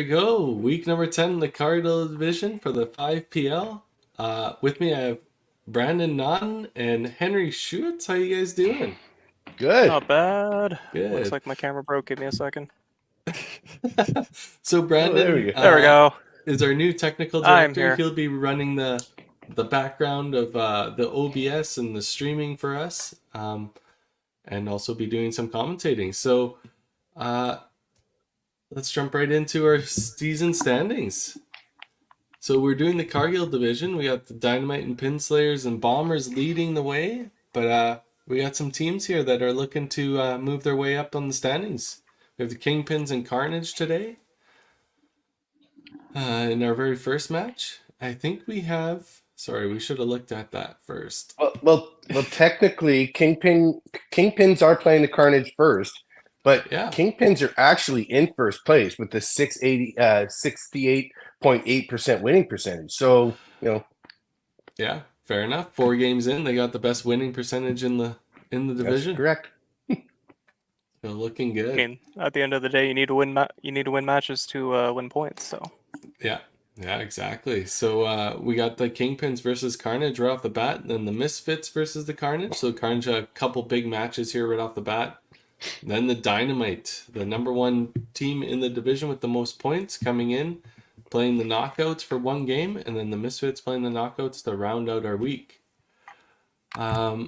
go. Week number 10 in the Cargill division for the 5PL. With me, I have Brandon Naughton and Henry Schutz. How you guys doing? Good. Not bad. Good. Looks like my camera broke. Give me a second. So Brandon, there we go. There we go. Is our new technical I'm director. here. He'll be running the background of the OBS and the streaming for us, and also be doing some commentating. So let's jump right into our season standings. So we're doing the Cargill division. We got the Dynamite and Pinslayers and Bombers leading the way, but we got some teams here that are looking to move their way up on the standings. We have the Kingpins and Carnage today. In our very first match, I think we have... Sorry, we should have looked at that first. Well, technically, Kingpins are playing the Carnage first, but Yeah. Kingpins are actually in first place with the 68.8% winning percentage. So, Yeah, fair enough. 4 games in, they got the best winning percentage in the division. that's correct. So looking good. I mean, at the end of the day, you need to win. You need to win matches to win points. So Yeah, exactly. So we got the Kingpins versus Carnage right off the bat, and then the Misfits versus the Carnage. So Carnage had a couple big matches here right off the bat. Then the Dynamite, the number 1 team in the division with the most points, coming in, playing the knockouts for 1 game, and then the Misfits playing the knockouts to round out our week. I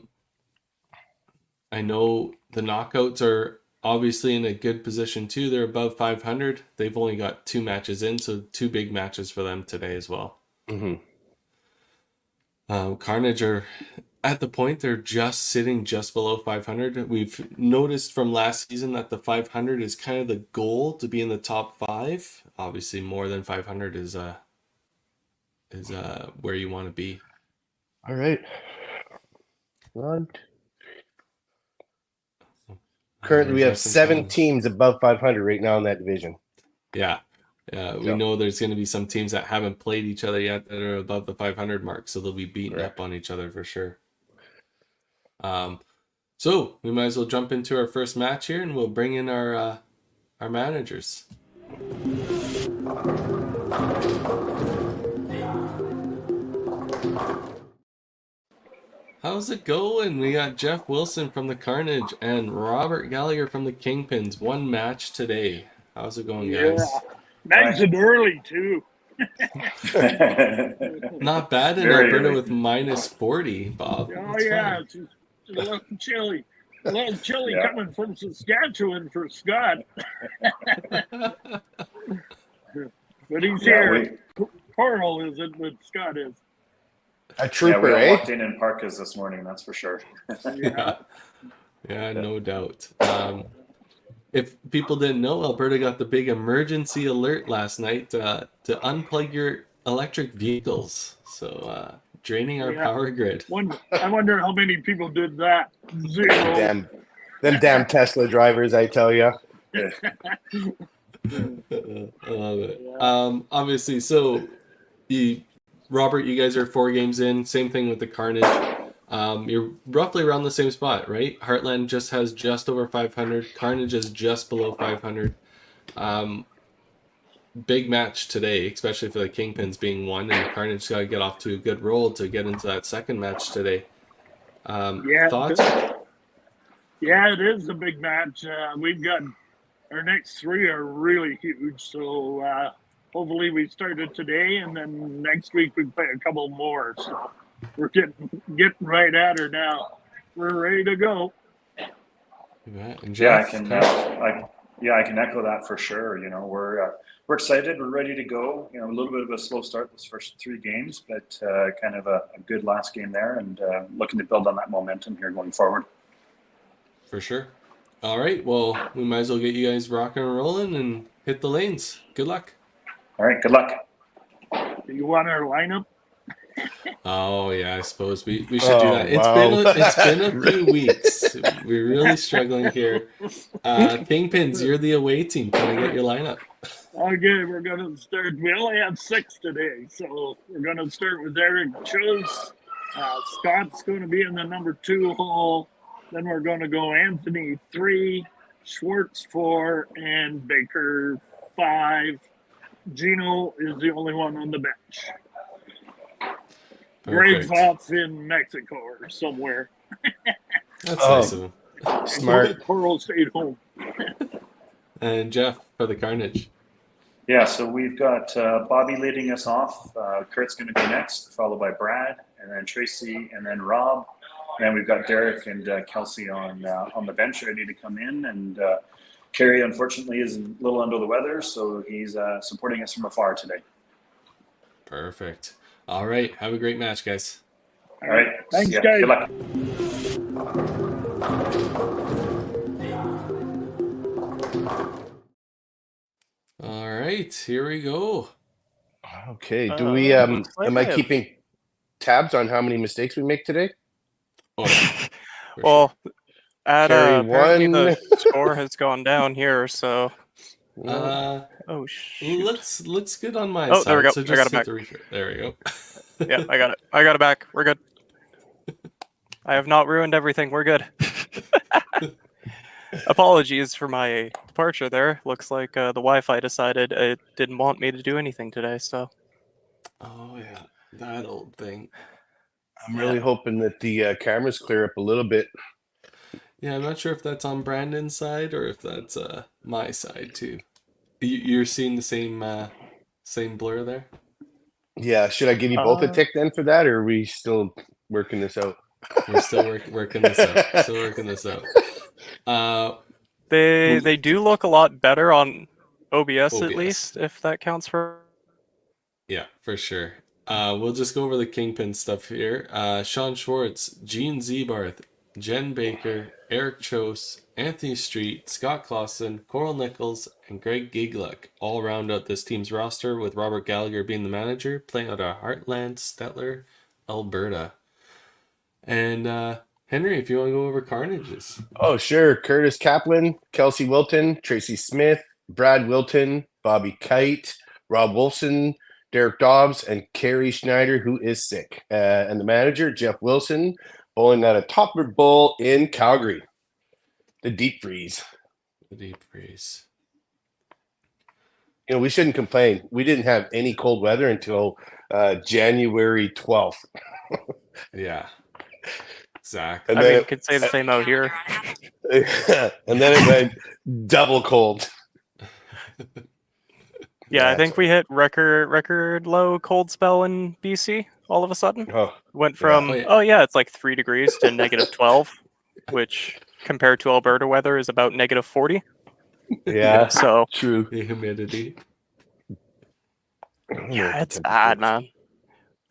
know the knockouts are obviously in a good position too. They're above 500. They've only got 2 matches in, so 2 big matches for them today as well. Mm-hmm. Carnage are at the point they're just sitting just below 500. We've noticed from last season that the 500 is kind of the goal to be in the top 5. Obviously, more than 500 is where you want to be. All right. Currently, we have 7 teams above 500 right now in that division. Yeah. We know there's going to be some teams that haven't played each other yet that are above the 500 mark, so they'll be beating up on each other for sure. So we might as well jump into our first match here, and we'll bring in our managers. How's it going? We got Jeff Wilson from the Carnage and Robert Gallagher from the Kingpins. 1 match today. How's it going, guys? Nice and early, too. Not bad in Alberta with minus 40, Bob. Oh, That's yeah. fine. It's a little chilly. A little chilly coming from Saskatchewan for Scott. But he's here. Coral is it, but Scott is. A trooper, we all walked in Parkas this morning, that's for sure. Yeah, no doubt. If people didn't know, Alberta got the big emergency alert last night to unplug your electric vehicles. So draining our power grid. I wonder how many people did that. 0. Them damn Tesla drivers, I tell you. I love it. Obviously, so Robert, you guys are 4 games in. Same thing with the Carnage. You're roughly around the same spot, right? Heartland has just over 500. Carnage is just below 500. Big match today, especially for the Kingpins being 1, and Carnage got to get off to a good roll to get into that second match today. Thoughts? Yeah, it is a big match. We've got our next 3 are really huge, so hopefully we started today, and then next week we play a couple more. So we're getting right at her now. We're ready to go. Jeff, I can echo that for sure. We're excited. We're ready to go. A little bit of a slow start this first 3 games, but kind of a good last game there, and looking to build on that momentum here going forward. For sure. All right. Well, we might as well get you guys rocking and rolling and hit the lanes. Good luck. All right. Good luck. Do you want our lineup? Oh yeah, I suppose we should do that. It's been a few weeks. We're really struggling here. Kingpins, you're the away team. Can I get your lineup? Okay, we're gonna start. We only have 6 today, so we're gonna start with Eric Chose. Scott's going to be in the number 2 hole. Then we're going to go Anthony 3, Schwartz 4, and Baker 5. Gino is the only one on the bench. Greg's Perfect. off in Mexico or somewhere. That's Oh. nice of him. Smart. Coral stayed home. And Jeff for the Carnage. Yeah, so we've got Bobby leading us off. Kurt's going to be next, followed by Brad, and then Tracy, and then Rob. And then we've got Derek and Kelsey on the bench ready to come in. And Kerry, unfortunately, is a little under the weather, so he's supporting us from afar today. Perfect. All right. Have a great match, guys. All right. Thanks, Yeah, guys. good luck. All right. Here we go. Okay. Do we? Am looks like I I have- keeping tabs on how many mistakes we make today? Oh, yeah. For Well, Carry apparently one. the score has gone down here, so sure. oh shoot. Looks good on my Oh, side. there we go. So I just got it hit back. the refresh. There we go. Yeah, I got it. I got it back. We're good. I have not ruined everything. We're good. Apologies for my departure there. Looks like the Wi-Fi decided it didn't want me to do anything today, so Oh yeah, that old thing. I'm really hoping that the cameras clear up a little bit. Yeah, I'm not sure if that's on Brandon's side or if that's my side too. You're seeing the same blur there. Yeah. Should I give you both a tick then for that, or are we still working this out? We're still working this out. Still working this out. they do look a lot better on OBS at OBS. least, if that counts for. Yeah, for sure. We'll just go over the Kingpin stuff here. Sean Schwartz, Gene Zebarth, Jen Baker, Eric Chose, Anthony Street, Scott Clausen, Coral Nichols, and Greg Gigluck all round out this team's roster, with Robert Gallagher being the manager, playing out of Heartland, Stettler, Alberta. And Henry, if you want to go over Carnages. Oh, sure. Curtis Kaplan, Kelsey Wilton, Tracy Smith, Brad Wilton, Bobby Kite, Rob Wolfson, Derek Dobbs, and Carrie Schneider, who is sick. And the manager, Jeff Wilson, bowling at a Topper Bowl in Calgary. The deep freeze. The deep freeze. You know, we shouldn't complain. We didn't have any cold weather until January 12th. Yeah. Exactly. And I mean, then you could say the same out here. and then it went double cold. Yeah, I That's think we hit record low cold spell in BC all of a sudden. Oh, Went from Oh, yeah. it's like 3 degrees to negative 12, which compared to Alberta weather is about negative 40. yeah, So true. The humidity. yeah, it's bad, man.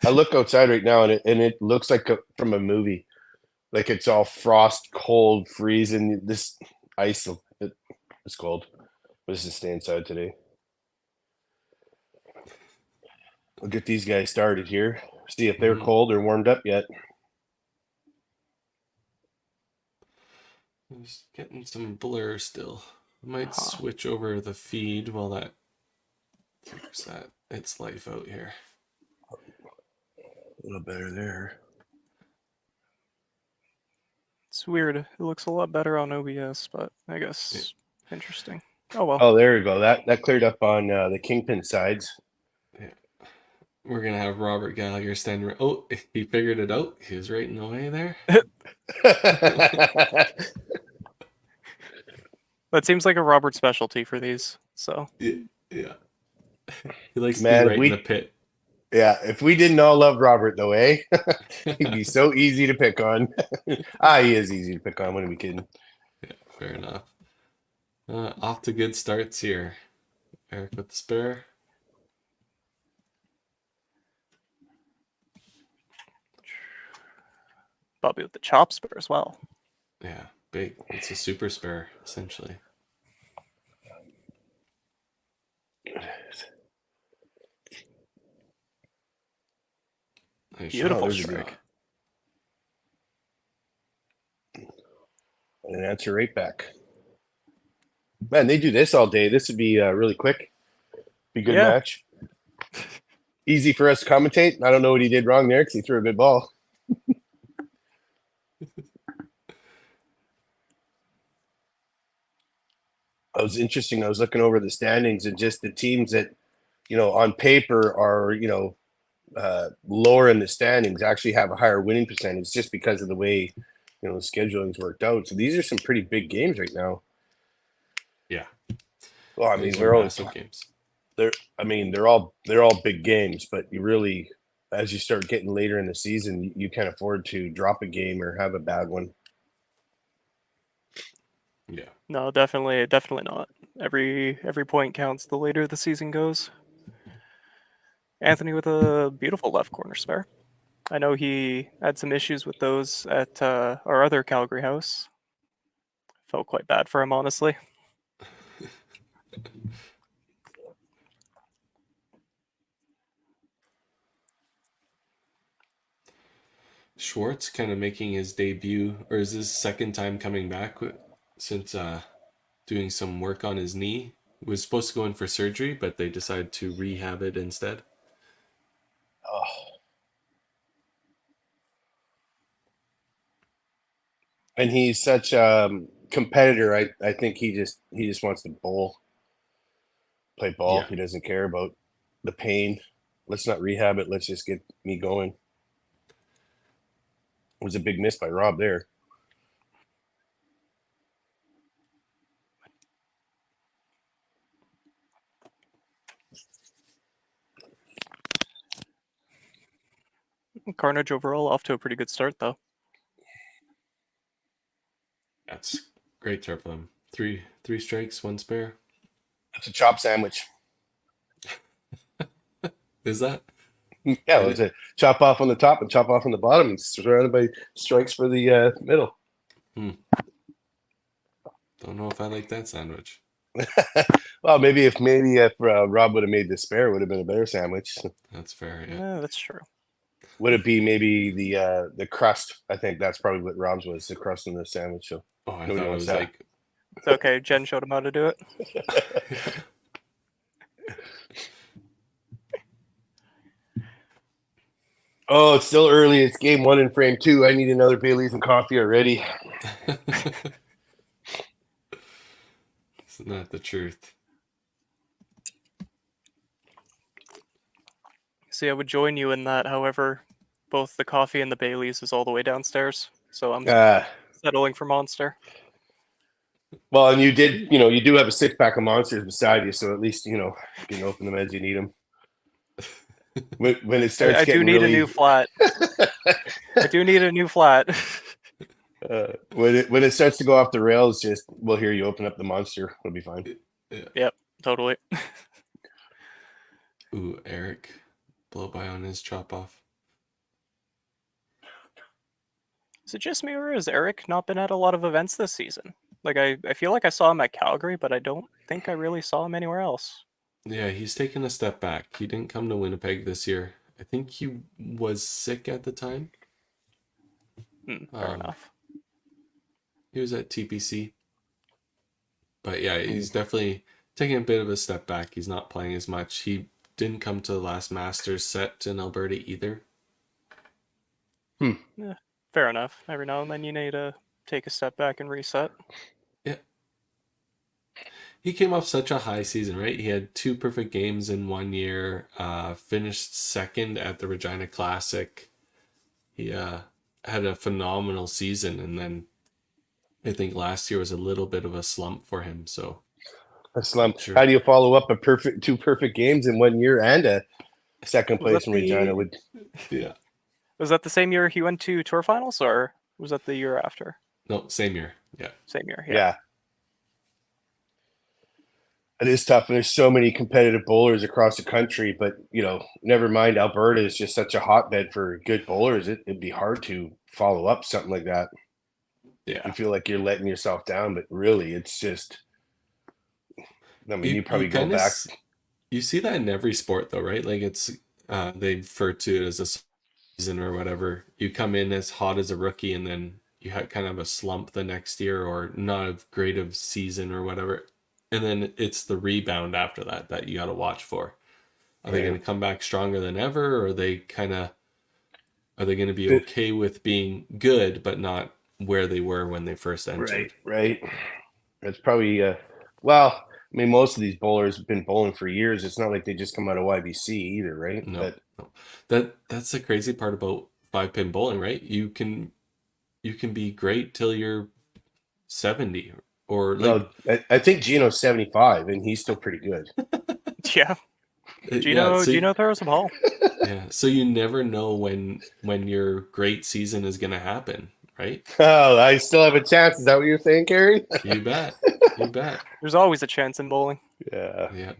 I look outside right now, and it looks like from a movie. Like it's all frost, cold, freezing. This ice, it's cold. But this is stay inside today. We'll get these guys started here. See if they're Mhm. cold or warmed up yet. Just getting some blur still. I might switch over the feed while that figures that its life out here. A little better there. It's weird. It looks a lot better on OBS, but I guess interesting. Oh well. Oh, there you go. That cleared up on the Kingpin sides. We're gonna have Robert Gallagher standing. Oh, he figured it out. He was right in the way there. That seems like a Robert specialty for these. So Yeah. He likes to Man, be right in the pit. Yeah, if we didn't all love Robert though, eh? He'd be so easy to pick on. He is easy to pick on. What are we kidding? Yeah, fair enough. Off to good starts here. Eric with the spare. Bobby with the chop spur as well. Yeah, big. It's a super spare, essentially. Nice Beautiful shot. strike. And an answer right back. Man, they do this all day. This would be really quick. Be a good Yeah. match. Easy for us to commentate. I don't know what he did wrong there because he threw a good ball. It was interesting. I was looking over the standings and just the teams that on paper are, lower in the standings actually have a higher winning percentage just because of the way, the scheduling's worked out. So these are some pretty big games right now. Yeah. Well, I mean, These are massive games. they're all big games, but you really, as you start getting later in the season, you can't afford to drop a game or have a bad one. Yeah. No, definitely not. Every point counts the later the season goes. Anthony with a beautiful left corner spare. I know he had some issues with those at our other Calgary house. Felt quite bad for him, honestly. Schwartz kind of making his debut, or is his second time coming back since doing some work on his knee. He was supposed to go in for surgery, but they decided to rehab it instead. Oh. And he's such a competitor. I think he just wants to play ball. Yeah. He doesn't care about the pain. Let's not rehab it. Let's just get me going. It was a big miss by Rob there. Carnage overall off to a pretty good start, though. That's great start for them. Three strikes, one spare. It's a chop sandwich. Is that? Yeah, it's a chop off on the top and chop off on the bottom, and surrounded by strikes for the middle. Don't know if I like that sandwich. Well, maybe if Rob would have made the spare, it would have been a better sandwich. That's fair. Yeah. Yeah, that's true. Would it be maybe the crust? I think that's probably what Rob's was, the crust in the sandwich. So Oh, I Nobody thought it wants was that. like. It's okay. Jen showed him how to do it. oh, it's still early. It's game 1 in frame 2. I need another Bailey's and coffee already. It's not the truth. See, I would join you in that. However, both the coffee and the Bailey's is all the way downstairs, so I'm settling for Monster. Well, and you do have a 6-pack of Monsters beside you, so at least you can open them as you need them. When it starts, I getting do need really... a new flat. I do need a new flat. when it starts to go off the rails, we'll hear you open up the Monster. It'll be fine. Yep, totally. Ooh, Eric, blow by on his chop off. Is it just me, or has Eric not been at a lot of events this season? Like, I feel like I saw him at Calgary, but I don't think I really saw him anywhere else. Yeah, he's taken a step back. He didn't come to Winnipeg this year. I think he was sick at the time. Fair enough. He was at TPC. But yeah, he's definitely taking a bit of a step back. He's not playing as much. He didn't come to the last Masters set in Alberta either. Yeah, fair enough. Every now and then you need to take a step back and reset. Yeah. He came off such a high season, right? He had 2 perfect games in 1 year, finished second at the Regina Classic. He had a phenomenal season, and then I think last year was a little bit of a slump for him. So A slump. Sure. How do you follow up 2 perfect games in 1 year and a second Was place that in Regina? yeah, Was that the same year he went to tour finals, or was that the year after? no, same year. Yeah, Same year, Yeah. It is tough, and there's so many competitive bowlers across the country. But never mind, Alberta is just such a hotbed for good bowlers. It'd be hard to follow up something like that. yeah. You feel like you're letting yourself down, but really, it's just. I mean, you probably go back. You see that in every sport, though, right? Like it's they refer to it as a season or whatever. You come in as hot as a rookie, and then you have kind of a slump the next year, or not a great of season or whatever. And then it's the rebound after that you got to watch for. Are they going to come back stronger than ever, or are they going to be okay with being good but not where they were when they first entered? Right. It's probably well, I mean, most of these bowlers have been bowling for years. It's not like they just come out of YBC either, right? No, no. That's the crazy part about 5-pin bowling, right? You can be great till you're 70 or like I think Gino's 75 and he's still pretty good. Yeah. yeah, Gino throws the ball. yeah. So you never know when your great season is gonna happen, right? Oh, I still have a chance. Is that what you're saying, Carrie? You bet. You bet. There's always a chance in bowling. Yeah. Yeah.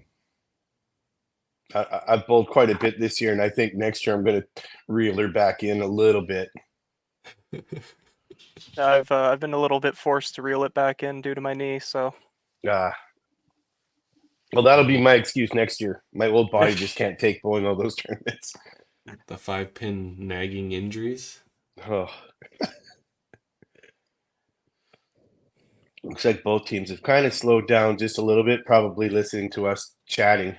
I've bowled quite a bit this year, and I think next year I'm going to reel her back in a little bit. I've been a little bit forced to reel it back in due to my knee, so Well, that'll be my excuse next year. My old body just can't take bowling all those tournaments. The 5-pin nagging injuries. Oh. Looks like both teams have kind of slowed down just a little bit, probably listening to us chatting.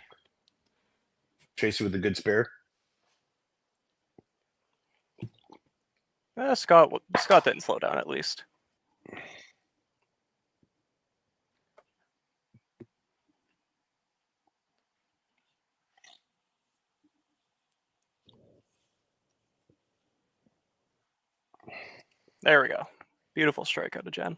Tracy with a good spare. Scott didn't slow down at least. There we go. Beautiful strike out of Jen.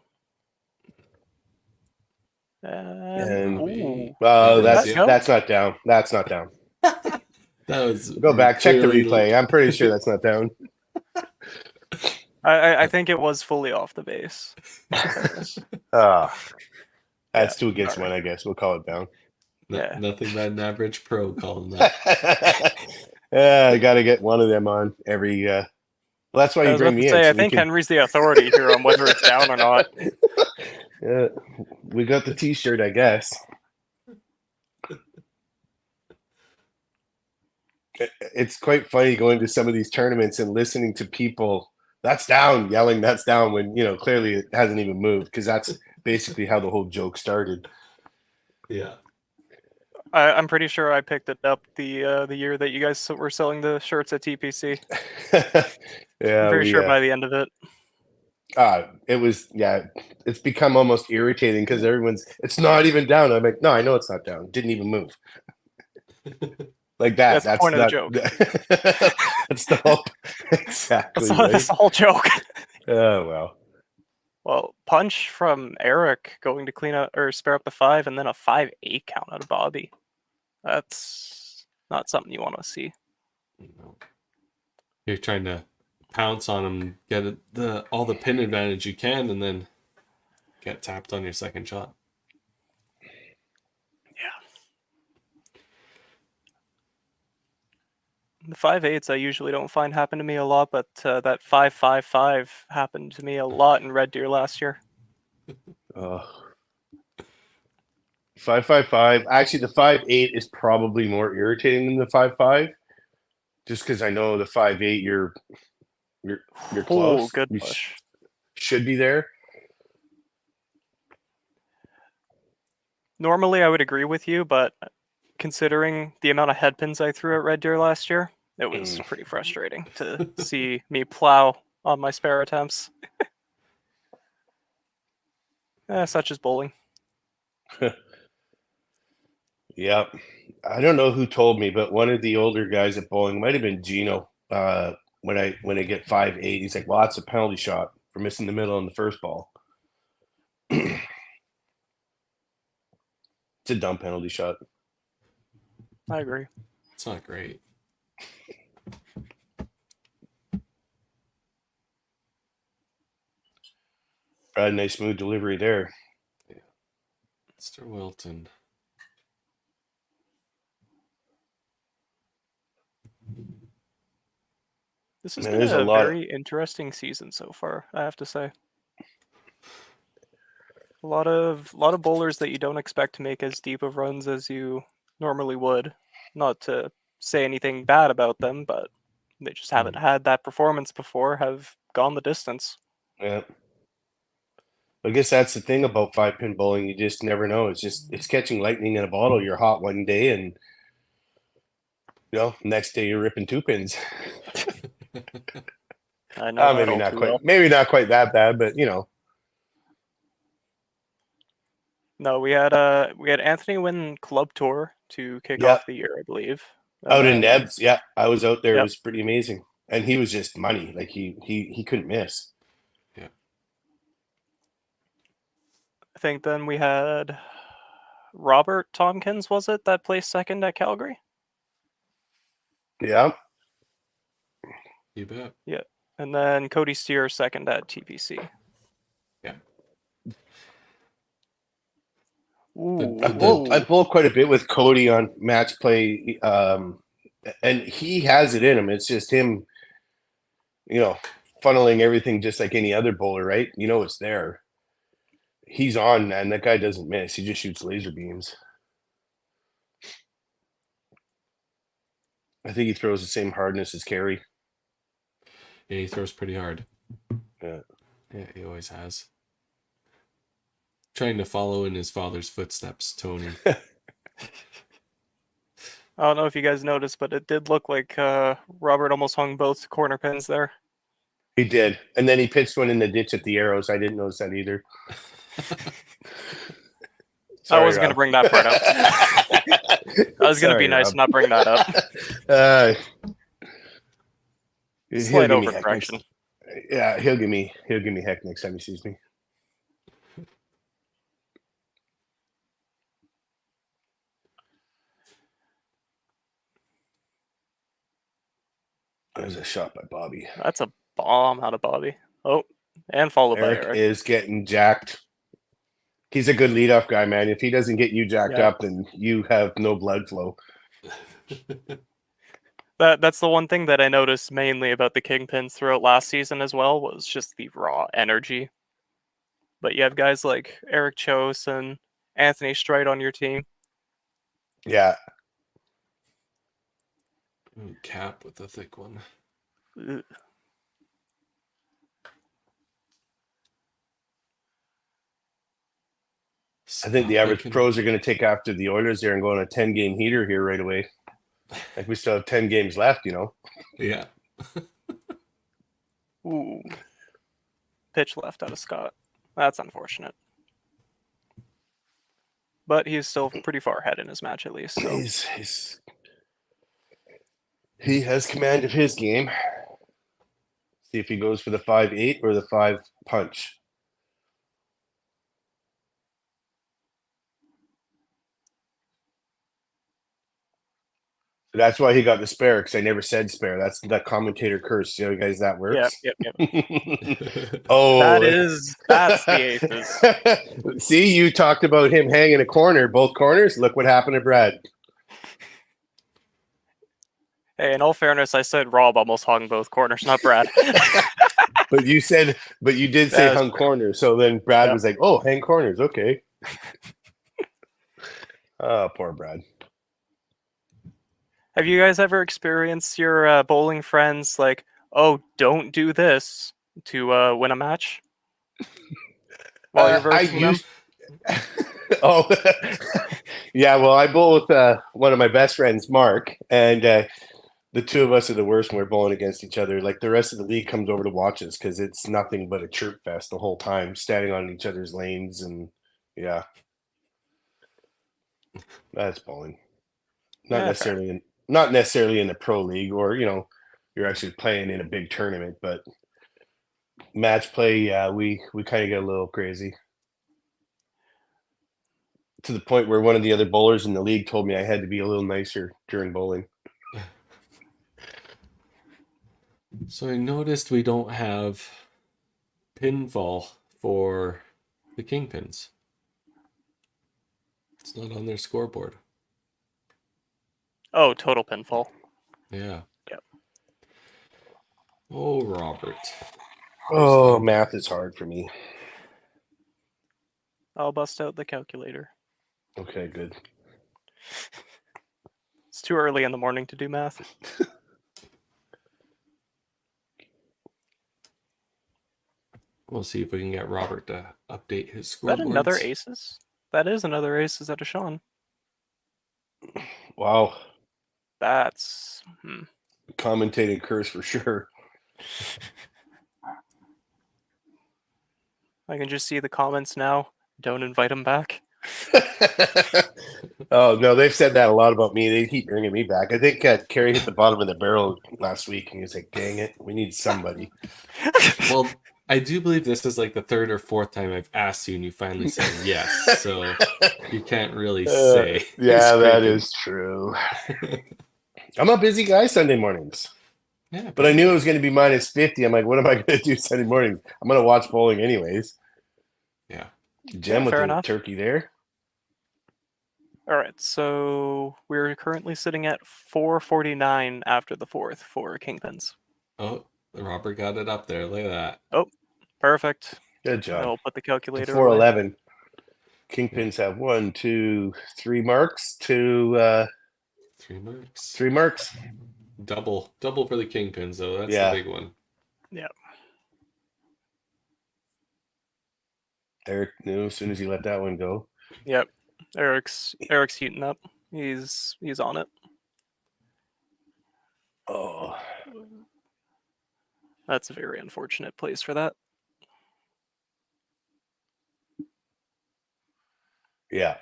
And ooh. that's not down. That's not down. That was Go back, check the clearly- replay. I'm pretty sure that's not down. I think it was fully off the base. That's 2 against 1, I guess. We'll call it down. Yeah. Nothing but an average pro calling that. I got to get one of them on every. Well, that's why I you was bring about me to in. say, so I we think can- Henry's the authority here on whether it's down or not. Yeah, we got the T-shirt, I guess. It's quite funny going to some of these tournaments and listening to people "That's down," yelling "That's down" when clearly it hasn't even moved, because that's basically how the whole joke started. Yeah. I'm pretty sure I picked it up the year that you guys were selling the shirts at TPC. Yeah, I'm pretty sure by the end of it. it was, it's become almost irritating because it's not even down. I'm like, no, I know it's not down. It didn't even move. Like that. That's the point of the joke. That's the whole exactly. That's the whole joke. Oh well. Well, punch from Eric going to clean up or spare up the 5, and then a 5-8 count out of Bobby. That's not something you want to see. You're trying to pounce on him, get all the pin advantage you can, and then get tapped on your second shot. The 5-8s I usually don't find happen to me a lot, but that 5-5-5 happened to me a lot in Red Deer last year. 5-5-5. Actually, the 5-8 is probably more irritating than the 5-5, just because I know the 5-8 you're close. Oh, good You push. should be there. Normally, I would agree with you, but considering the amount of head pins I threw at Red Deer last year, it was pretty frustrating to see me plow on my spare attempts. Such as bowling. Yep. I don't know who told me, but one of the older guys at bowling, might have been Gino. When I get 5-8, he's like, "Well, that's a penalty shot for missing the middle on the first ball." It's a dumb penalty shot. I agree. It's not great. Nice smooth delivery there. Mr. Wilton. This has Man, been there's a a lot of- very interesting season so far, I have to say. A lot of bowlers that you don't expect to make as deep of runs as you normally would. Not to say anything bad about them, but they just haven't had that performance before, have gone the distance. Yeah. I guess that's the thing about 5-pin bowling. You just never know. It's catching lightning in a bottle. You're hot one day, and next day you're ripping 2 pins. I know that maybe all not too quite. well. Maybe not quite that bad, but No, we had Anthony win Club Tour to kick Yeah. off the year, I believe. And Out in then- Nebs, yeah, I was out there. It Yep. was pretty amazing, and he was just money. Like he couldn't miss. I think then we had Robert Tompkins, was it, that placed second at Calgary? Yeah, You bet. And then Cody Steer second at TPC. Yeah. Ooh. I bowled quite a bit with Cody on match play, and he has it in him. It's just him, funneling everything just like any other bowler, right? It's there. He's on, man. That guy doesn't miss. He just shoots laser beams. I think he throws the same hardness as Carey. Yeah, he throws pretty hard. Yeah. Yeah, he always has. Trying to follow in his father's footsteps, Tony. I don't know if you guys noticed, but it did look like Robert almost hung both corner pins there. He did. And then he pitched one in the ditch at the Arrows. I didn't notice that either. I wasn't going to bring that part up. I was going to be nice and not bring that up. Slight overcorrection. Yeah, he'll give me heck next time he sees me. There's a shot by Bobby. That's a bomb out of Bobby. Oh, and followed by Eric. Is getting jacked. He's a good leadoff guy, man. If he doesn't get you jacked up, then you have no blood flow. That's the one thing that I noticed mainly about the Kingpins throughout last season as well, was just the raw energy. But you have guys like Eric Chose and Anthony Stride on your team. Yeah. Ooh, Cap with the thick one. Ugh. I think the average pros are going to take after the Oilers there and go on a 10-game heater here right away. Like we still have 10 games left, Yeah. Ooh. Pitch left out of Scott. That's unfortunate. But he's still pretty far ahead in his match at least. So. He has command of his game. See if he goes for the 5-8 or the 5 punch. That's why he got the spare, because I never said spare. That's that commentator curse. You know, guys, that works. Yep. Oh, that's the aces. See, you talked about him hanging a corner, both corners. Look what happened to Brad. Hey, in all fairness, I said Rob almost hung both corners, not Brad. But you did say hung corners. So then Brad was like, "Oh, hang corners, okay." Oh, poor Brad. Have you guys ever experienced your bowling friends like, "Oh, don't do this" to win a match? While you're versing them? Oh, yeah. Well, I bowl with one of my best friends, Mark, and the two of us are the worst when we're bowling against each other. Like the rest of the league comes over to watch us because it's nothing but a chirp fest the whole time, standing on each other's lanes, and yeah, that's bowling. Not necessarily in the pro league, or you're actually playing in a big tournament, but match play, yeah, we kind of get a little crazy. To the point where one of the other bowlers in the league told me I had to be a little nicer during bowling. So I noticed we don't have pinfall for the Kingpins. It's not on their scoreboard. Oh, total pinfall. Yeah. Yep. Oh, Robert. Oh, math is hard for me. I'll bust out the calculator. Okay, good. It's too early in the morning to do math. We'll see if we can get Robert to update his Is scoreboards. that another aces? That is another aces out of Sean. Wow. That's... Commentating curse for sure. I can just see the comments now. Don't invite him back. Oh no, they've said that a lot about me. They keep bringing me back. I think Kerry hit the bottom of the barrel last week, and he was like, "Dang it, we need somebody." Well, I do believe this is like the third or fourth time I've asked you, and you finally said yes. So you can't really say. Yeah, You're that scraping. is true. I'm a busy guy Sunday mornings, Yeah, but I knew it was going to be minus 50. I'm like, what am I going to do Sunday mornings? I'm going to watch bowling anyways. Yeah. Gem Yeah, with fair the enough. turkey there. All right, so we're currently sitting at 449 after the fourth for Kingpins. Oh, Robert got it up there. Look at that. Oh, perfect. Good job. I'll put the To calculator away. 411. Kingpins have 1, 2, 3 marks to 3 marks. 3 marks. Double for the Kingpins, though. That's Yeah. the big one. Yeah. Eric knew as soon as he let that one go. Yep. Eric's heating up. He's on it. Oh, That's a very unfortunate place for that. yeah.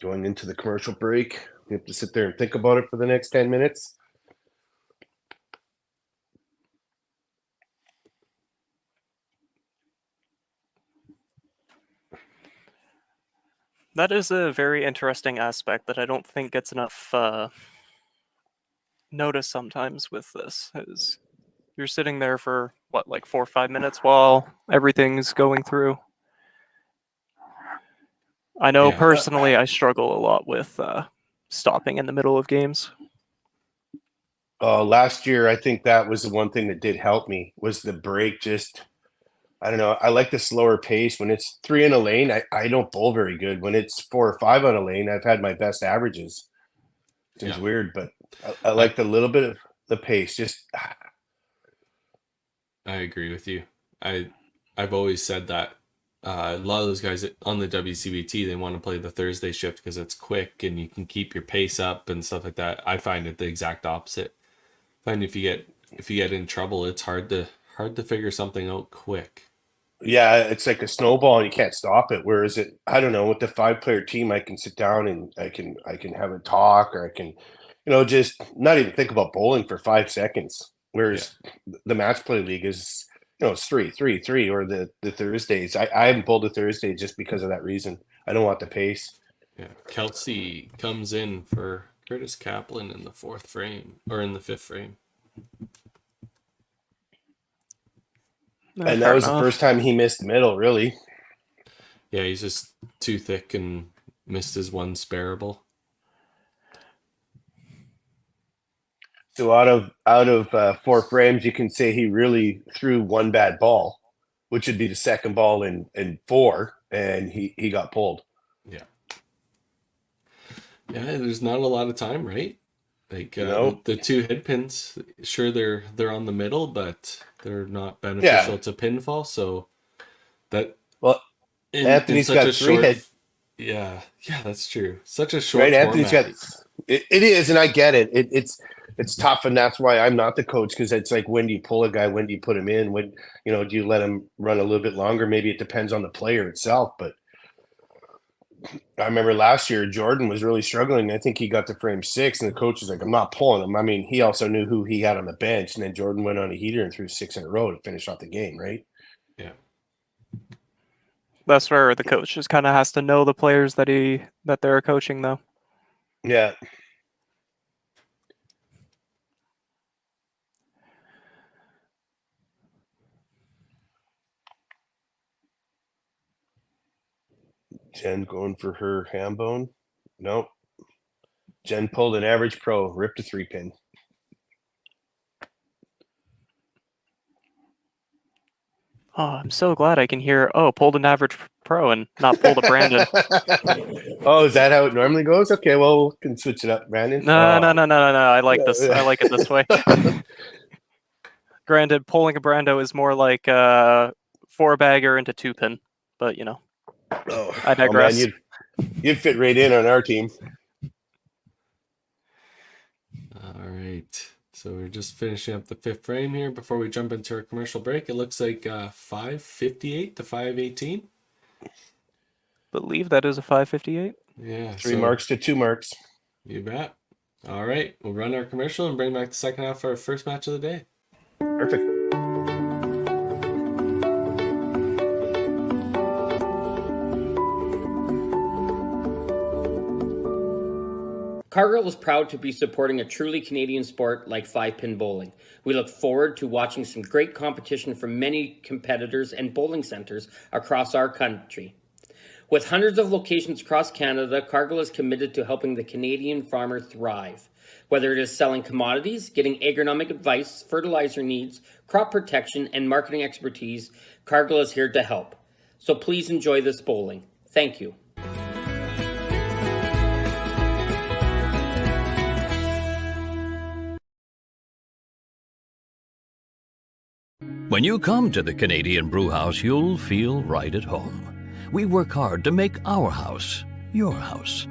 Going into the commercial break, we have to sit there and think about it for the next 10 minutes. That is a very interesting aspect that I don't think gets enough notice sometimes with this. Is you're sitting there for what, like 4 or 5 minutes while everything's going through. I know Yeah. personally I struggle a lot with stopping in the middle of games. Last year, I think that was the one thing that did help me was the break. Just, I don't know. I like the slower pace. When it's 3 in a lane, I don't bowl very good. When it's 4 or 5 on a lane, I've had my best averages. Seems Yeah. weird, but I like the little bit of the pace. Just I agree with you. I've always said that a lot of those guys on the WCBT, they want to play the Thursday shift because it's quick and you can keep your pace up and stuff like that. I find it the exact opposite. I find if you get in trouble, it's hard to figure something out quick. yeah, it's like a snowball and you can't stop it. Whereas I don't know, with the 5-player team, I can sit down and I can have a talk, or I can, just not even think about bowling for 5 seconds. Whereas the match play league is, it's 3, 3, 3, or the Thursdays. I haven't bowled a Thursday just because of that reason. I don't want the pace. Yeah. Kelsey comes in for Curtis Kaplan in the 4th frame or in the 5th frame. And that was the first time he missed middle, really. Yeah, he's just too thick and missed his one sparable. So out of 4 frames, you can say he really threw one bad ball, which would be the second ball in 4, and he got pulled. Yeah. Yeah, there's not a lot of time, right? Like the 2 hit pins, sure they're on the middle, but they're not beneficial to pinfall. So that Anthony's got 3 hit. Yeah, that's true. Such a short right. Anthony's got format. it is, and I get it. It's tough, and that's why I'm not the coach, because it's like, when do you pull a guy? When do you put him in? When do you let him run a little bit longer? Maybe it depends on the player itself, but. I remember last year Jordan was really struggling. I think he got to frame 6, and the coach was like, "I'm not pulling him." I mean, he also knew who he had on the bench, and then Jordan went on a heater and threw 6 in a row to finish off the game, right? Yeah. That's where the coach just kind of has to know the players that they're coaching, though. Yeah. Jen going for her ham bone. Nope. Jen pulled an average pro, ripped a 3-pin. Oh, I'm so glad I can hear, pulled an average pro and not pulled a Brandon. Oh, is that how it normally goes? Okay, well, we can switch it up, Brandon. No. I like this. I like it this way. Granted, pulling a Brando is more like 4-bagger into 2-pin, but I digress. Oh, man, you'd fit right in on our team. All right. So we're just finishing up the fifth frame here before we jump into our commercial break. It looks like 558 to 518. Believe that is a 558. Yeah. 3 marks to 2 marks. You bet. All right. We'll run our commercial and bring back the second half for our first match of the day. Perfect. Cargill is proud to be supporting a truly Canadian sport like 5-pin bowling. We look forward to watching some great competition from many competitors and bowling centres across our country. With hundreds of locations across Canada, Cargill is committed to helping the Canadian farmer thrive. Whether it is selling commodities, getting agronomic advice, fertilizer needs, crop protection, and marketing expertise, Cargill is here to help. So please enjoy this bowling. Thank you. When you come to the Canadian Brewhouse, you'll feel right at home. We work hard to make our house your house.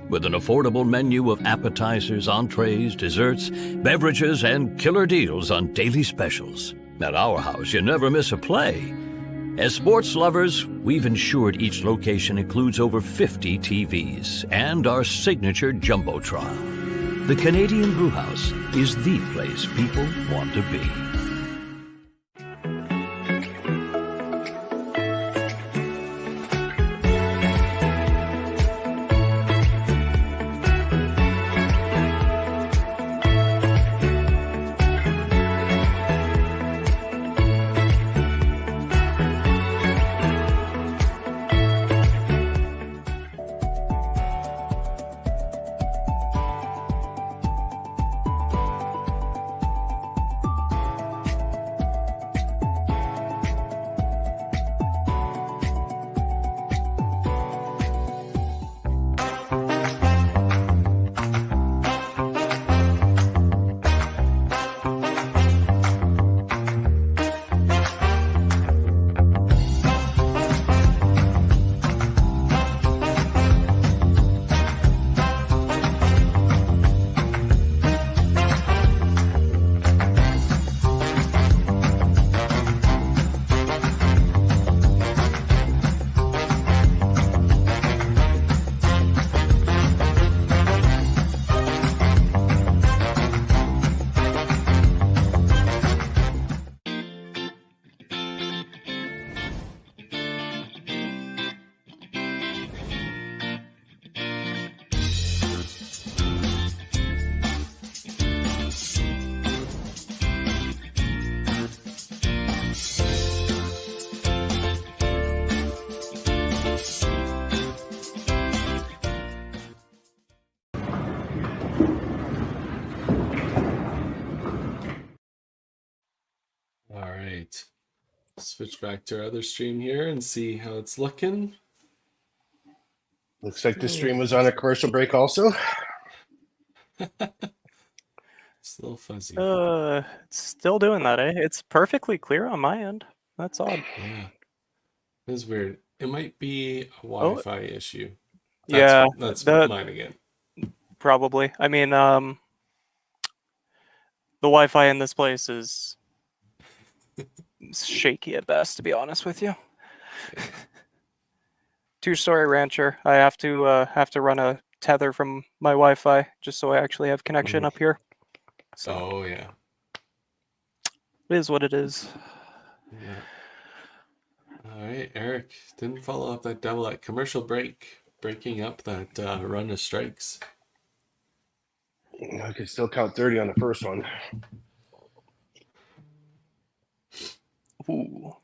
With an affordable menu of appetizers, entrees, desserts, beverages, and killer deals on daily specials. At our house, you never miss a play. As sports lovers, we've ensured each location includes over 50 TVs and our signature Jumbotron. The Canadian Brewhouse is the place people want to be. All right. Switch back to our other stream here and see how it's looking. Looks like the stream was on a commercial break also. It's a little fuzzy. It's still doing that, eh? It's perfectly clear on my end. That's odd. Yeah. It is weird. It might be a Wi-Fi issue. Yeah, That's that- mine again. Probably. I mean, the Wi-Fi in this place is shaky at best, to be honest with you. Two-story rancher. I have to run a tether from my Wi-Fi just so I actually have connection up here. So Oh, yeah. it is what it is. Yeah. All right, Eric. Didn't follow up that double at commercial break, breaking up that run of strikes. I could still count 30 on the first one. Ooh.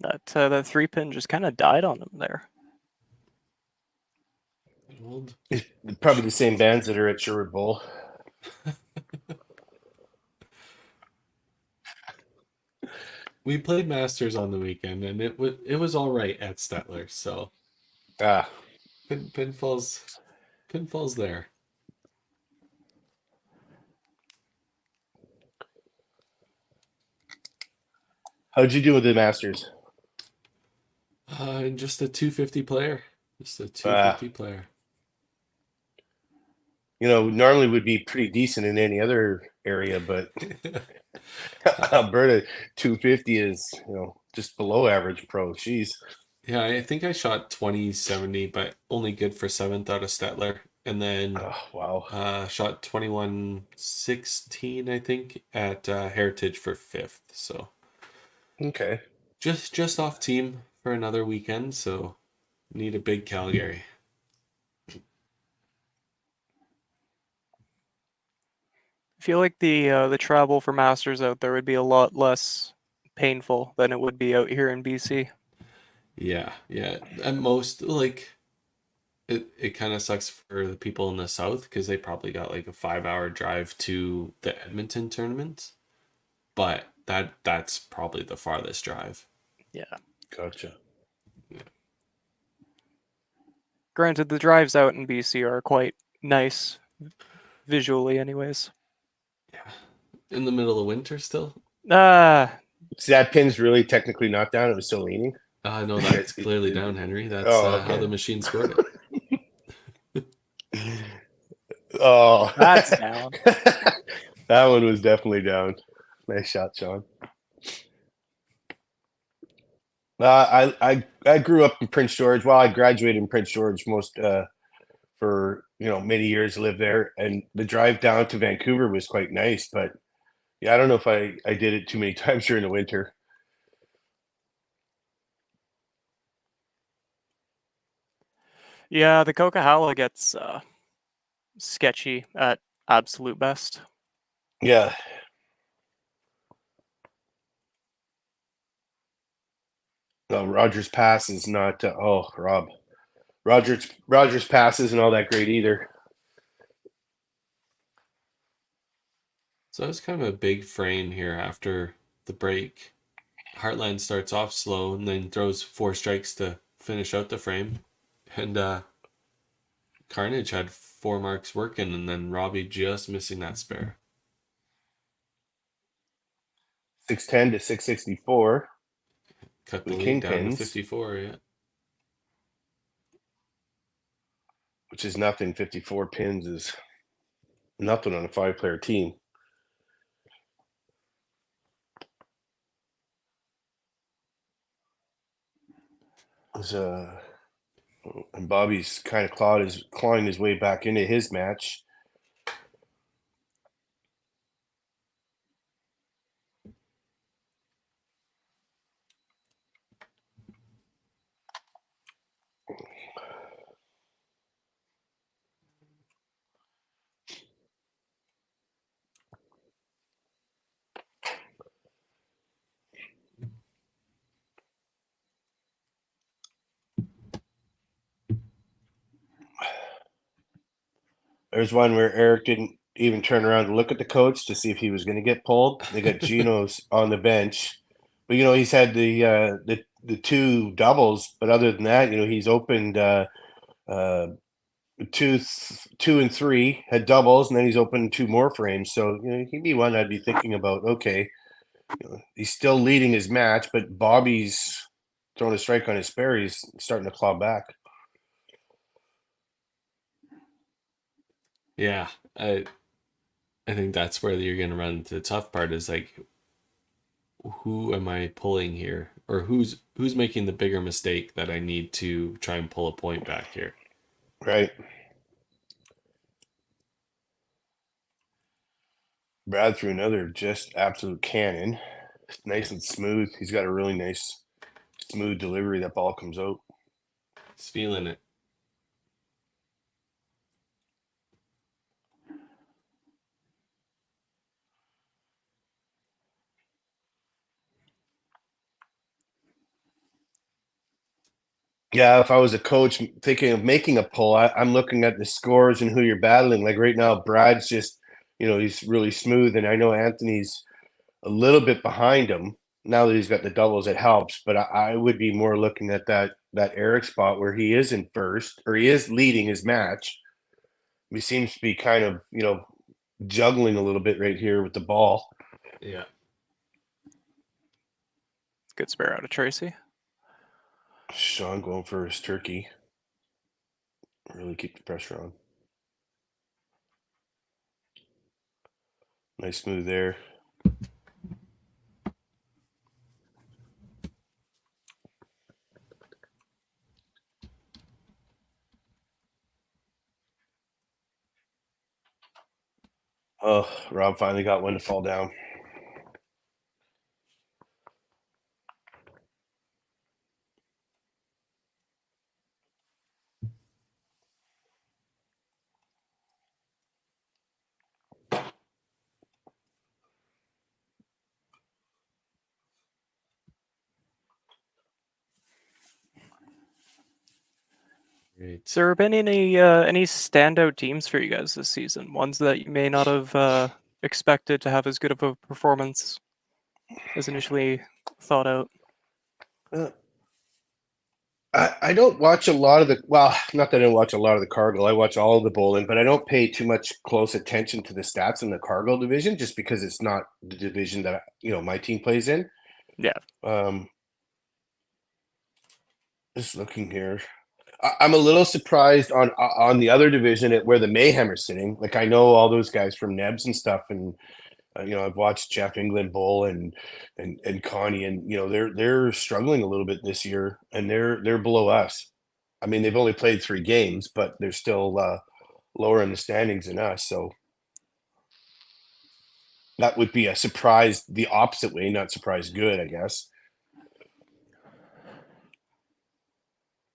That 3-pin just kind of died on him there. Old. Probably the same bands that are at Sherwood Bowl. We played Masters on the weekend, and it was all right at Stetler. So pinfalls there. How'd you do with the Masters? Just a 250 player. Just a 250 player. normally would be pretty decent in any other area, but Alberta 250 is, just below average pro. Jeez. Yeah, I think I shot 2070, but only good for 7th out of Stettler. And then Oh, wow. shot 2116, I think, at Heritage for 5th. So Okay. just off team for another weekend. So need a big Calgary. I feel like the travel for Masters out there would be a lot less painful than it would be out here in BC. Yeah. At most, like, it kind of sucks for the people in the south because they probably got like a 5-hour drive to the Edmonton tournament, but that's probably the farthest drive. Yeah. Gotcha. Granted, the drives out in BC are quite nice visually, anyways. Yeah, in the middle of winter still. See, that pin's really technically not down. It was still leaning. No, that's clearly down, Henry. That's okay. how the machine scored it. Oh, That's down. That one was definitely down. Nice shot, Sean. I grew up in Prince George. Well, I graduated in Prince George for many years. Lived there, and the drive down to Vancouver was quite nice. But yeah, I don't know if I did it too many times during the winter. Yeah, the Coquihalla gets sketchy at absolute best. Yeah. No, Rogers Pass is not. Rob. Rogers Pass isn't all that great either. So it's kind of a big frame here after the break. Heartland starts off slow and then throws 4 strikes to finish out the frame. And Carnage had 4 marks working, and then Robbie just missing that spare. 610 to 664. Cut the The lead down to Kingpins. 54, yeah. Which is nothing. 54 pins is nothing on a 5-player team. And Bobby's kind of clawing his way back into his match. There's one where Eric didn't even turn around to look at the coach to see if he was going to get pulled. They got Geno's on the bench, but he's had the 2 doubles. But other than that, he's opened 2 and 3 had doubles, and then he's opened 2 more frames. So he'd be one I'd be thinking about. Okay, he's still leading his match, but Bobby's throwing a strike on his spare. He's starting to claw back. Yeah, I think that's where you're going to run into the tough part is like, who am I pulling here? Or who's making the bigger mistake that I need to try and pull a point back here? Right. Brad threw another just absolute cannon. Nice and smooth. He's got a really nice, smooth delivery. That ball comes out. He's feeling it. Yeah, if I was a coach thinking of making a pull, I'm looking at the scores and who you're battling. Like right now, Brad's just, he's really smooth. And I know Anthony's a little bit behind him. Now that he's got the doubles, it helps. But I would be more looking at that Eric spot where he is in first, or he is leading his match. He seems to be kind of, juggling a little bit right here with the ball. Yeah. Good spare out of Tracy. Sean going for his turkey. Really keep the pressure on. Nice move there. Oh, Rob finally got one to fall down. Great. Has there been any standout teams for you guys this season? Ones that you may not have expected to have as good of a performance as initially thought out? I don't watch a lot of not that I don't watch a lot of the Cargill. I watch all of the bowling, but I don't pay too much close attention to the stats in the Cargill division just because it's not the division that my team plays in. Yeah. Just looking here. I'm a little surprised on the other division at where the Mayhem are sitting. Like I know all those guys from Nebs and stuff, and I've watched Jeff England bowl and Connie, and they're struggling a little bit this year, and they're below us. I mean, they've only played 3 games, but they're still lower in the standings than us. So that would be a surprise the opposite way, not surprise good, I guess.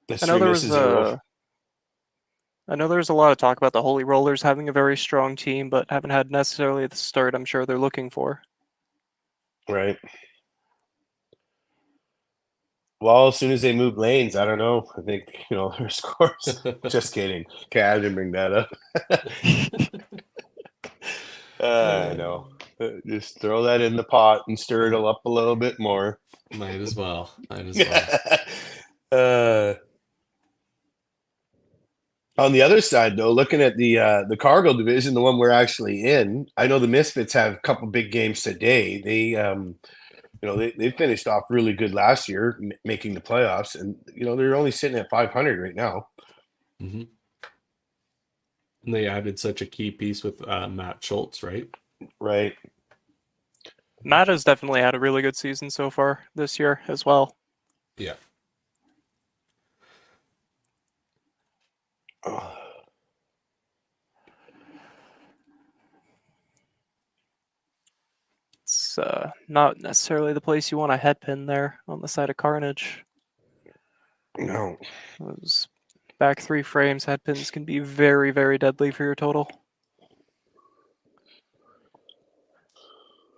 That's I know 3 there was misses in a row. I know there's a lot of talk about the Holy Rollers having a very strong team, but haven't had necessarily the start I'm sure they're looking for. Right. Well, as soon as they move lanes, I don't know. I think, their scores. Just kidding. Okay, I didn't bring that up. I know. Just throw that in the pot and stir it up a little bit more. Might as well. On the other side, though, looking at the Cargill division, the one we're actually in, I know the Misfits have a couple big games today. They they finished off really good last year, making the playoffs, and they're only sitting at 500 right now. Mm-hmm. And they added such a key piece with Matt Schultz, right? Right. Matt has definitely had a really good season so far this year as well. Yeah. Oh. It's not necessarily the place you want a headpin there on the side of Carnage. No. Those back 3 frames, headpins can be very, very deadly for your total.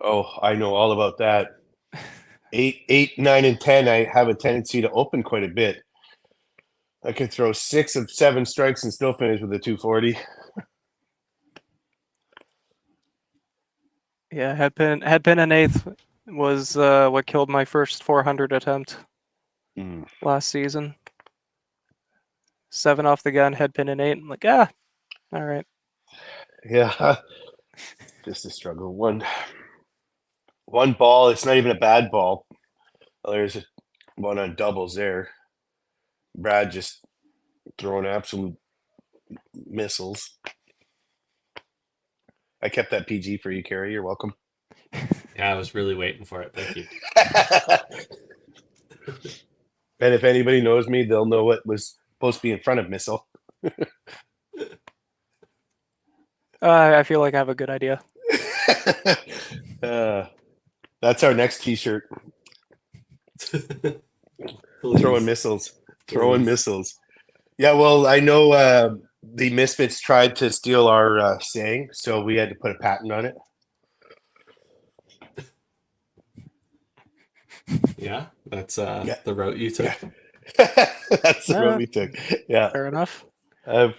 Oh, I know all about that. 8, 9, and 10, I have a tendency to open quite a bit. I can throw 6 of 7 strikes and still finish with a 240. Yeah, headpin and 8th was what killed my first 400 attempt last season. 7 off the gun, headpin and 8. I'm like, all right. Yeah, just a struggle. One ball. It's not even a bad ball. Oh, there's one on doubles there. Brad just throwing absolute missiles. I kept that PG for you, Carrie. You're welcome. Yeah, I was really waiting for it. Thank you. And if anybody knows me, they'll know what was supposed to be in front of missile. I feel like I have a good idea. That's our next T-shirt. Throwing missiles. Throwing missiles. Yeah, well, I know the Misfits tried to steal our saying, so we had to put a patent on it. Yeah, that's the route you took. Yeah. That's the route we took. Yeah, Fair enough. I've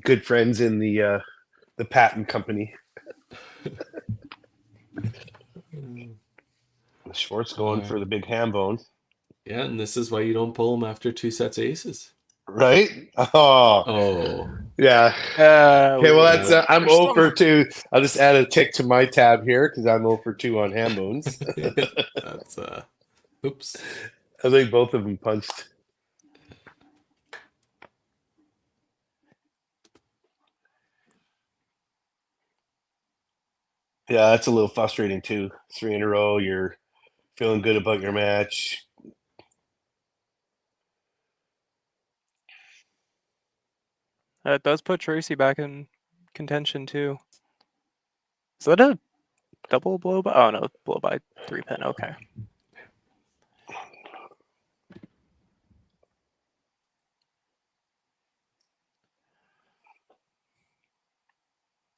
good friends in the patent company. Schwartz going for the big ham bone. Yeah, and this is why you don't pull them after 2 sets of aces. Right? Oh. Yeah. Okay, well, that's I'm 0 for 2. I'll just add a tick to my tab here because I'm 0 for 2 on ham bones. That's oops. I think both of them punched. Yeah, that's a little frustrating too. 3 in a row. You're feeling good about your match. It does put Tracy back in contention too. Is that a double blow by? Oh no, blow by 3-pin. Okay.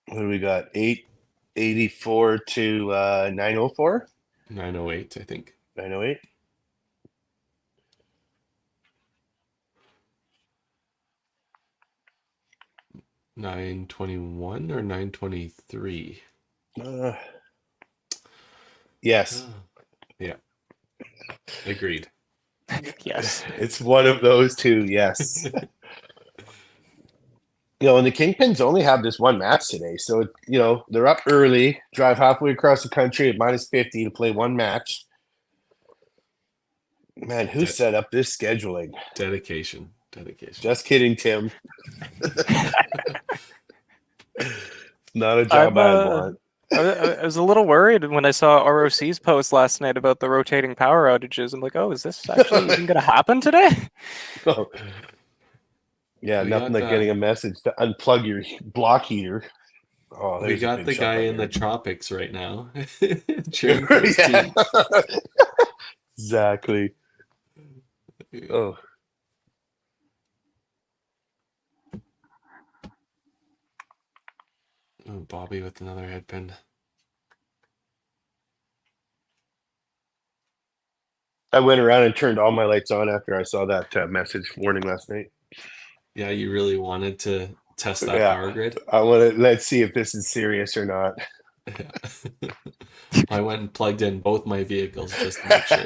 What do we got? 884 to 904? 908, I think. 908? $921 or $923? Yes. Yeah. Agreed. Yes. It's one of those two, yes. And the Kingpins only have this one match today. So, they're up early, drive halfway across the country at -50 to play one match. Man, who set up this scheduling? Dedication. Just kidding, Tim. Not a job I'd want. I was a little worried when I saw ROC's post last night about the rotating power outages. I'm like, oh, is this actually even going to happen today? Oh. Yeah, We nothing got like getting a message to unplug your block heater. Oh, We there's a got big the shot guy right in the here. tropics right now. Cheering for his Yeah. team. Exactly. Oh. Oh, Bobby with another headpin. I went around and turned all my lights on after I saw that message warning last night. Yeah, you really wanted to test that Yeah. power grid? Let's see if this is serious or not. Yeah. I went and plugged in both my vehicles just to make sure.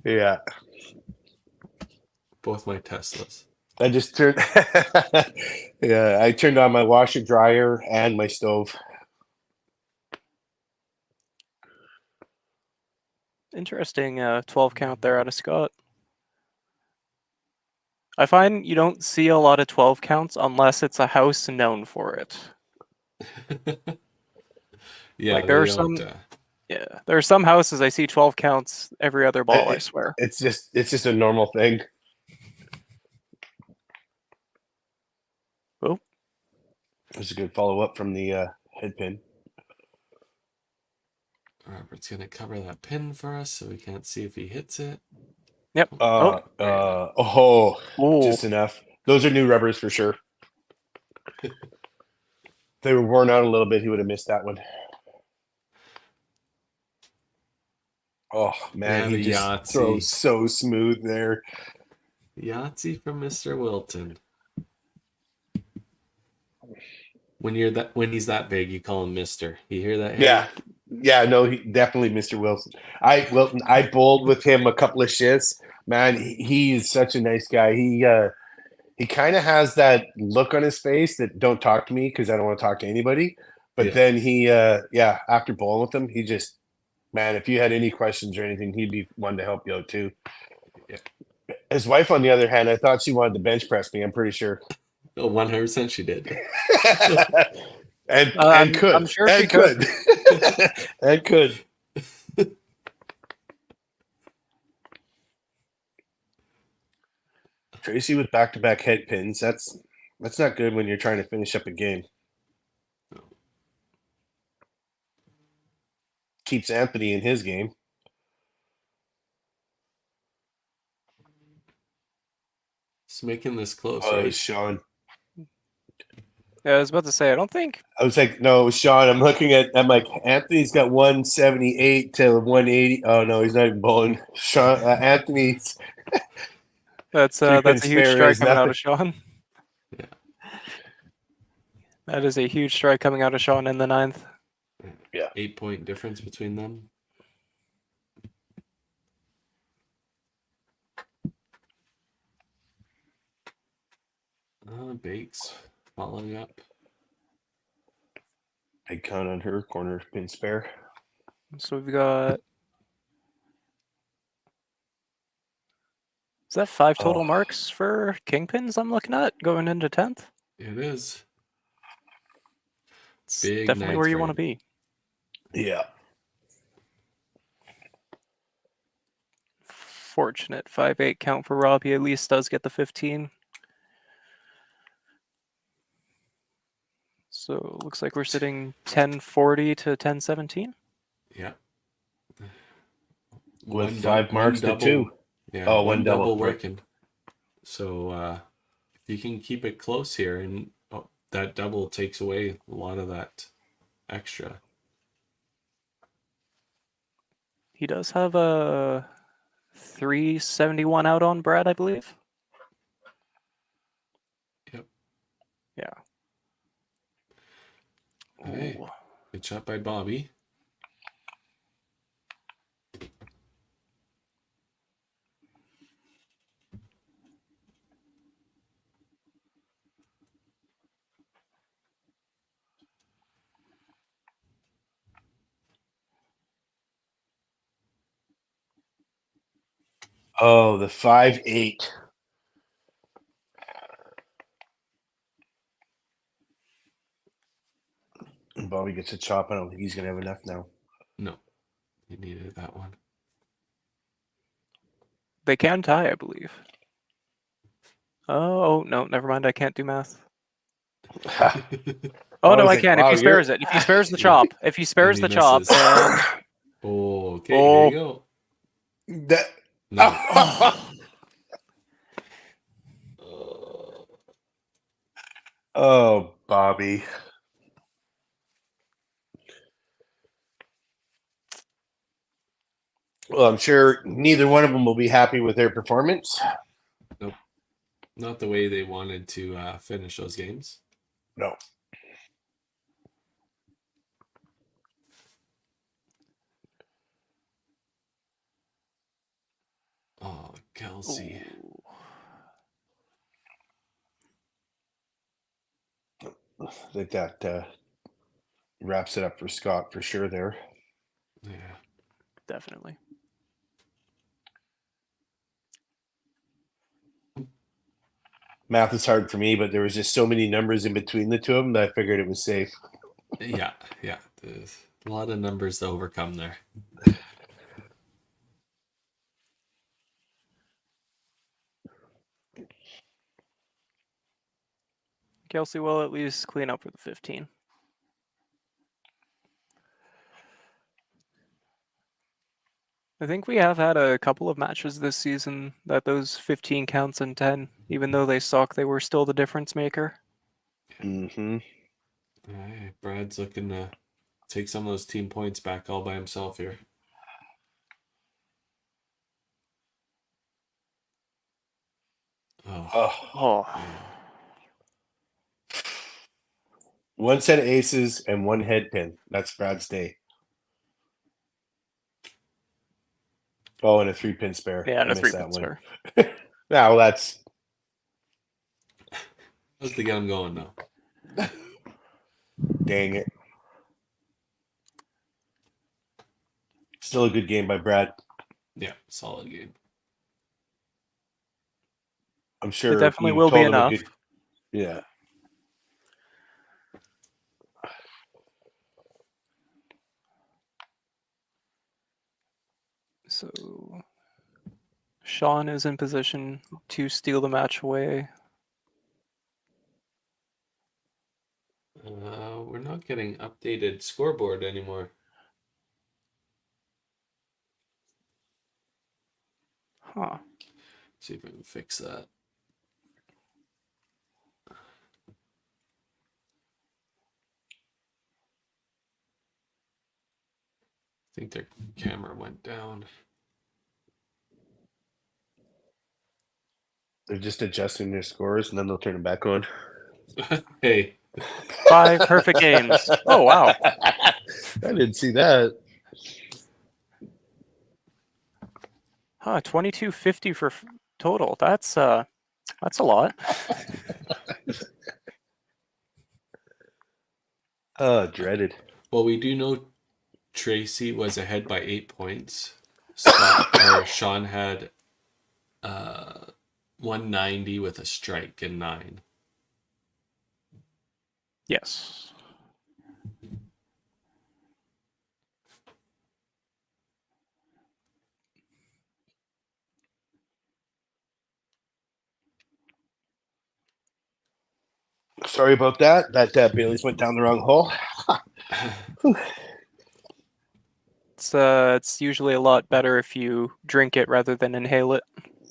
Yeah. Both my Teslas. I just turned I turned on my washer dryer and my stove. Interesting 12 count there out of Scott. I find you don't see a lot of 12 counts unless it's a house known for it. Yeah, Like there they are don't. some there are some houses I see 12 counts every other ball, I swear. It's just a normal thing. Oh. That's a good follow-up from the head pin. Robert's going to cover that pin for us so we can't see if he hits it. Yep. Just enough. Those are new rubbers for sure. If they were worn out a little bit, he would have missed that one. Oh, man, Yeah, he the just Yahtzee. throws so smooth there. Yahtzee from Mr. Wilton. When he's that big, you call him Mr. You hear that? Harry? Yeah, no, he definitely Mr. Wilson. I bowled with him a couple of shifts. Man, he's such a nice guy. He kind of has that look on his face that don't talk to me because I don't want to talk to anybody. But then he, after bowling with him, he just, man, if you had any questions or anything, he'd be one to help you out too. Yeah. His wife, on the other hand, I thought she wanted to bench press me. I'm pretty sure. Oh, 100% she did. and could. I'm sure and she could. and could. Tracy with back-to-back head pins. That's not good when you're trying to finish up a game. Keeps Anthony in his game. It's making this close, Oh, it right? was Sean. Yeah, I was about to say, I don't think. I was like, no, it was Sean. I'm looking at. I'm like, Anthony's got 178 to 180. Oh no, he's not even bowling. Sean, Anthony's. That's a huge strike coming out of Sean. Yeah. That is a huge strike coming out of Sean in the 9th. Yeah. 8-point difference between them. Bakes following up. Big count on her corner pin spare. So we've got. Is that 5 total marks for Kingpins I'm looking at going into 10th? It is. It's Big definitely ninth where you frame. want to be. Yeah. Fortunate 5-8 count for Rob. He at least does get the 15. So it looks like we're sitting 1040 to 1017. Yeah. With 5 marks to double, 2. Yeah, Oh, one one double double, right. working. So if you can keep it close here, and that double takes away a lot of that extra. He does have a 371 out on Brad, I believe. Yep. Yeah. Hey, Ooh. good shot by Bobby. Oh, the 5-8. And Bobby gets a chop. I don't think he's going to have enough now. No, he needed that one. They can tie, I believe. Oh, no, never mind. I can't do math. Oh, no, I like, can. wow, If he spares it. If he spares the chop. If he spares And he the chop, misses. then... Oh, okay, here you go. That... No. Oh, Bobby. Well, I'm sure neither one of them will be happy with their performance. Nope. Not the way they wanted to finish those games. No. Oh, Kelsey. Ooh. I think that wraps it up for Scott for sure there. Yeah. Definitely. Math is hard for me, but there was just so many numbers in between the two of them that I figured it was safe. Yeah. There's a lot of numbers to overcome there. Kelsey will at least clean up for the 15. I think we have had a couple of matches this season that those 15 counts and 10, even though they suck, they were still the difference maker. Mm-hmm. All right, Brad's looking to take some of those team points back all by himself here. Oh. One set of aces and one head pin. That's Brad's day. Oh, and a 3-pin spare. Yeah, and I a missed 3-pin that one. spare. Well, that's Let's get him going now. dang it. Still a good game by Brad. Yeah, solid game. I'm sure It definitely you will be told him enough. a good. Yeah. So Sean is in position to steal the match away. We're not getting updated scoreboard anymore. Huh. See if we can fix that. I think their camera went down. They're just adjusting their scores and then they'll turn it back on. Hey. 5 perfect games. Oh, wow. I didn't see that. Huh, 2250 for total. That's a lot. Oh, dreaded. Well, we do know Tracy was ahead by 8 points. Sean had 190 with a strike and 9. Yes. Sorry about that. That Bailey's went down the wrong hole. It's usually a lot better if you drink it rather than inhale it.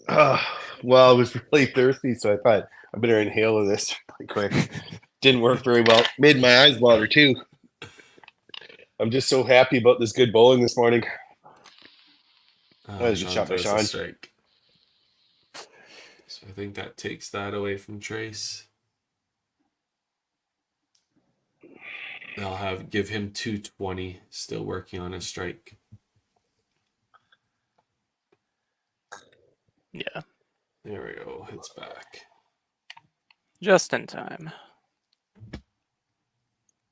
Well, I was really thirsty, so I thought I better inhale this pretty quick. Didn't work very well. Made my eyes water too. I'm just so happy about this good bowling this morning. That was a Sean shot by throws a Sean. strike. So I think that takes that away from Trace. They'll give him 220, still working on a strike. Yeah, There we go. Hits back. just in time.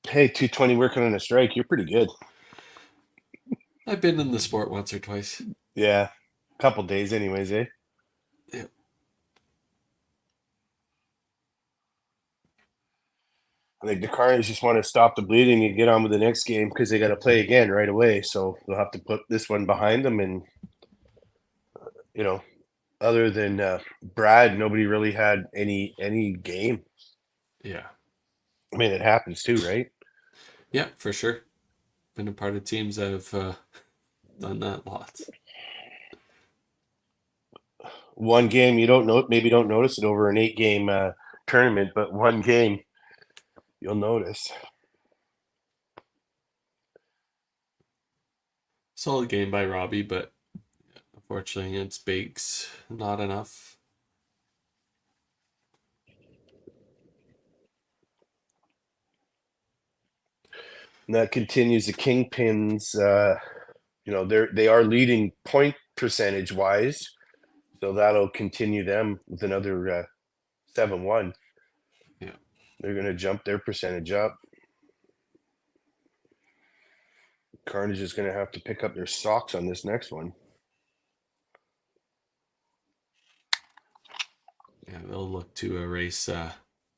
Hey, 220 working on a strike. You're pretty good. I've been in the sport once or twice. Yeah. Couple days anyways, eh? Yeah. I think the Carnage just want to stop the bleeding and get on with the next game because they got to play again right away. So they'll have to put this one behind them. And, other than Brad, nobody really had any game. Yeah. I mean, it happens too, right? Yeah, for sure. Been a part of teams that have done that lots. One game you maybe don't notice it over an 8-game tournament, but one game you'll notice. Solid game by Robbie, but unfortunately against Bakes, not enough. And that continues the Kingpins. They are leading point percentage wise, so that'll continue them with another 7-1. Yeah, they're going to jump their percentage up. Carnage is going to have to pick up their socks on this next one. Yeah, they'll look to erase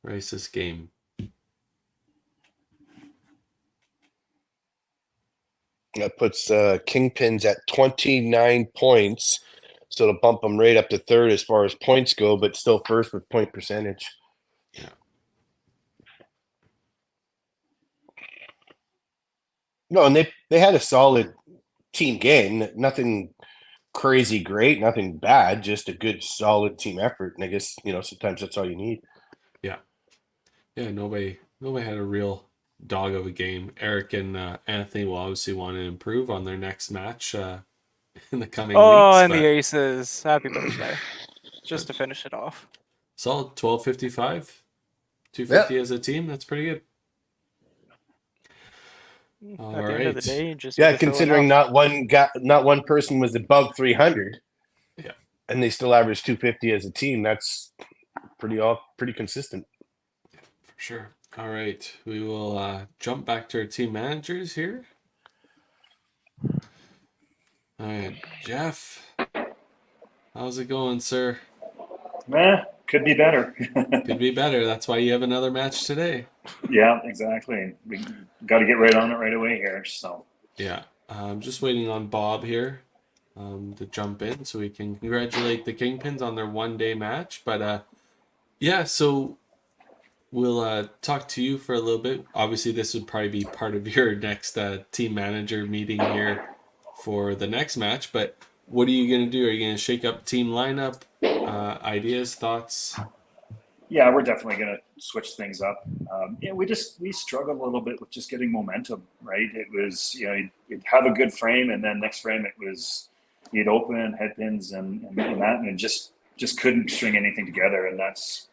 this game. That puts Kingpins at 29 points. So it'll bump them right up to third as far as points go, but still first with point percentage. Yeah. No, and they had a solid team game. Nothing crazy great, nothing bad, just a good solid team effort. And I guess, sometimes that's all you need. Yeah. Yeah, nobody had a real dog of a game. Eric and Anthony will obviously want to improve on their next match in the coming weeks. And the Aces. Happy birthday. Just to finish it off. Solid 1255. 250 as a team. That's pretty good. At the end of the day, just considering not one person was above 300. Yeah. And they still averaged 250 as a team. That's pretty consistent. Yeah, for sure. All right. We will jump back to our team managers here. All right, Jeff. How's it going, sir? Could be better. Could be better. That's why you have another match today. Yeah, exactly. We got to get right on it right away here. So yeah, I'm just waiting on Bob here to jump in so we can congratulate the Kingpins on their one-day match. But so we'll talk to you for a little bit. Obviously, this would probably be part of your next team manager meeting here for the next match. But what are you going to do? Are you going to shake up team lineup? Ideas, thoughts? Yeah, we're definitely going to switch things up. We struggled a little bit with just getting momentum, right? It was, you'd have a good frame, and then next frame it was you'd open head pins and that, and it just couldn't string anything together. And that's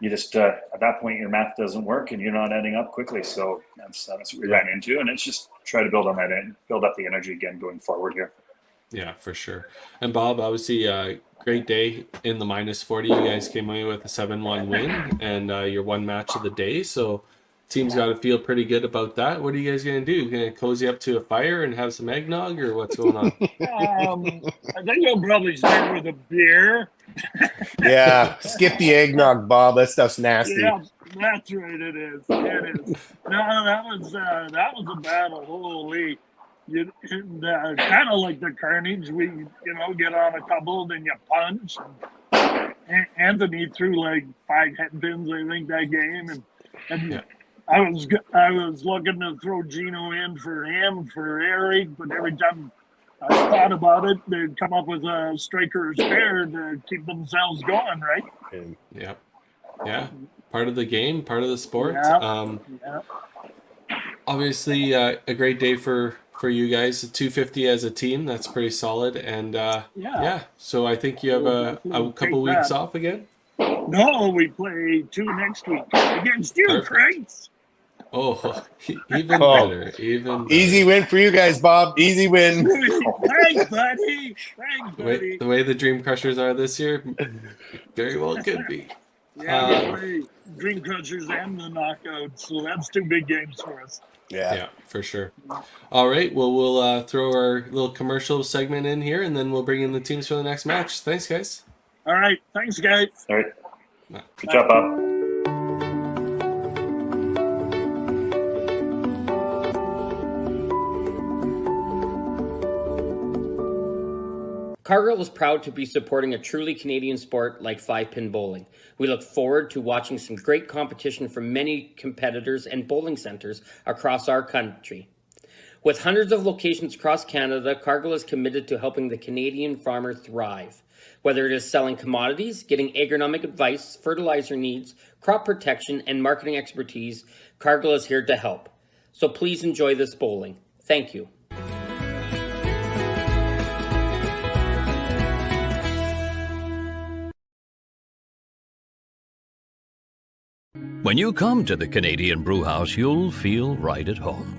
you just at that point your math doesn't work, and you're not adding up quickly. So that's what we ran into, and it's just try to build on that and build up the energy again going forward here. Yeah, for sure. And Bob, obviously, great day in the -40. You guys came away with a 7-1 win and your one match of the day. So team's got to feel pretty good about that. What are you guys going to do? Going to cozy up to a fire and have some eggnog, or what's going on? I think you'll probably start with a beer. Yeah, skip the eggnog, Bob. That stuff's nasty. Yeah, that's right. It is. It is. No, that was a battle. Holy. Kind of like the Carnage, we get on a couple, then you punch. Anthony threw like 5 head pins, I think, that game, and Yeah. I was looking to throw Gino in for him for Eric, but every time I thought about it, they'd come up with a striker or spare to keep themselves going, right? Yeah. Yeah. Part of the game, part of the sport. Yeah. Yeah. Obviously, a great day for you guys. 250 as a team, that's pretty solid. And yeah, so I think you have a couple Take weeks that. off again. No, we play 2 next week against you, Perfect. Craig. Oh, even Oh. better. Even better. Easy win for you guys, Bob. Easy win. Thanks, buddy. Thanks, buddy. The way the Dream Crushers are this year, very well could be. Yeah, we play Dream Crushers and the Knockouts, so that's 2 big games for us. Yeah, for sure. All right, well, we'll throw our little commercial segment in here, and then we'll bring in the teams for the next match. Thanks, guys. All right. Thanks, guys. All right. Good job, Bob. Cargill is proud to be supporting a truly Canadian sport like 5-pin bowling. We look forward to watching some great competition from many competitors and bowling centres across our country. With hundreds of locations across Canada, Cargill is committed to helping the Canadian farmer thrive. Whether it is selling commodities, getting agronomic advice, fertilizer needs, crop protection, and marketing expertise, Cargill is here to help. So please enjoy this bowling. Thank you. When you come to the Canadian Brewhouse, you'll feel right at home.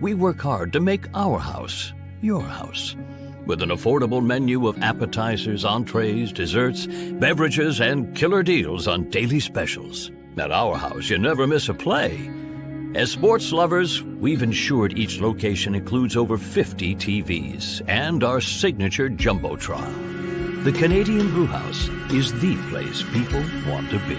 We work hard to make our house your house. With an affordable menu of appetizers, entrees, desserts, beverages, and killer deals on daily specials. At our house, you never miss a play. As sports lovers, we've ensured each location includes over 50 TVs and our signature Jumbotron. The Canadian Brewhouse is the place people want to be.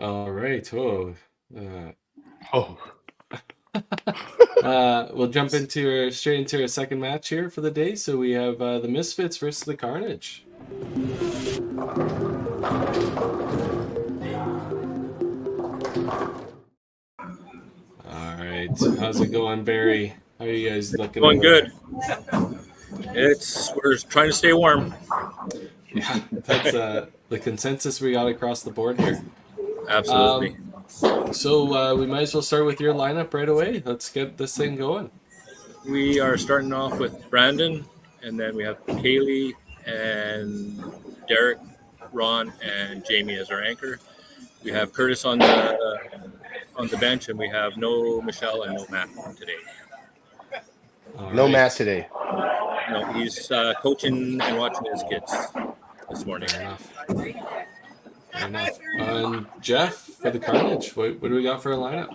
All right. Oh. Oh, We'll jump straight into our second match here for the day. So we have the Misfits versus the Carnage. All right. How's it going, Barry? How are you guys looking? Going good. We're trying to stay warm. Yeah, that's the consensus we got across the board here. Absolutely. So we might as well start with your lineup right away. Let's get this thing going. We are starting off with Brandon, and then we have Kaylee and Derek, Ron, and Jamie as our anchor. We have Curtis on the bench, and we have no Michelle and no Matt today. no Matt today. No, he's coaching and watching his kids this morning. Fair enough. Fair enough. And Jeff, for the Carnage, what do we got for a lineup?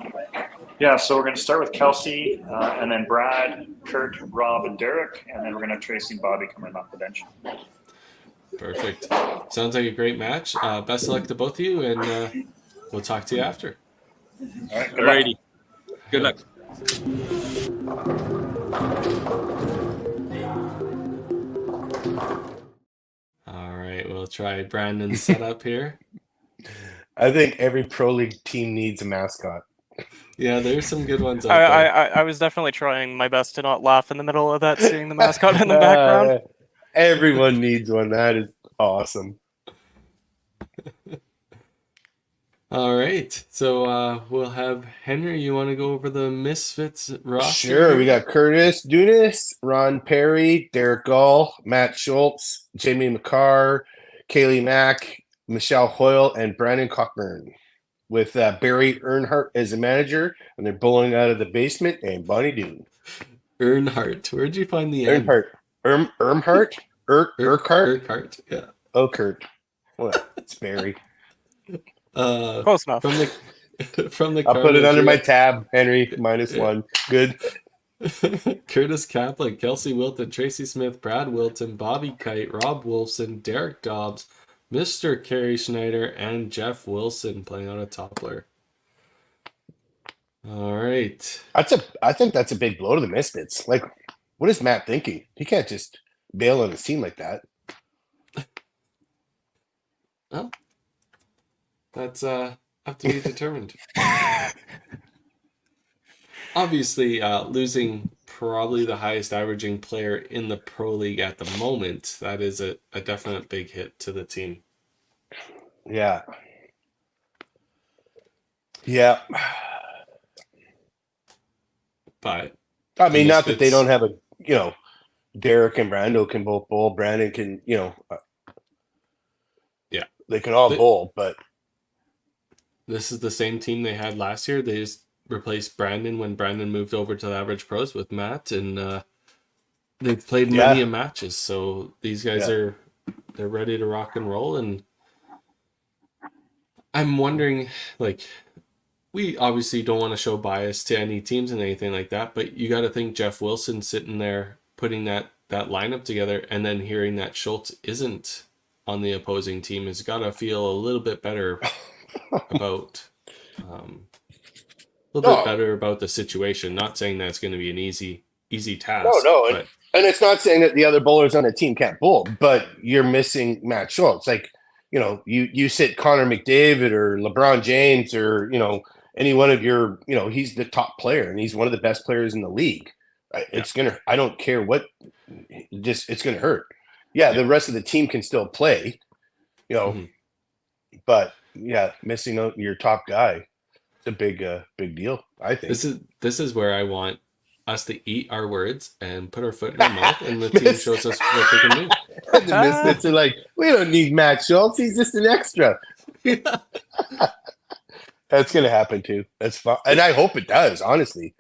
Yeah, so we're going to start with Kelsey, and then Brad, Kurt, Rob, and Derek, and then we're going to have Tracy and Bobby coming off the bench. Perfect. Sounds like a great match. Best of luck to both of you, and we'll talk to you after. All right, good luck. Alrighty. Good luck. All right, we'll try Brandon's setup here. I think every pro league team needs a mascot. Yeah, there's some good ones out there. I was definitely trying my best to not laugh in the middle of that, seeing the mascot in the background. Everyone needs one. That is awesome. All right, so we'll have Henry. You want to go over the Misfits roster? Sure. We got Curtis Dunis, Ron Perry, Derek Gall, Matt Schultz, Jamie McCarr, Kaylee Mack, Michelle Hoyle, and Brandon Cockburn, with Barry Earnhardt as a manager, and they're bowling out of the basement, and Bonnie Doon. Earnhart. Where'd you find the N? Earnhardt. Earnhardt? Urquhart? Urquhart. Yeah. Oh, Kurt. What? It's Barry. Close enough. From the I'll put it under my Carnage, tab, Henry. -1. Good. Curtis Kaplan, Kelsey Wilton, Tracy Smith, Brad Wilton, Bobby Kite, Rob Wolfson, Derek Dobbs, Mr. Kerry Schneider, and Jeff Wilson playing on a toppler. All right. I think that's a big blow to the Misfits. Like, what is Matt thinking? He can't just bail on his team like that. Well, that's up to be determined. Obviously, losing probably the highest averaging player in the pro league at the moment, that is a definite big hit to the team. Yeah. Yeah. But I mean, not that they Misfits- don't have a, Derek and Brando can both bowl. Brandon can, Yeah. they can all bowl, but this is the same team they had last year. They just replaced Brandon when Brandon moved over to the Average Pros with Matt, and they've played many matches. So these guys they're ready to rock and roll. And I'm wondering, like, we obviously don't want to show bias to any teams and anything like that, but you got to think Jeff Wilson sitting there putting that lineup together, and then hearing that Schultz isn't on the opposing team has got to feel a little bit better about better about the situation. Not saying that it's going to be an easy task. No, but and it's not saying that the other bowlers on the team can't bowl, but you're missing Matt Schultz. Like, you sit Connor McDavid or LeBron James or any one of your, he's the top player and he's one of the best players in the league. I don't care what, it's gonna hurt. Yeah, the rest of the team can still play, but missing out your top guy, it's a big deal. I think this is where I want us to eat our words and put our foot in our mouth, and the team shows us what they can do. The Misfits are like, we don't need Matt Schultz. He's just an extra. That's gonna happen too. That's fine, and I hope it does. Honestly,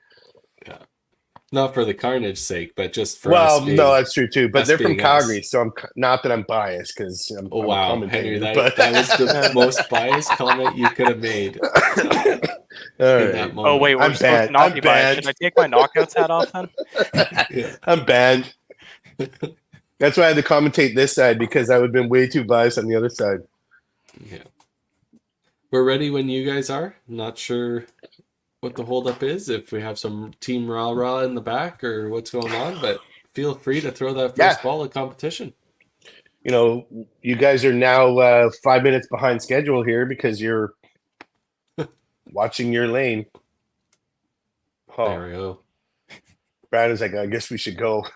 not for the Carnage sake, but just for us being, no, that's true too. But us they're from being Calgary, us. so I'm not that I'm biased because I'm a wow, commentator, Henry, but that was the most biased comment you could have made. All in right. that moment. Oh wait, we're I'm supposed banned. to not I'm be biased. banned. Should I take my knockouts hat off then? Yeah. I'm banned. That's why I had to commentate this side, because I would have been way too biased on the other side. Yeah. We're ready when you guys are. Not sure what the holdup is, if we have some team rah-rah in the back or what's going on, but feel free to throw that first ball of competition. You guys are now 5 minutes behind schedule here because you're watching your lane. Oh, There we go. Brandon's like, I guess we should go.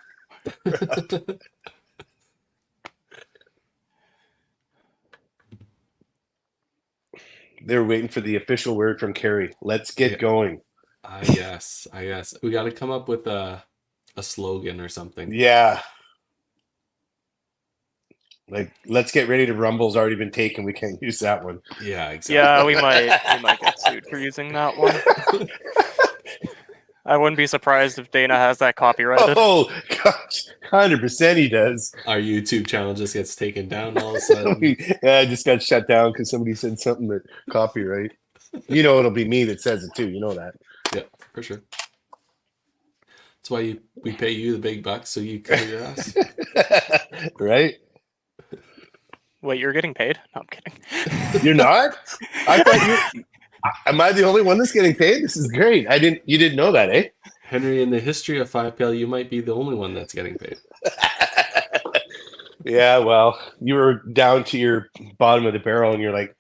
They're waiting for the official word from Kerry. Let's get going. I guess. We got to come up with a slogan or something. Yeah. Like, let's get ready to rumble's already been taken. We can't use that one. Yeah, exactly. Yeah, we might get sued for using that one. I wouldn't be surprised if Dana has that copyrighted. Oh gosh, 100% he does. Our YouTube channel just gets taken down all of a sudden. Yeah, I just got shut down because somebody said something that copyright. You know, it'll be me that says it too. You know that. Yeah, for sure. That's why we pay you the big bucks so you cover your ass. Right? Wait, you're getting paid? No, I'm kidding. You're not? I thought you. Am I the only one that's getting paid? This is great. You didn't know that, eh? Henry, in the history of 5PL, you might be the only one that's getting paid. Yeah, well, you were down to your bottom of the barrel, and you're like,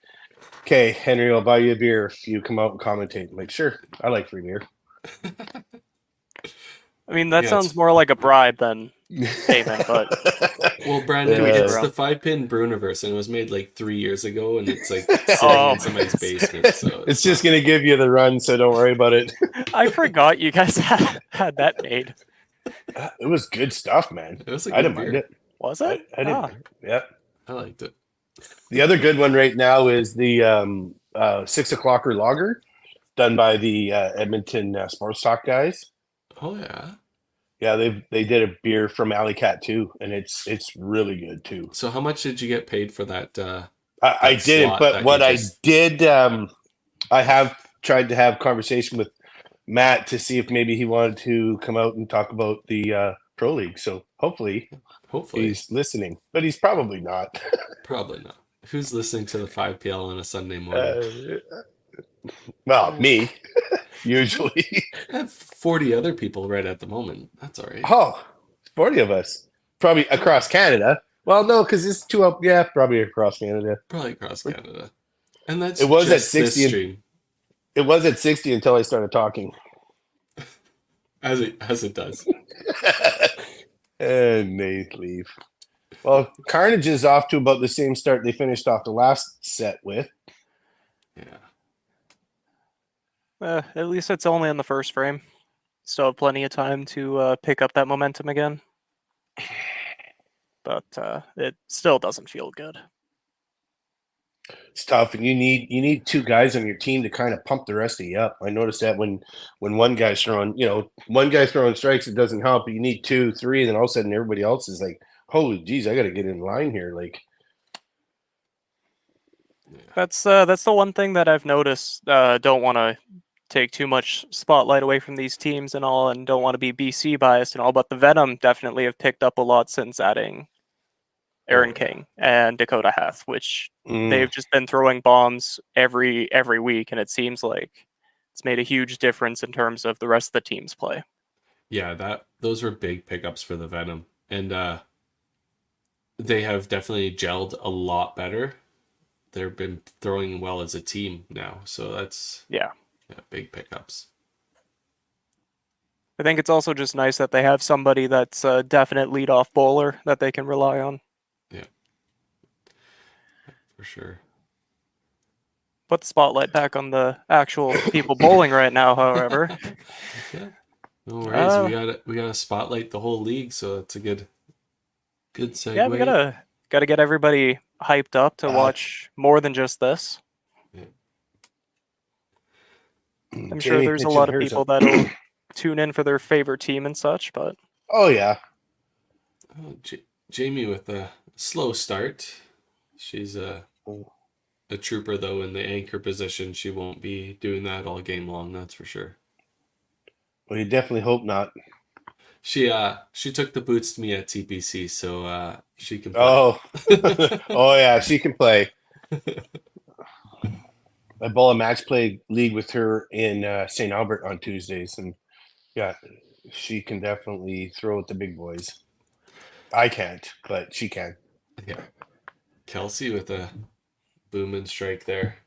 "Okay, Henry, I'll buy you a beer if you come out and commentate." I'm like, sure, I like free beer. I mean, that Yeah, sounds it's- more like a bribe than payment, but Well, Brandon, Yeah. it's the 5-pin Bruniverse, and it was made like 3 years ago, and it's like sitting Oh. in somebody's basement. So It's just gonna give you the run, so don't worry about it. I forgot you guys had that made. It was good stuff, man. It was a I good didn't mind beer. it. Was I it? didn't. Ah. Mind it. Yeah. I liked it. The other good one right now is the 6 o'clocker lager, done by the Edmonton Sports Talk guys. Oh yeah. Yeah, they did a beer from Alley Cat too, and it's really good too. So how much did you get paid for that? I that didn't, slot but that what you I just- did, I have tried to have conversation with Matt to see if maybe he wanted to come out and talk about the pro league. So hopefully Hopefully, he's listening, but he's probably not. probably not. Who's listening to the 5PL on a Sunday morning? Well, me usually. I have 40 other people right at the moment. That's all right. Oh, 40 of us, probably across Canada. Well, no, because it's two up. Yeah, probably across Canada. Probably across Canada. And that's It was at just this 60 and- stream, It was at 60 until I started talking. as it does. And they leave. Well, Carnage is off to about the same start they finished off the last set with. Yeah. At least it's only in the first frame. Still have plenty of time to pick up that momentum again. But it still doesn't feel good. It's tough, and you need two guys on your team to kind of pump the rest of you up. I noticed that when one guy's throwing, one guy's throwing strikes, it doesn't help. But you need 2, 3, and then all of a sudden everybody else is like, "Holy geez, I got to get in line here!" Like, That's the one thing that I've noticed. Don't want to take too much spotlight away from these teams and all, and don't want to be BC biased and all. But the Venom definitely have picked up a lot since adding Aaron King and Dakota Hath, which they've just been throwing bombs every week, and it seems like it's made a huge difference in terms of the rest of the team's play. Yeah, those were big pickups for the Venom. And they have definitely gelled a lot better. They've been throwing well as a team now. So that's Yeah. big pickups. I think it's also just nice that they have somebody that's a definite leadoff bowler that they can rely on. For sure. Put the spotlight back on the actual people bowling right now, however. Yeah. No worries. We gotta spotlight the whole league, so it's a good segue. Yeah, we gotta get everybody hyped up to watch more than just this. I'm sure Jamie there's a pitching lot of hers people up. that'll tune in for their favorite team and such, but Oh yeah, Jamie with a slow start. She's a trooper though in the anchor position. She won't be doing that all game long, that's for sure. well, you definitely hope not. She took the boots to me at TPC, so she can play. Oh, oh yeah, she can play. I bowl a match play league with her in St. Albert on Tuesdays, and yeah, she can definitely throw with the big boys. I can't, but she can. Yeah. Kelsey with a boom and strike there.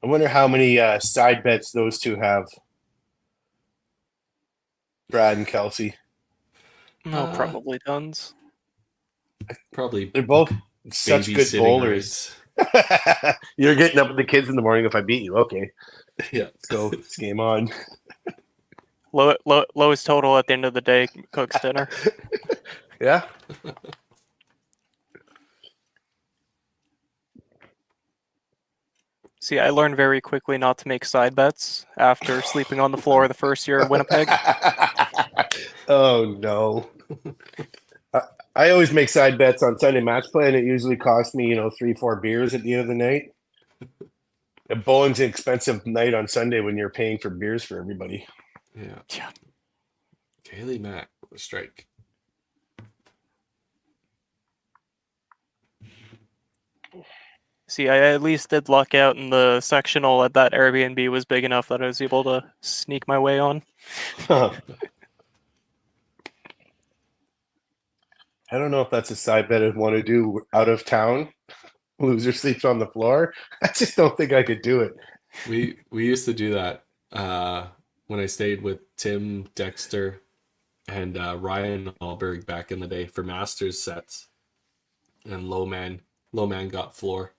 I wonder how many side bets those two have. Brad and Kelsey. no, probably tons. Probably They're both such good babysitting bowlers. rights. You're getting up with the kids in the morning if I beat you. Okay, Yeah. let's go. It's game on. Lowest total at the end of the day cooks dinner. Yeah. See, I learned very quickly not to make side bets after sleeping on the floor the first year at Winnipeg. Oh no. I always make side bets on Sunday match play, and it usually costs me, 3-4 beers at the end of the night. And bowling's an expensive night on Sunday when you're paying for beers for everybody. Yeah. Kaylee Mack with a strike. See, I at least did luck out in the sectional at that Airbnb was big enough that I was able to sneak my way on. I don't know if that's a side bet I'd want to do out of town. Loser sleeps on the floor. I just don't think I could do it. We used to do that when I stayed with Tim Dexter and Ryan Alberg back in the day for Masters sets. And low man got floor.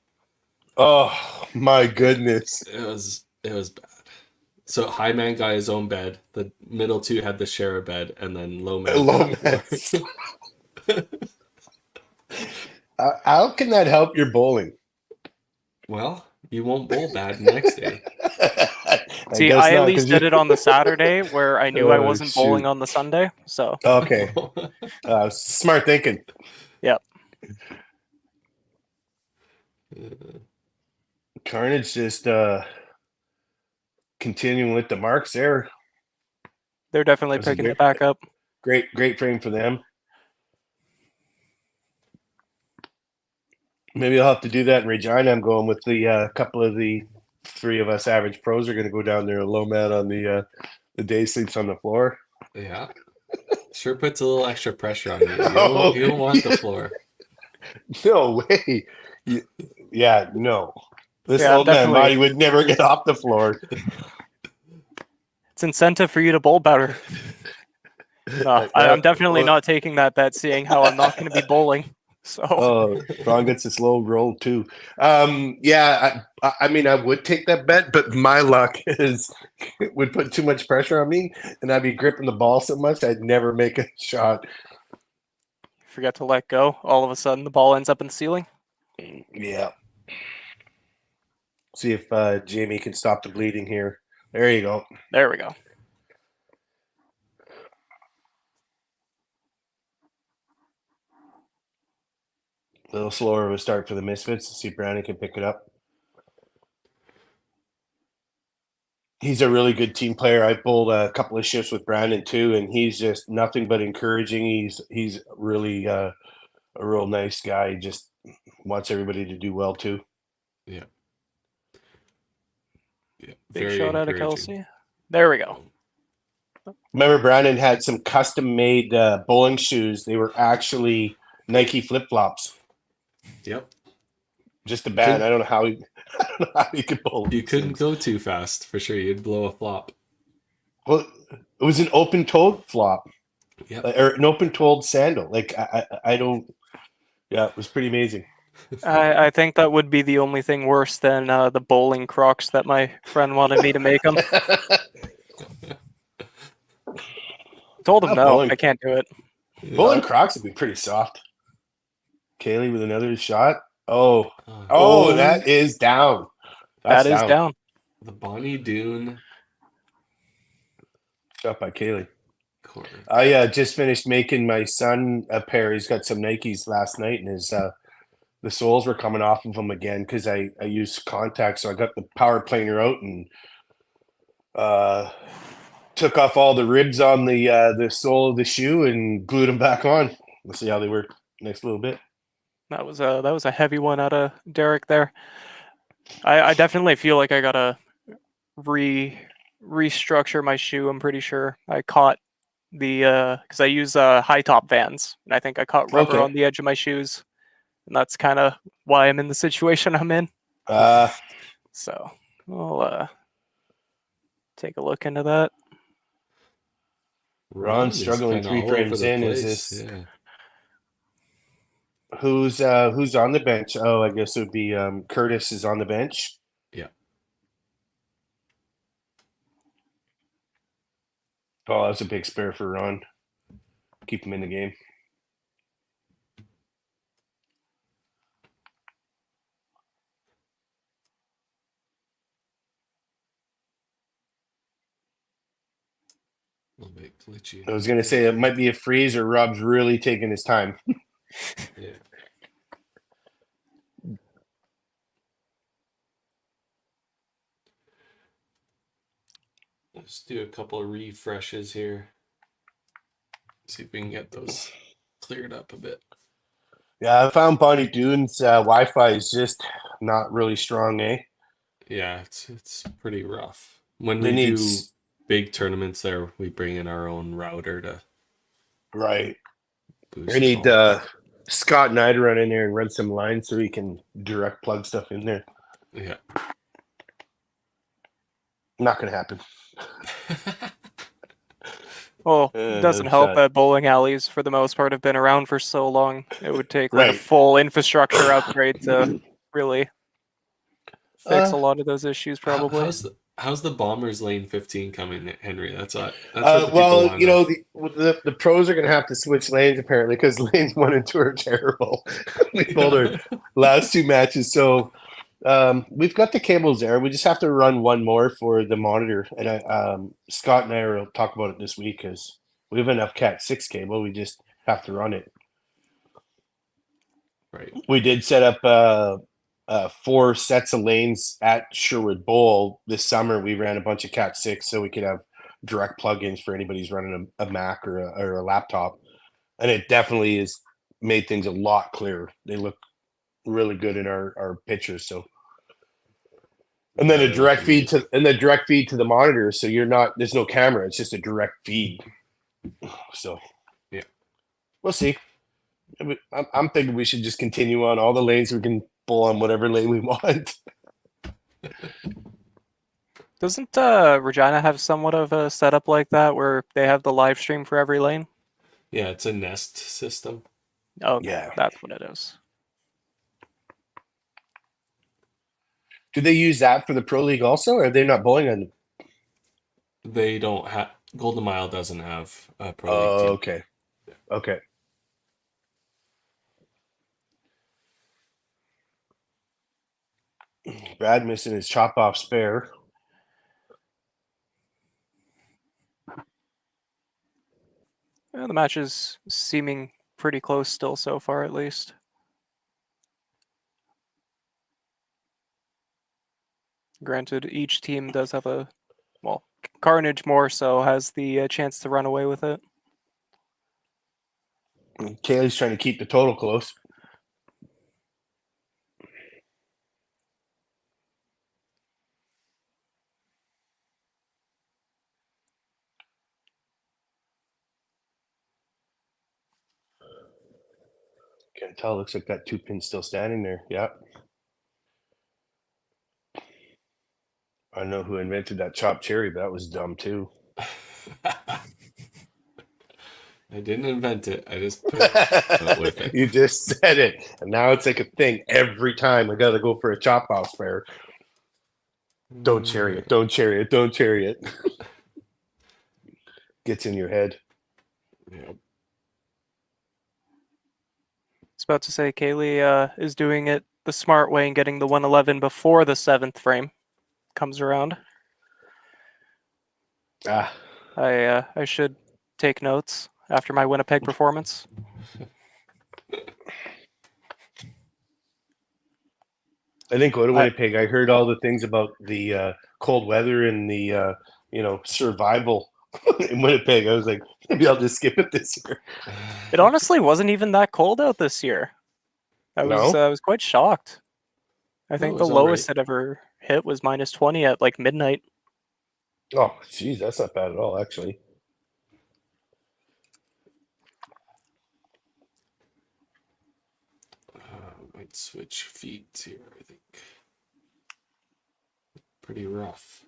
Oh my goodness. It was bad. So high man got his own bed. The middle two had to share a bed, and then low man. How can that help your bowling? Well, you won't bowl bad next day. See, I at least did it on the Saturday where I knew I wasn't bowling shoot. on the Sunday. So Okay. Smart thinking. Yep. Carnage just continuing with the marks there. They're definitely That was a picking it back up. Great frame for them. Maybe I'll have to do that in Regina. I'm going with the couple of the three of us average pros are going to go down there and low man on the day sleeps on the floor. Yeah. Sure puts a little extra pressure on you. You don't want the floor. No way. Yeah, no. This Yeah, old man definitely. Marty would never get off the floor. It's incentive for you to bowl better. No, I'm definitely not taking that bet, seeing how I'm not going to be bowling. So Oh, Ron gets a slow roll too. Yeah, I mean, I would take that bet, but my luck would put too much pressure on me, and I'd be gripping the ball so much I'd never make a shot. forget to let go. All of a sudden, the ball ends up in the ceiling. Yeah. See if Jamie can stop the bleeding here. There you go. There we go. A little slower of a start for the Misfits to see if Brandon can pick it up. He's a really good team player. I bowled a couple of shifts with Brandon too, and he's just nothing but encouraging. He's really a real nice guy. He just wants everybody to do well too. Yeah. Big Very shot out of encouraging. Kelsey. There we go. Remember, Brandon had some custom-made bowling shoes. They were actually Nike flip-flops. Yep. Just a bad. I don't know how he could bowl. You couldn't go too fast for sure. You'd blow a flop. Well, it was an open-toed flop. Yep. Or an open-toed sandal. Like I don't. Yeah, it was pretty amazing. I think that would be the only thing worse than the bowling Crocs that my friend wanted me to make them. Told him Not no, bowling. I can't do it. Bowling Crocs would be pretty soft. Kaylee with another shot. Oh, that is down. That's That is down. The Bonnie Doon Shot by Kaylee. corner. I just finished making my son a pair. He's got some Nikes last night, and his the soles were coming off of them again because I used contact. So I got the power planer out and took off all the ribs on the sole of the shoe and glued them back on. We'll see how they work next little bit. That was a heavy one out of Derek there. I definitely feel like I gotta restructure my shoe. I'm pretty sure I caught the because I use high top Vans, and I think I caught rubber Okay. on the edge of my shoes, and that's kind of why I'm in the situation I'm in. So I'll take a look into that. Ron's struggling kinda 3 all over frames the in. Is place, this yeah. who's on the bench? Oh, I guess it would be Curtis is on the bench. Yeah. Oh, that's a big spare for Ron. Keep him in the game. A little bit glitchy. I was going to say it might be a freeze or Rob's really taking his time. Yeah. Let's do a couple of refreshes here. See if we can get those cleared up a bit. Yeah, I found Bonnie Dune's Wi-Fi is just not really strong, eh? Yeah, it's pretty rough. When They we need do big tournaments there, we bring in our own router to right. boost I need it all. Scott Knight to run in there and run some lines so he can direct plug stuff in there. Yeah. Not going to happen. Well, it doesn't That's help that bowling alleys, for the most part, have been around for so long. It would take like a Right. full infrastructure upgrade to really fix a lot of those issues, probably. How's the Bombers lane 15 coming, Henry? That's what the people well, want you to know, the pros are going to have to switch lanes apparently because lanes 1 and 2 are terrible. We bowled our last 2 matches, so we've got the cables there. We just have to run one more for the monitor, and Scott and I will talk about it this week because we have enough Cat 6 cable. We just have to run it. Right. We did set up 4 sets of lanes at Sherwood Bowl this summer. We ran a bunch of Cat 6 so we could have direct plugins for anybody who's running a Mac or a laptop, and it definitely has made things a lot clearer. They look really good in our pictures. So, and then Yeah, a direct feed to the monitor. So there's no camera. It's just a direct feed. So yeah, we'll see. I'm thinking we should just continue on all the lanes. We can pull on whatever lane we want. Doesn't Regina have somewhat of a setup like that where they have the live stream for every lane? Yeah, it's a Nest system. Oh, Yeah. that's what it is. Do they use that for the Pro League also, or are they not bowling on? They don't have Golden Mile doesn't have a Pro Oh, League team. okay. Okay. Brad missing his chop off spare. Yeah, the match is seeming pretty close still so far, at least. Granted, each team does have Carnage more so has the chance to run away with it. Kaylee's trying to keep the total close. Can't tell. Looks like that 2 pin's still standing there. Yep. I don't know who invented that chopped cherry, but that was dumb too. I didn't invent it. I just put it with it. You just said it, and now it's like a thing. Every time I gotta go for a chop off spare. Don't chariot. Don't chariot. Don't chariot. Gets in your head. Yeah. I was about to say, Kaylee is doing it the smart way and getting the 111 before the 7th frame comes around. I should take notes after my Winnipeg performance. I didn't go to Winnipeg. I heard all the things about the cold weather and the survival in Winnipeg. I was like, maybe I'll just skip it this year. It honestly wasn't even that cold out this year. I was quite shocked. I think the lowest it ever hit was -20 at like midnight. Oh, geez, that's not bad at all, actually. Might switch feeds here, I think. Pretty rough.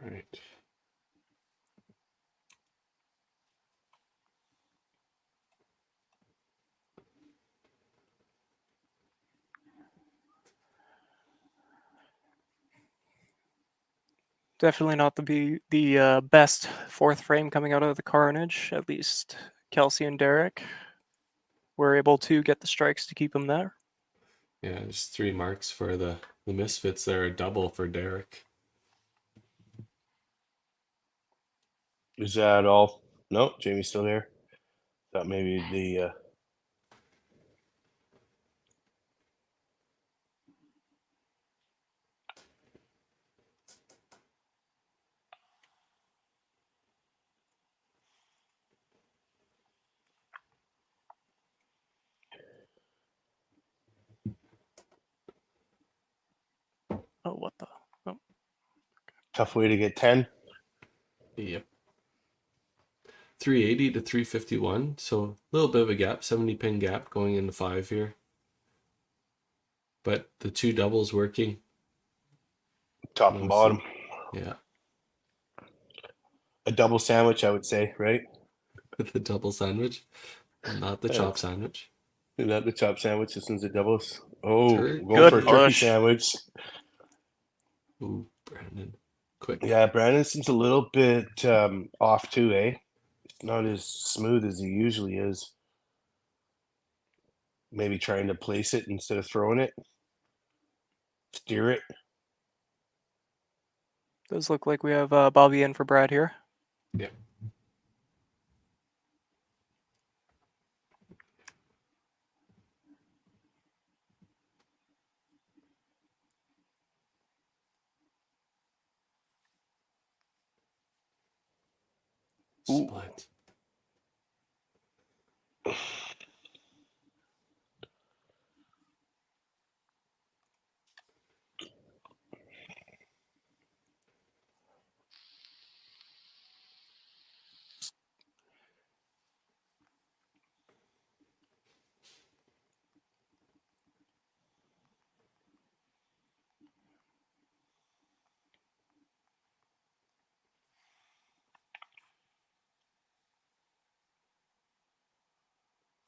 Right. Definitely not the best fourth frame coming out of the Carnage. At least Kelsey and Derek were able to get the strikes to keep him there. Yeah, there's 3 marks for the Misfits there, a double for Derek. Is that all? No, Jamie's still there. Thought maybe the Oh, what the? Oh. tough way to get 10. Yep. 380 to 351, so a little bit of a gap, 70 pin gap going into 5 here. But the 2 doubles working. Top and bottom. Yeah. A double sandwich, I would say, right? The double sandwich, not the chop sandwich. Not the chop sandwich. This one's a doubles. Oh, Turkey. going for a Good turkey push. sandwich. Ooh, Brandon. Quick. Yeah, Brandon seems a little bit off too, eh? It's not as smooth as he usually is. Maybe trying to place it instead of throwing it. Steer it. Does look like we have Bobby in for Brad here. Yeah. Split.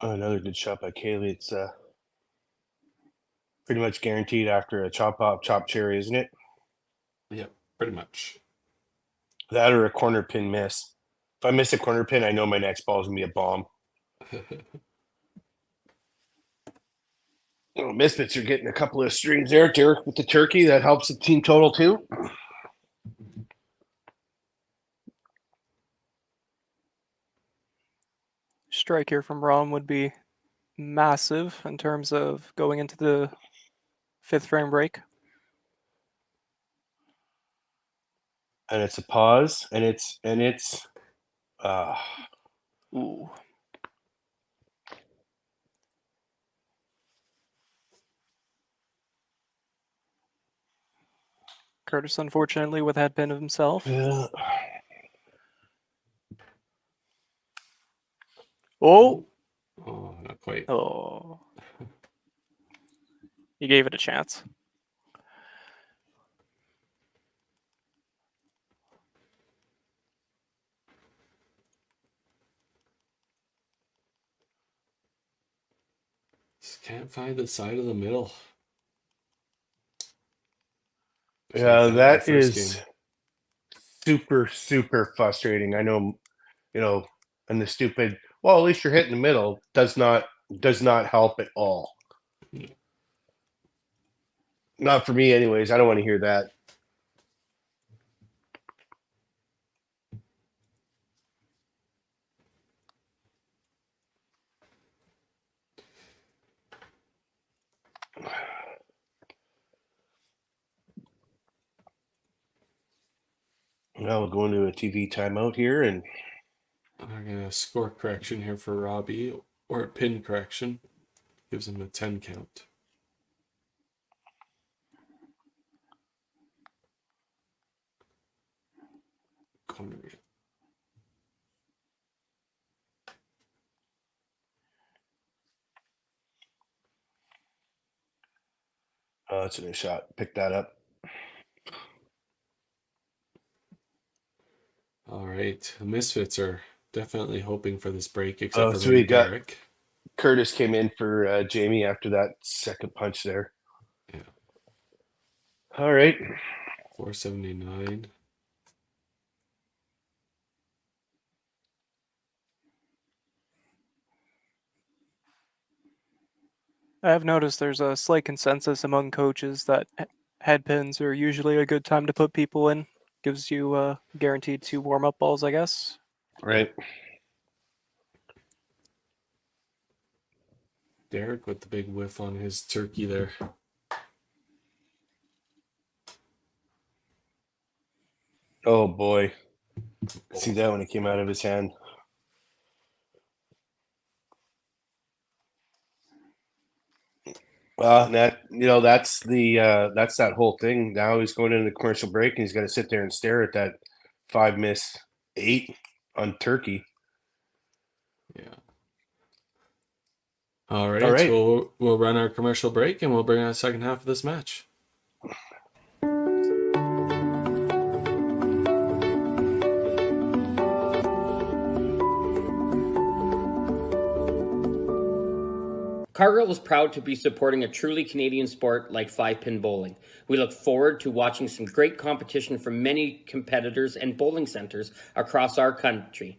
Oh, another good shot by Kaylee. It's pretty much guaranteed after a chop cherry, isn't it? Yep, pretty much. That or a corner pin miss. If I miss a corner pin, I know my next ball is gonna be a bomb. Oh, Misfits are getting a couple of strings there. Derek with the turkey. That helps the team total too. Strike here from Rom would be massive in terms of going into the 5th frame break. And it's a pause. And it's Ooh. Curtis, unfortunately, with that pin of himself. yeah. Oh! Oh, not quite. Oh. He gave it a chance. Just can't find the side of the middle. Just Yeah, like in the that first is game. super frustrating. I know, and the stupid. Well, at least you're hitting the middle. Does not help at all. Not for me, anyways. I don't want to hear that. Now we'll go into a TV timeout here, and I'm gonna score correction here for Robbie, or a pin correction. Gives him a 10 count. Corner. it's a new shot. Pick that up. All right, the Misfits are definitely hoping for this break, except for So maybe we got Derek. Curtis came in for Jamie after that second punch there. Yeah. All right. 479. I have noticed there's a slight consensus among coaches that head pins are usually a good time to put people in. Gives you guaranteed 2 warm-up balls, I guess. Right. Derek with the big whiff on his turkey there. Oh boy. See that when it came out of his hand. Well, that's that whole thing. Now he's going into the commercial break and he's got to sit there and stare at that 5-miss-8 on turkey. Yeah. All right. All right. So we'll run our commercial break and we'll bring on the second half of this match. Cargill is proud to be supporting a truly Canadian sport like 5-pin bowling. We look forward to watching some great competition from many competitors and bowling centres across our country.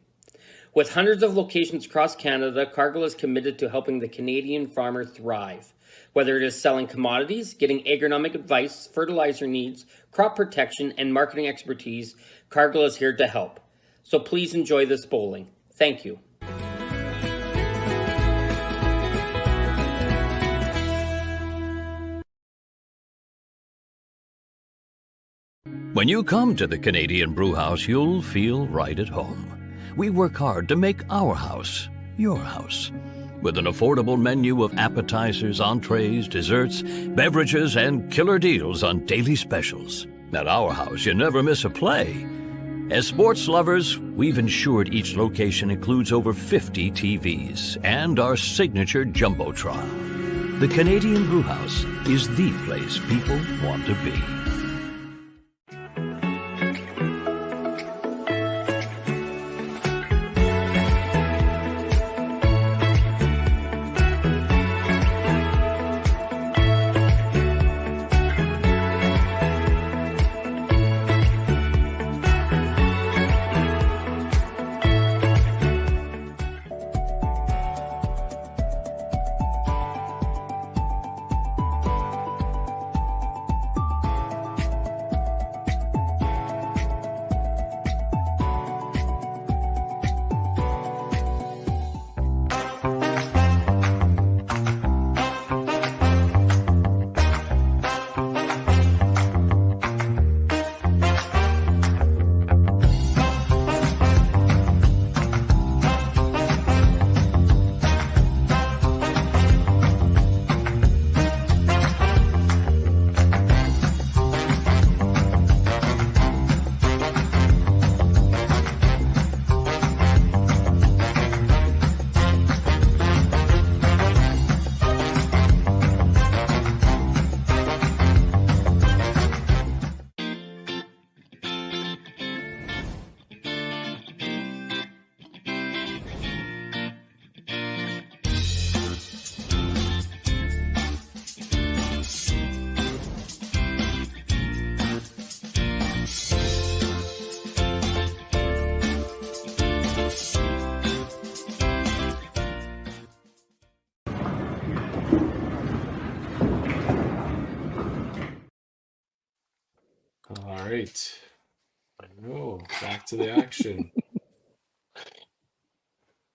With hundreds of locations across Canada, Cargill is committed to helping the Canadian farmer thrive. Whether it is selling commodities, getting agronomic advice, fertilizer needs, crop protection, and marketing expertise, Cargill is here to help. So please enjoy this bowling. Thank you. When you come to the Canadian Brewhouse, you'll feel right at home. We work hard to make our house your house. With an affordable menu of appetizers, entrees, desserts, beverages, and killer deals on daily specials. At our house, you never miss a play. As sports lovers, we've ensured each location includes over 50 TVs and our signature Jumbotron. The Canadian Brewhouse is the place people want to be. All right. Oh, back to the action.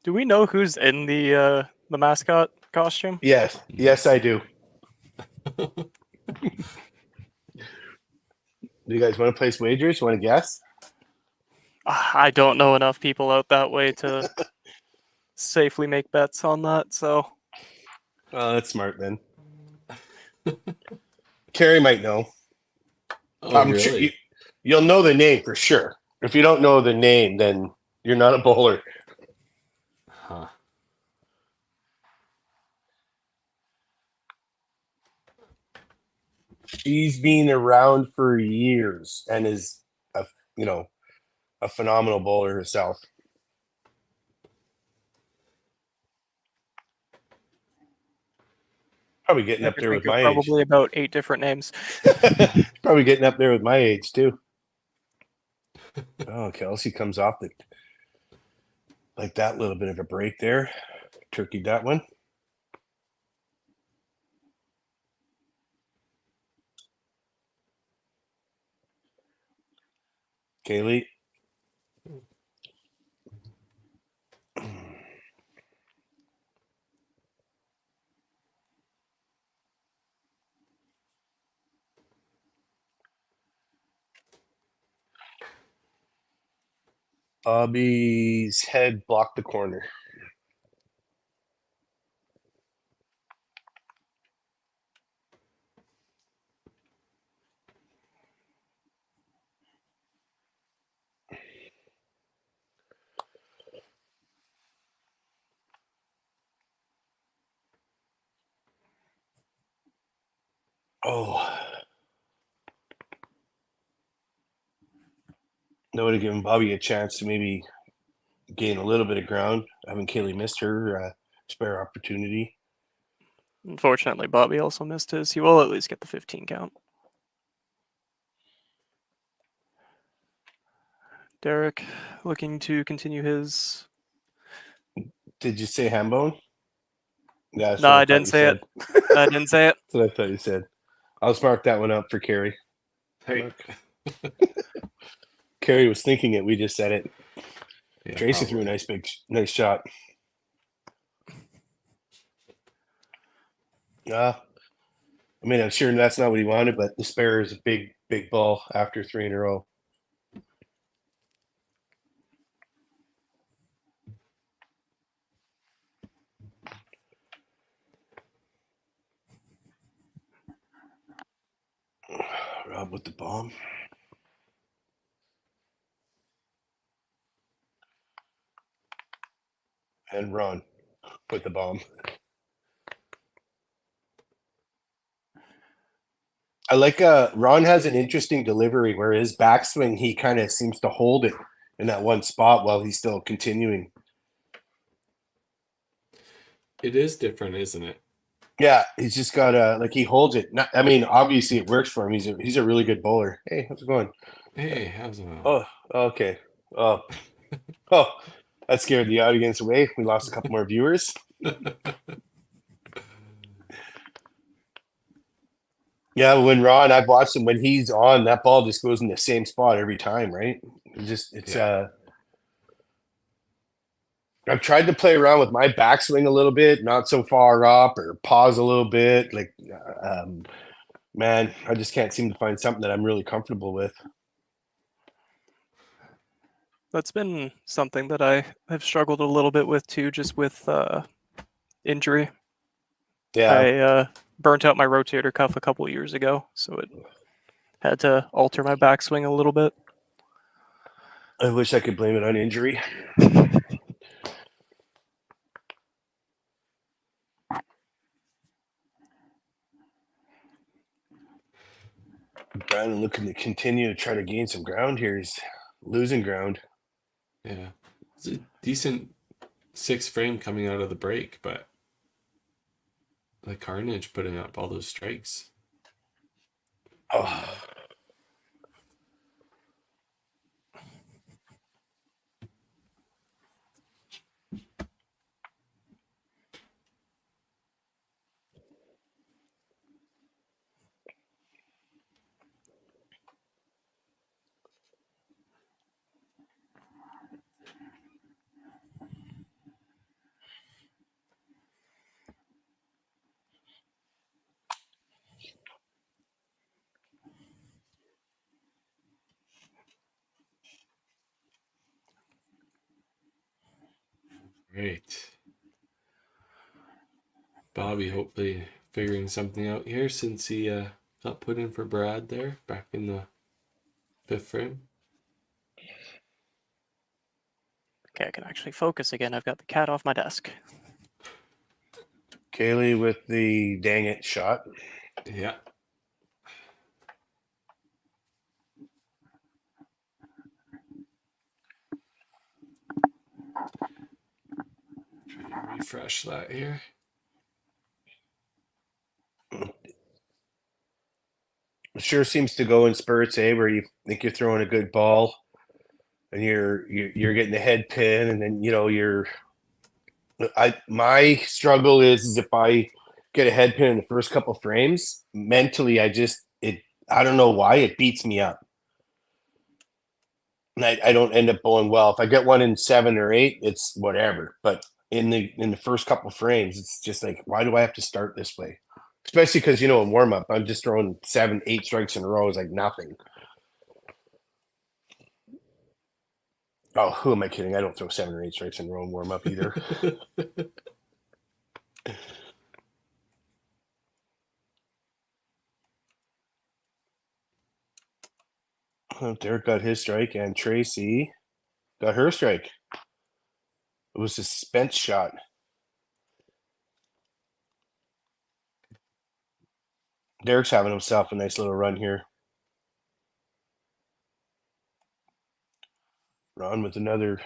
Do we know who's in the mascot costume? Yes, I do. Do you guys want to place wagers? Want to guess? I don't know enough people out that way to safely make bets on that, so... Oh, that's smart then. Carrie might know. Oh, I'm really? sure you'll know the name for sure. If you don't know the name, then you're not a bowler. Huh. She's been around for years and is a phenomenal bowler herself. Probably getting up there with my age. Probably about 8 different names. Probably getting up there with my age too. Oh, Kelsey comes off like that little bit of a break there. Turkeyed that one. Kaylee. Bobby's head blocked the corner. Oh. That would have given Bobby a chance to maybe gain a little bit of ground. Having Kaylee missed her spare opportunity. Unfortunately, Bobby also missed his. He will at least get the 15 count. Derek looking to continue his. Did you say ham bone? Yeah, that's No, what I thought didn't you say said. it. I didn't say it. That's what I thought you said. I'll just mark that one up for Carrie. Hey. Carrie was thinking it. We just said it. Yeah, Tracy threw a probably. nice shot. I mean, I'm sure that's not what he wanted, but the spare is a big ball after 3 in a row. Rob with the bomb. And Ron with the bomb. I like Ron has an interesting delivery where his backswing, he kind of seems to hold it in that one spot while he's still continuing. It is different, isn't it? Yeah, he's just got he holds it. Not, I mean, obviously it works for him. He's a really good bowler. Hey, how's it going? Hey, how's it going? Oh, okay. Oh, oh, that scared the audience away. We lost a couple more viewers. Yeah, when Ron, I've watched him when he's on, that ball just goes in the same spot every time, right? I've tried to play around with my backswing a little bit, not so far up or pause a little bit. Man, I just can't seem to find something that I'm really comfortable with. That's been something that I have struggled a little bit with too, just with injury. Yeah. I burnt out my rotator cuff a couple years ago, so it had to alter my backswing a little bit. I wish I could blame it on injury. Brandon looking to continue to try to gain some ground here. He's losing ground. Yeah. It's a decent 6 frame coming out of the break, but the Carnage putting up all those strikes. Oh. Right. Bobby hopefully figuring something out here since he got put in for Brad there back in the 5th frame. Okay, I can actually focus again. I've got the cat off my desk. Kaylee with the dang it shot. Yeah. Try to refresh that here. It sure seems to go in spurts, where you think you're throwing a good ball and you're getting the head pin, and then my struggle is if I get a head pin in the first couple frames, mentally I don't know why it beats me up. and I don't end up bowling well. If I get one in 7 or 8, it's whatever. But in the first couple frames, it's just like, why do I have to start this way? Especially because, in warm up, I'm just throwing 7, 8 strikes in a row is like nothing. Oh, who am I kidding? I don't throw 7 or 8 strikes in a row in warm up either. Derek got his strike, and Tracy got her strike. It was a suspense shot. Derek's having himself a nice little run here. Ron with another.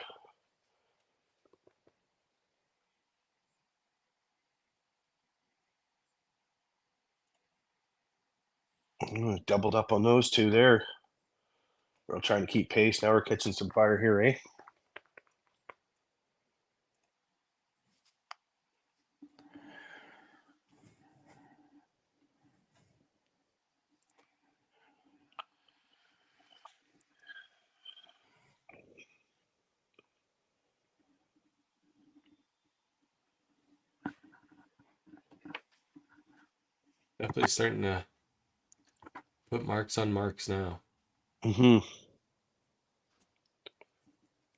Doubled up on those two there. We're trying to keep pace. Now we're catching some fire here, eh? Definitely starting to put marks on marks now. Mm-hmm.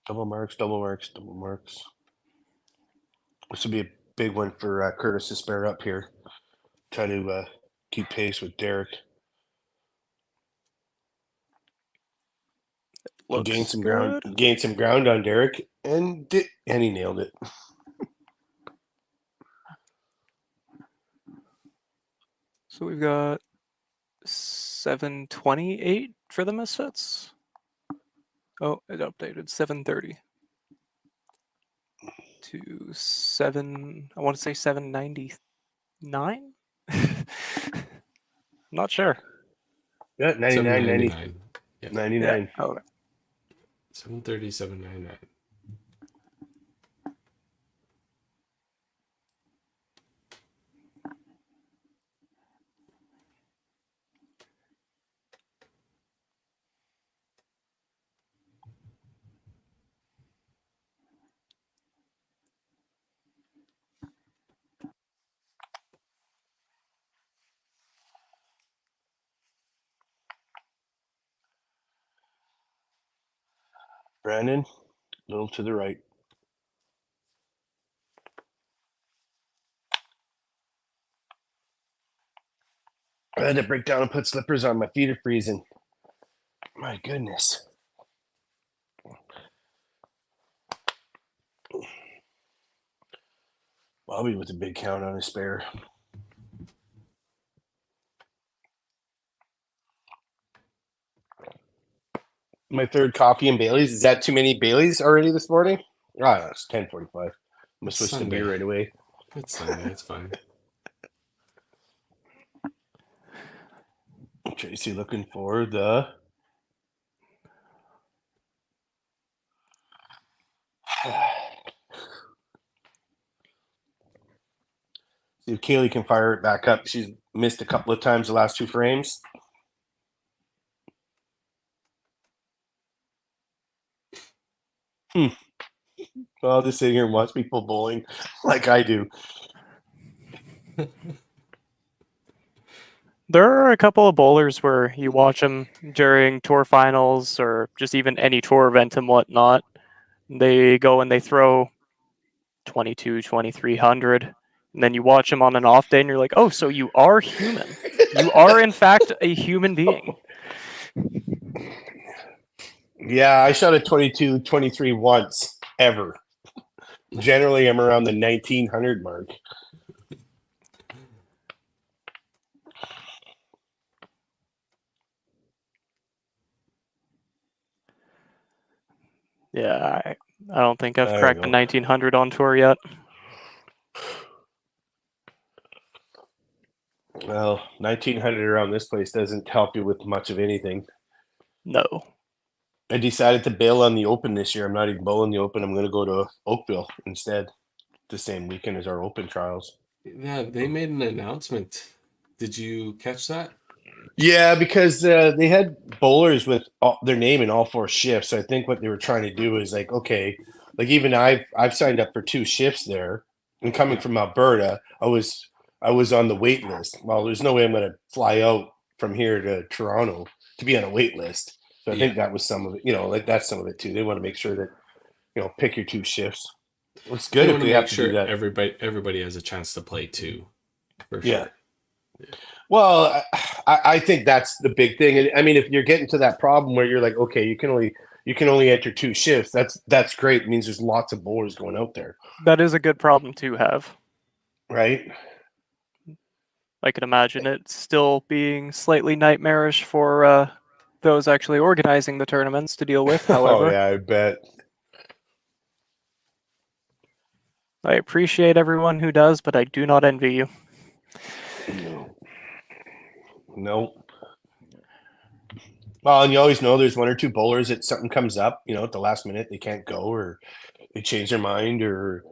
Double marks, double marks, double marks. This will be a big one for Curtis to spare up here. Try to keep pace with Derek. Looks Gain some good. ground. Gain some ground on Derek, and he nailed it. So we've got 728 for the Misfits. Oh, it updated 730 to 7. I want to say 799. Not sure. Yeah, 99, 90, 799. Yeah. 99. Yeah. Okay. 730, 799. Brandon, a little to the right. I had to break down and put slippers on. My feet are freezing. My goodness. Bobby with a big count on his spare. My third coffee and Bailey's. Is that too many Bailey's already this morning? Ah, it's 10:45. I'm gonna It's switch to Sunday. beer right away. It's Sunday. It's fine. Tracy looking for the. See if Kaylee can fire it back up. She's missed a couple of times the last 2 frames. Well, I'll just sit here and watch people bowling like I do. There are a couple of bowlers where you watch them during tour finals or just even any tour event and whatnot. They go and they throw 22, 2300. And then you watch them on an off day and you're like, oh, so you are human. You are, in fact, a human being. Yeah, I shot a 22, 23 once, ever. Generally, I'm around the 1900 mark. Yeah, I don't think I've There cracked you the go. 1900 on tour yet. Well, 1900 around this place doesn't help you with much of anything. No. I decided to bail on the Open this year. I'm not even bowling the Open. I'm going to go to Oakville instead, the same weekend as our Open trials. Yeah, they made an announcement. Did you catch that? Yeah, because they had bowlers with their name in all 4 shifts. So I think what they were trying to do is like, okay, like even I've signed up for 2 shifts there, and coming from Alberta, I was on the wait list. Well, there's no way I'm going to fly out from here to Toronto to be on a wait list. So I think that was some of it. Like that's some of it too. They want to make sure that pick your 2 shifts. It's good They if want to they make have to do sure that. everybody has a chance to play too, for Yeah. sure. Well, I think that's the big thing. And I mean, if you're getting to that problem where you're like, okay, you can only enter 2 shifts. That's great. It means there's lots of bowlers going out there, That is a good problem to have. right? I can imagine it still being slightly nightmarish for those actually organizing the tournaments to deal with. Oh However, yeah, I bet. I appreciate everyone who does, but I do not envy you. No. Well, and you always know there's 1 or 2 bowlers that something comes up, at the last minute they can't go or they change their mind or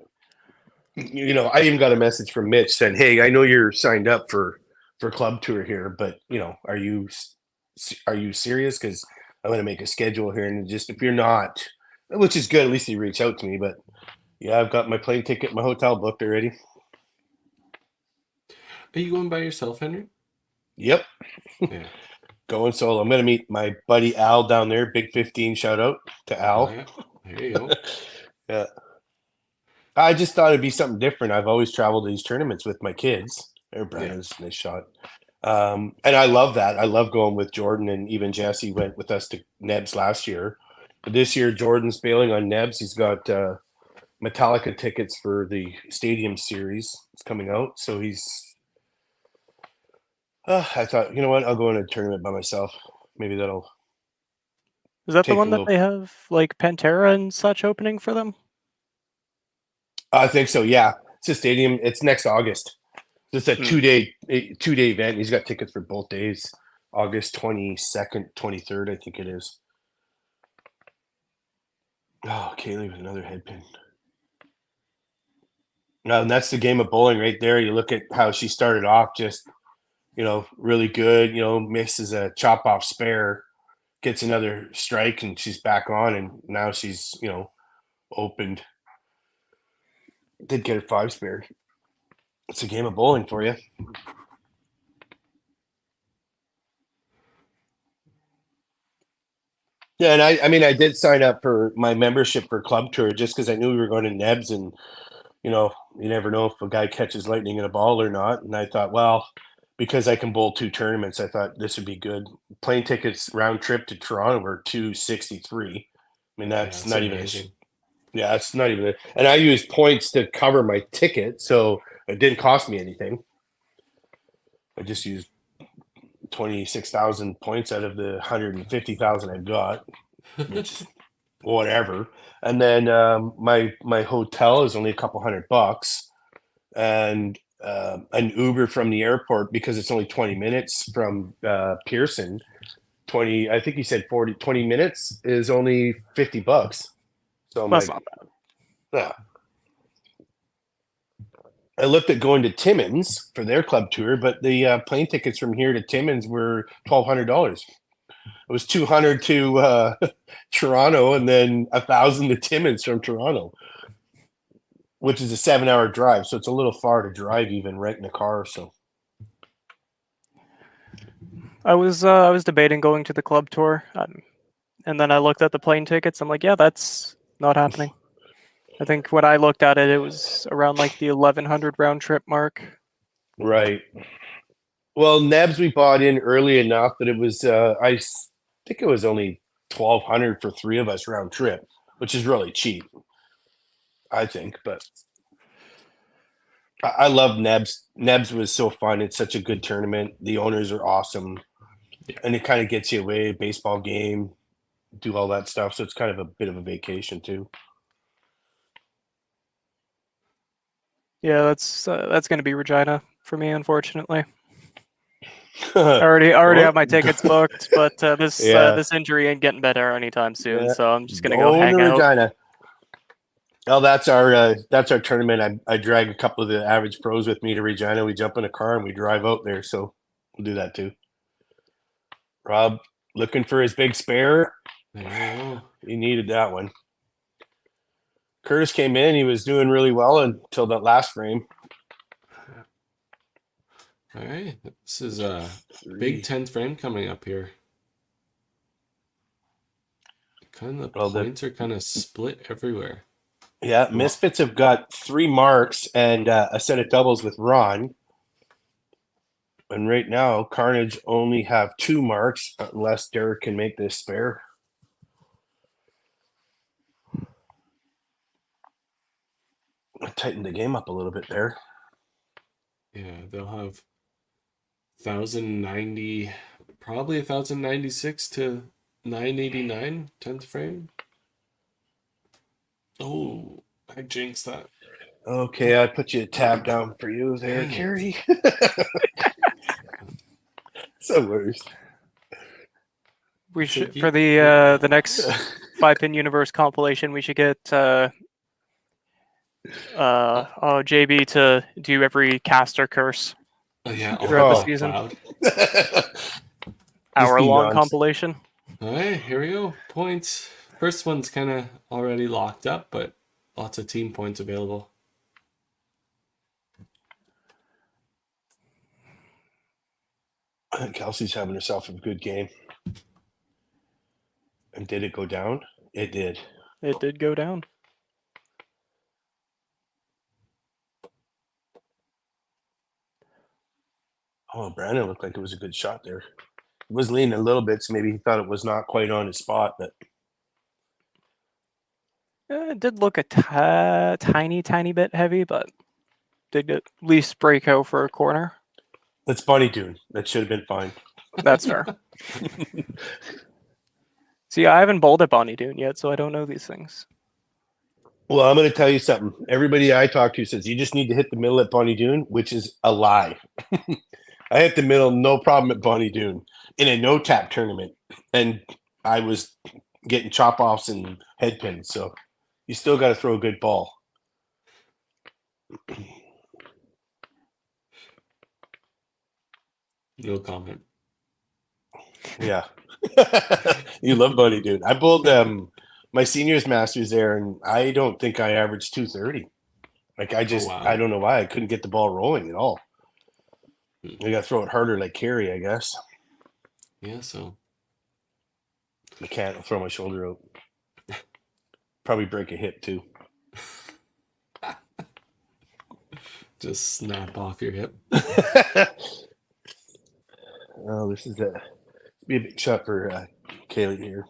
I even got a message from Mitch saying, "Hey, I know you're signed up for club tour here, but are you serious? Because I'm going to make a schedule here, and just if you're not, which is good, at least he reached out to me. But yeah, I've got my plane ticket, my hotel booked already. Are you going by yourself, Henry? Yep, Yeah. going solo. I'm going to meet my buddy Al down there. Big 15 shout out to Al. Oh, yeah. There you go. Yeah. I just thought it'd be something different. I've always traveled to these tournaments with my kids. Brandon's nice shot. And I love that. I love going with Jordan, and even Jesse went with us to Nebs last year. But this year, Jordan's bailing on Nebs. He's got Metallica tickets for the Stadium Series. It's coming out. So he's I thought, you know what? I'll go in a tournament by myself. Maybe that'll Is that the take one a that little- they have like Pantera and such opening for them? I think so. Yeah, it's a stadium. It's next August. It's a 2-day event. He's got tickets for both days, August 22nd, 23rd, I think it is. Oh, Kaylee with another head pin. And that's the game of bowling right there. You look at how she started off, just really good. Misses a chop off spare, gets another strike, and she's back on. And now she's opened. Did get a 5 spare. It's a game of bowling for you. Yeah, and I mean, I did sign up for my membership for Club Tour just because I knew we were going to Nebs, and you never know if a guy catches lightning in a ball or not. And I thought, well, because I can bowl 2 tournaments, I thought this would be good. Plane tickets round trip to Toronto were $263. I mean, that's not amazing. it's not even. And I used points to cover my ticket, so it didn't cost me anything. I just used 26,000 points out of the 150,000 I've got, which whatever. And then my hotel is only a couple $100, and an Uber from the airport, because it's only 20 minutes from Pearson. I think he said 20 minutes is only $50. So I'm That's like, not bad. yeah. I looked at going to Timmins for their club tour, but the plane tickets from here to Timmins were $1,200. It was $200 to Toronto, and then $1,000 to Timmins from Toronto, which is a 7-hour drive. So it's a little far to drive, even renting a car. So I was debating going to the club tour, and then I looked at the plane tickets. I'm like, yeah, that's not happening. I think when I looked at it, it was around like the 1,100 round trip mark. right. Well, Nebs we bought in early enough that it was I think it was only 1,200 for 3 of us round trip, which is really cheap, I think. But I love Nebs. Nebs was so fun. It's such a good tournament. The owners are awesome, and it kind of gets you away, baseball game, do all that stuff. So it's kind of a bit of a vacation too. Yeah, that's going to be Regina for me, unfortunately. I already have my tickets booked, but this injury ain't getting better anytime soon. So I'm just gonna go hang out. Regina. Oh, that's our tournament. I drag a couple of the average pros with me to Regina. We jump in a car and we drive out there. So we'll do that too. Rob looking for his big spare. There you go. He needed that one. Curtis came in. He was doing really well until that last frame. All right. This is a big Three. 10th frame coming up here. Kind of the Well, points are kind of split everywhere. Yeah, Misfits have got 3 marks and a set of doubles with Ron. And right now, Carnage only have 2 marks unless Derek can make this spare. I tightened the game up a little bit there. Yeah, they'll have 1,090, probably 1,096 to 989, 10th frame. Oh, I jinxed that. Okay, I put you a tab down for you there, Dang it. Carrie. So worse. We should Tricky. for the next 5-pin universe compilation. We should get JB to do every caster curse Oh, yeah, throughout the oh, season. cloud. Hour-long nonce. compilation. All right, here we go. Points. First one's kind of already locked up, but lots of team points available. I think Kelsey's having herself a good game. And did it go down? It did. It did go down. Oh, Brandon looked like it was a good shot there. He was leaning a little bit, so maybe he thought it was not quite on his spot, but It did look a tiny bit heavy, but did at least break out for a corner. that's Bunny Dune. That should have been fine. That's fair. See, I haven't bowled at Bonnie Dune yet, so I don't know these things. Well, I'm going to tell you something. Everybody I talk to says you just need to hit the middle at Bonnie Dune, which is a lie. I hit the middle, no problem at Bonnie Dune in a no-tap tournament, and I was getting chop-offs and head pins, so you still got to throw a good ball. No comment. Yeah. You love Bunny Dude. I bowled my seniors masters there, and I don't think I averaged 230. Like I just wow. I don't know why I couldn't get the ball rolling at all. I got to throw it harder like Carey, I guess. Yeah, so I can't. I'll throw my shoulder out. Probably break a hip too. just snap off your hip. Oh, this is be a big shot for Kaylee here.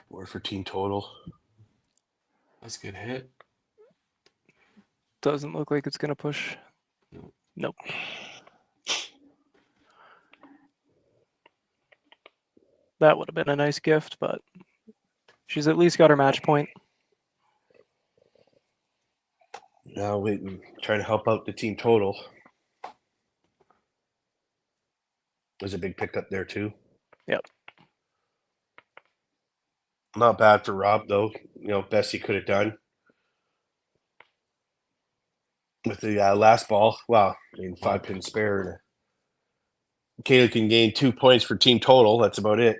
Or for team total. That's a good hit. Doesn't look like it's going to push. Nope. That would have been a nice gift, but she's at least got her match point. Now waiting, trying to help out the team total. There's a big pickup there too. Yep. Not bad for Rob though. You know, best he could have done. With the last ball, wow, I mean 5-pin spare. Kaylee can gain 2 points for team total. That's about it.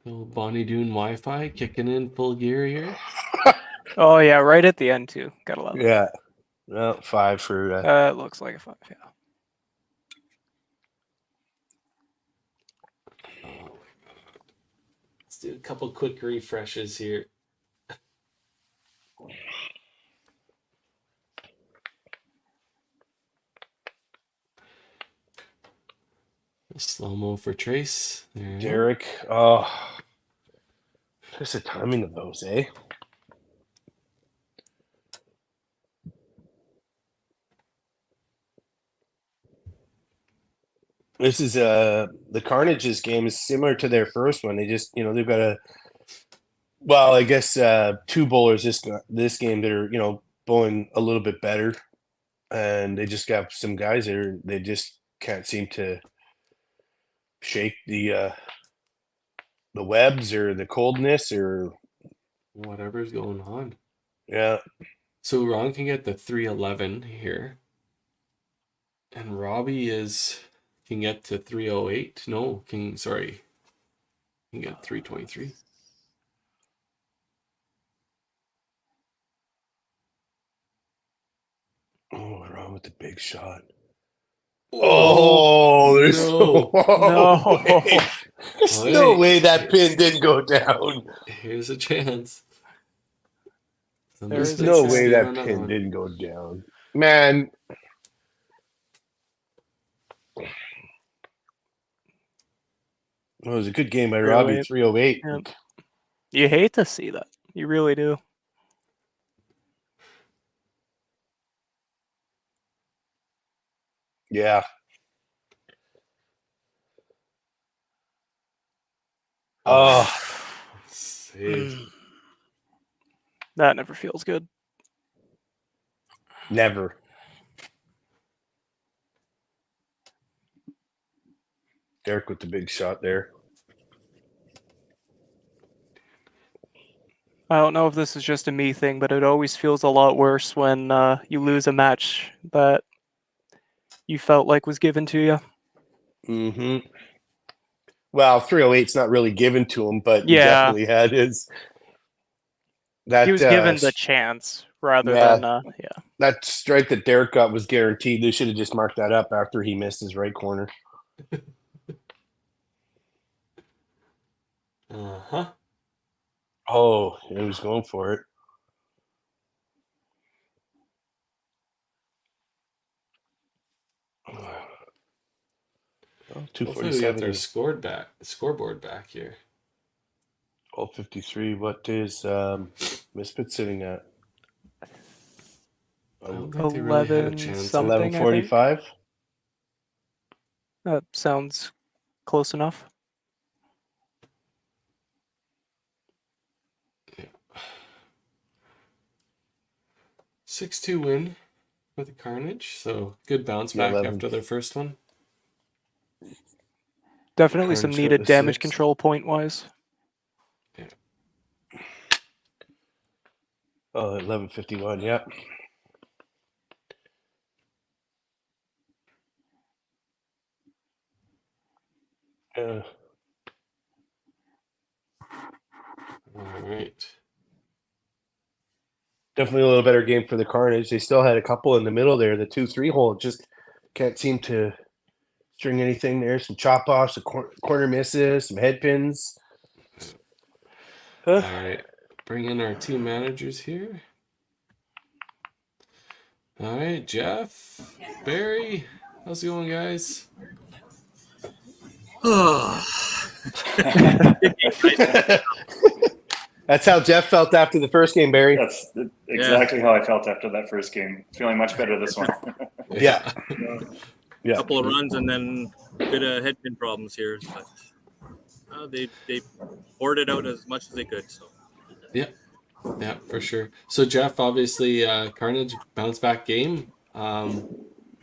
Little Bonnie Dune Wi-Fi kicking in full gear here. Oh yeah, right at the end too. Gotta love it. Yeah. Well, 5 for. It looks like a 5. Yeah. Oh my god. Let's do a couple quick refreshes here. Slow-mo for Trace. There Derek. Oh. Just the timing of those, eh? This is the Carnage's game is similar to their first one. They just, you know, they've got I guess 2 bowlers this game that are, bowling a little bit better, and they just got some guys there. They just can't seem to shake the webs or the coldness or Whatever's going on. yeah. So Ron can get the 311 here. And Robbie can get to 308. No, can get 323. Oh, what's wrong with the big shot? Oh, Oh, there's no. No. way. There's no way that pin didn't go down. Here's a chance. The There is There's a no chance. way steal that another pin one. didn't go down. Man. It was a good game by Robbie, 308. Yep. You hate to see that. You really do. Yeah. Oh, Saved. That never feels good. never. Derek with the big shot there. I don't know if this is just a me thing, but it always feels a lot worse when you lose a match that you felt like was given to you. Mm-hmm. Well, 308's not really given to him, but he Yeah. definitely had his. That He was given the chance rather yeah. than that strike that Derek got was guaranteed. They should have just marked that up after he missed his right corner. Uh-huh. Oh, he was going for it. Oh, Hopefully we get 247. their scoreboard back here. 1253. What is Misfits sitting at? I don't think they really had a 11 chance. something. 1145. That sounds close enough. Yeah. 6-2 win for the Carnage. So good bounce back 11. after their first one. Definitely some Carnage got needed the damage 6. control point wise. Yeah. Oh, 1151. Yep. All right. Definitely a little better game for the Carnage. They still had a couple in the middle there. The 2-3 hole just can't seem to string anything there. Some chop offs, some corner misses, some head pins. All right. Bring in our team managers here. All right, Jeff, Barry, how's it going, guys? That's how Jeff felt after the first game, Barry. That's exactly how I felt after that first game. Feeling much better this one. Yeah. A couple of runs and then a bit of head pin problems here, but they poured it out as much as they could. So Yeah, for sure. So Jeff, obviously, Carnage bounce back game.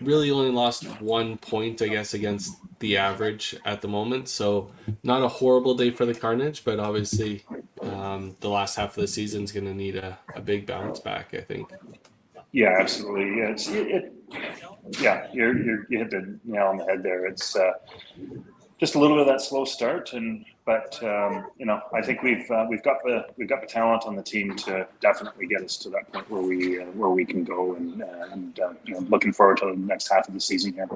Really only lost 1 point, I guess, against the average at the moment. So not a horrible day for the Carnage, but obviously the last half of the season is going to need a big bounce back, I think. Yeah, absolutely. Yeah, you hit the nail on the head there. It's just a little bit of that slow start, but I think we've got the talent on the team to definitely get us to that point where we can go, and looking forward to the next half of the season here.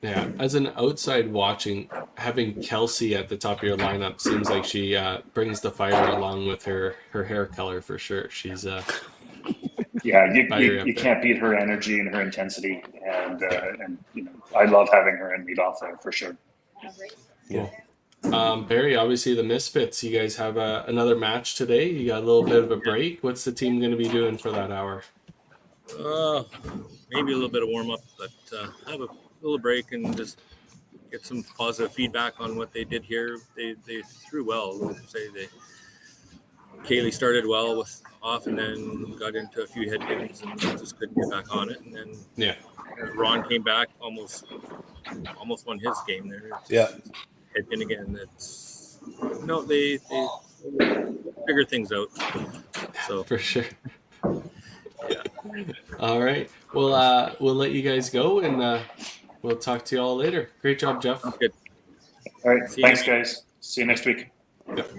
Yeah, as an outside watching, having Kelsey at the top of your lineup seems like she brings the fire along with her hair color for sure. She's yeah, you can't beat her energy and her intensity, and I love having her in lead off there for sure. Yeah. Barry, obviously the Misfits, you guys have another match today. You got a little bit of a break. What's the team going to be doing for that hour? Maybe a little bit of warm up, but have a little break and just get some positive feedback on what they did here. They threw well. Kaylee started well off and then got into a few head pins and just couldn't get back on it. And then Ron came back, almost won his game there. Yeah. Hit in again. That's they figure things out. So For sure. All right. We'll let you guys go, and we'll talk to you all later. Great job, Jeff. good. All right. See you. Thanks, guys. See you next week. Yep.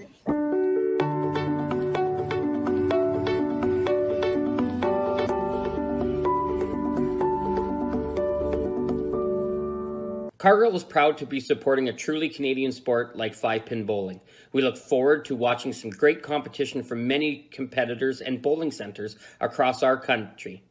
Cargill is proud to be supporting a truly Canadian sport like five-pin bowling. We look forward to watching some great competition from many competitors and bowling centres across our country.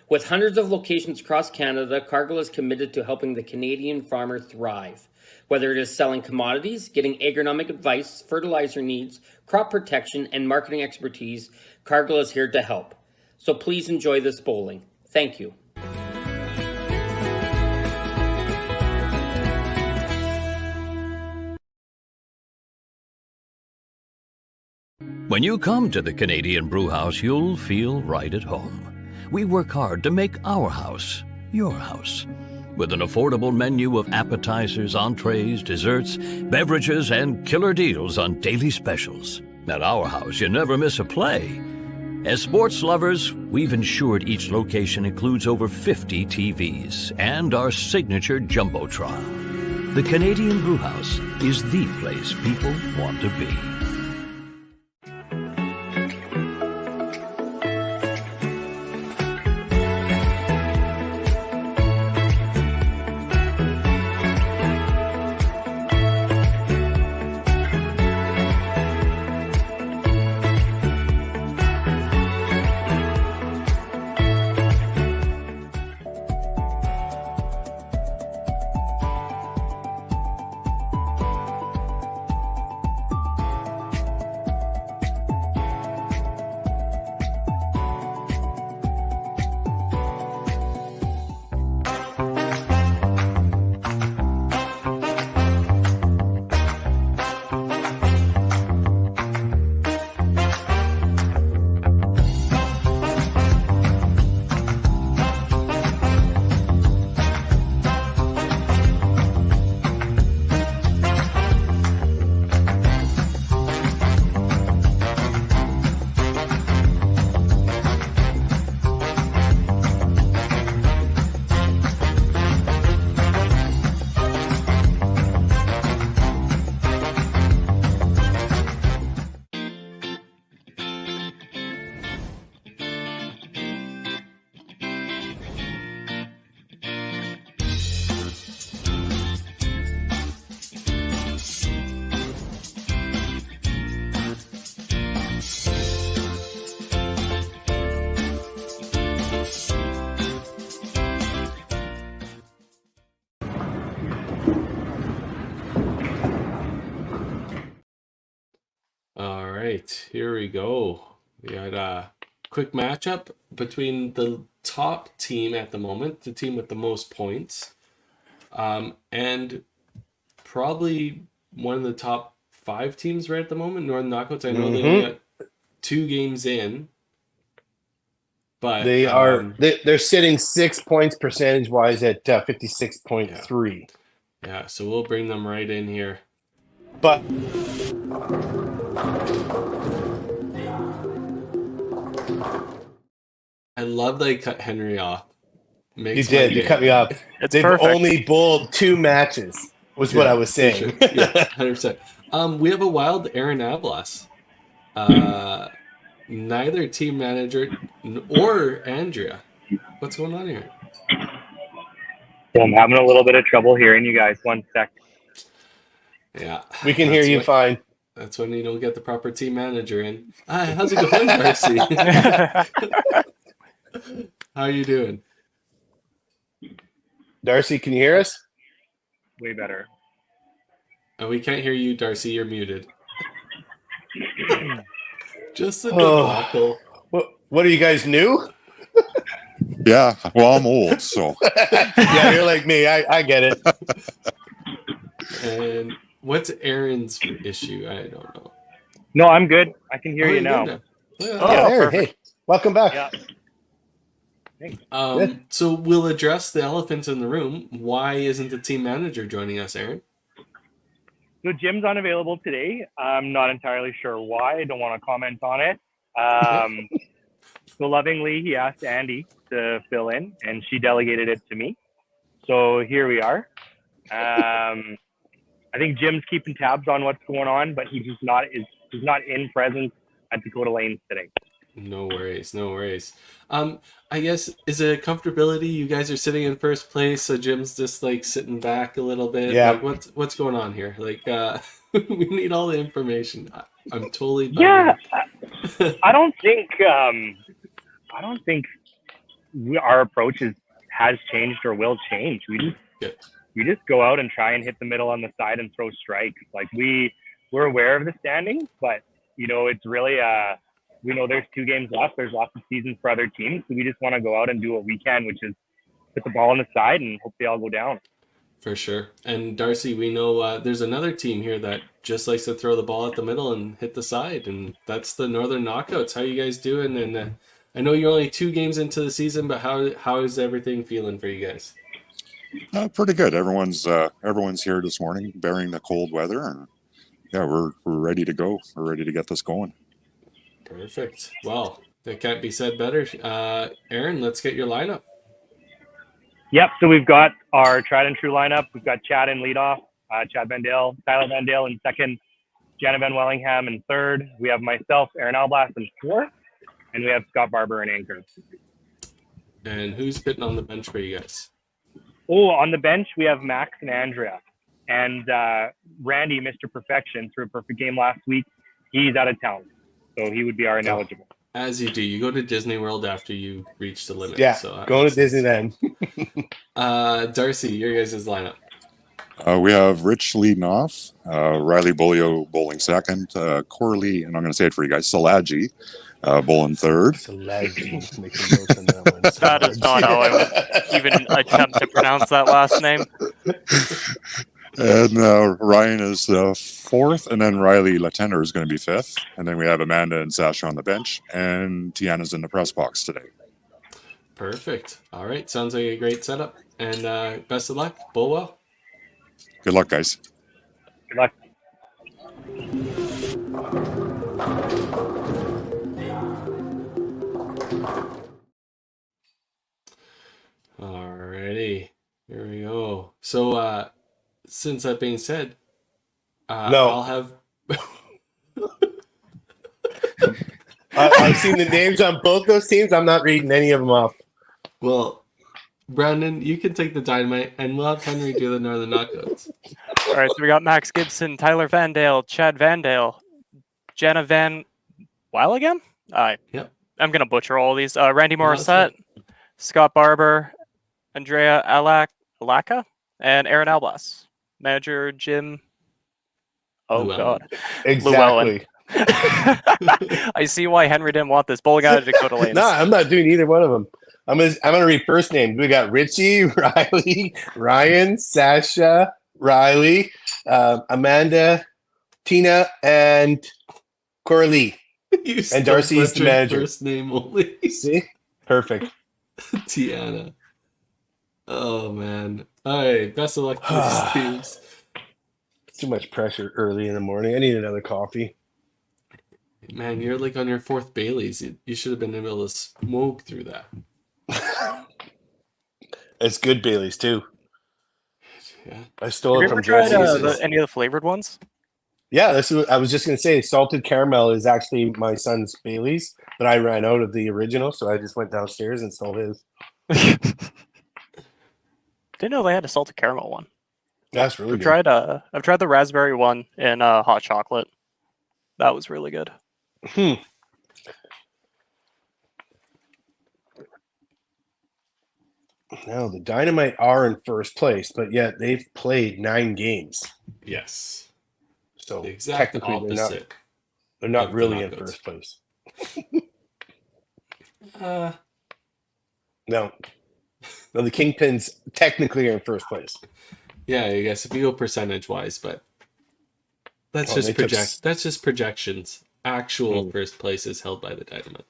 With hundreds of locations across Canada, Cargill is committed to helping the Canadian farmer thrive. Whether it is selling commodities, getting agronomic advice, fertilizer needs, crop protection, and marketing expertise, Cargill is here to help. So please enjoy this bowling. Thank you. When you come to the Canadian Brewhouse, you'll feel right at home. We work hard to make our house your house. With an affordable menu of appetizers, entrees, desserts, beverages, and killer deals on daily specials. At our house, you never miss a play. As sports lovers, we've ensured each location includes over 50 TVs and our signature Jumbotron. The Canadian Brewhouse is the place people want to be. All right, here we go. We had a quick matchup between the top team at the moment, the team with the most points, and probably one of the top 5 teams right at the moment, Northern Knockouts. I know they only got 2 games in, but they're sitting 6 points percentage wise at 56.3. Yeah, so we'll bring them right in here. But I love that you cut Henry off. you did. You cut me off. They've perfect. only bowled 2 matches, was what I was saying. Sure. Yeah, 100%. We have a wild Aaron Ablas. Neither team manager or Andrea. What's going on here? Yeah, I'm having a little bit of trouble hearing you guys. 1 sec. Yeah. We can hear you fine. That's when you don't get the proper team manager in. Hi, how's it going, Darcy? How are you doing? Darcy, can you hear us? Way better. Oh, we can't hear you, Darcy. You're muted. Just a debacle. What are you guys new? Yeah, well, I'm old, so. Yeah, you're like me. I get it. And what's Aaron's issue? I don't know. No, I'm good. I can hear you now. Yeah. Aaron, hey, welcome back. Yeah. Thanks. So we'll address the elephant in the room. Why isn't the team manager joining us, Aaron? So Jim's unavailable today. I'm not entirely sure why. I don't want to comment on it. So lovingly, he asked Andy to fill in, and she delegated it to me. So here we are. I think Jim's keeping tabs on what's going on, but he's not in presence at Dakota Lanes today. No worries. I guess, is it comfortability? You guys are sitting in first place, so Jim's just like sitting back a little bit. Yeah. Like, what's going on here? Like, we need all the information. I'm totally Yeah, bugging. I don't think our approach has changed or will change. We just go out and try and hit the middle on the side and throw strikes. Like we're aware of the standings, but it's really we know there's 2 games left. There's lots of seasons for other teams, so we just want to go out and do what we can, which is put the ball on the side and hope they all go down. For sure. And Darcy, we know there's another team here that just likes to throw the ball at the middle and hit the side, and that's the Northern Knockouts. How you guys doing? And I know you're only 2 games into the season, but how is everything feeling for you guys? Pretty good. Everyone's here this morning, bearing the cold weather, and yeah, we're ready to go. We're ready to get this going. Perfect. Well, that can't be said better. Aaron, let's get your lineup. Yep. So we've got our tried and true lineup. We've got Chad in leadoff, Chad Vandale, Tyler Vandale in second, Jenna Van Wellingham in third. We have myself, Aaron Alblas in fourth, and we have Scott Barber in anchor. And who's sitting on the bench for you guys? Oh, on the bench, we have Max and Andrea. And Randy, Mr. Perfection, threw a perfect game last week. He's out of town, so he would be our ineligible. As you do. You go to Disney World after you reach the limit. Yeah, so going to Disneyland. Darcy, your guys' lineup. We have Rich leading off, Riley Bolio bowling second, Corley, and I'm going to say it for you guys, Salaji bowling third. Salaji. Making notes on that one. That is not how I would even attempt to pronounce that last name. And Ryan is fourth, and then Riley Latender is going to be fifth. And then we have Amanda and Sasha on the bench, and Tiana's in the press box today. Perfect. All right. Sounds like a great setup. And best of luck. Bowl well. Good luck, guys. Good luck. Alrighty. Here we go. So, since that being said, No. I'll have. I've seen the names on both those teams. I'm not reading any of them off. Well, Brandon, you can take the Dynamite, and we'll have Henry do the Northern Knockouts. All right, so we got Max Gibson, Tyler Vandale, Chad Vandale, Jenna Van Willingham? Yep. I'm going to butcher all these. Randy No, that's Morissette, Scott Barber, Andrea Alaka, and Aaron Alblas. Manager Jim. Oh, Llewellyn. God. Exactly. I see why Henry didn't want this. Bowling out of Dakota Lanes. No, I'm not doing either one of them. I'm gonna read first names. We got Richie, Riley, Ryan, Sasha, Riley, Amanda, Tina, and Coralie. You And still Darcy's the butchered manager. First name only. See? Perfect. Tiana. Oh, man. All right. Best of luck to these teams. Too much pressure early in the morning. I need another coffee. Man, you're like on your 4th Baileys. You should have been able to smoke through that. It's good Baileys too. Yeah. I stole Have it you from ever tried Jesse's. any of the flavored ones? Yeah, I was just gonna say salted caramel is actually my son's Baileys, but I ran out of the original, so I just went downstairs and stole his. Didn't know they had a salted caramel one. That's really I've good. tried the raspberry one in hot chocolate. That was really good. Now the Dynamite are in first place, but yet they've played 9 games. Yes. So The exact technically opposite. they're not of the really in Knockouts. first place. No. No, the Kingpins technically are in first place. Yeah, I guess if you go percentage-wise, but that's Oh, just they took That's just projections. Actual first place is held by the Dynamite.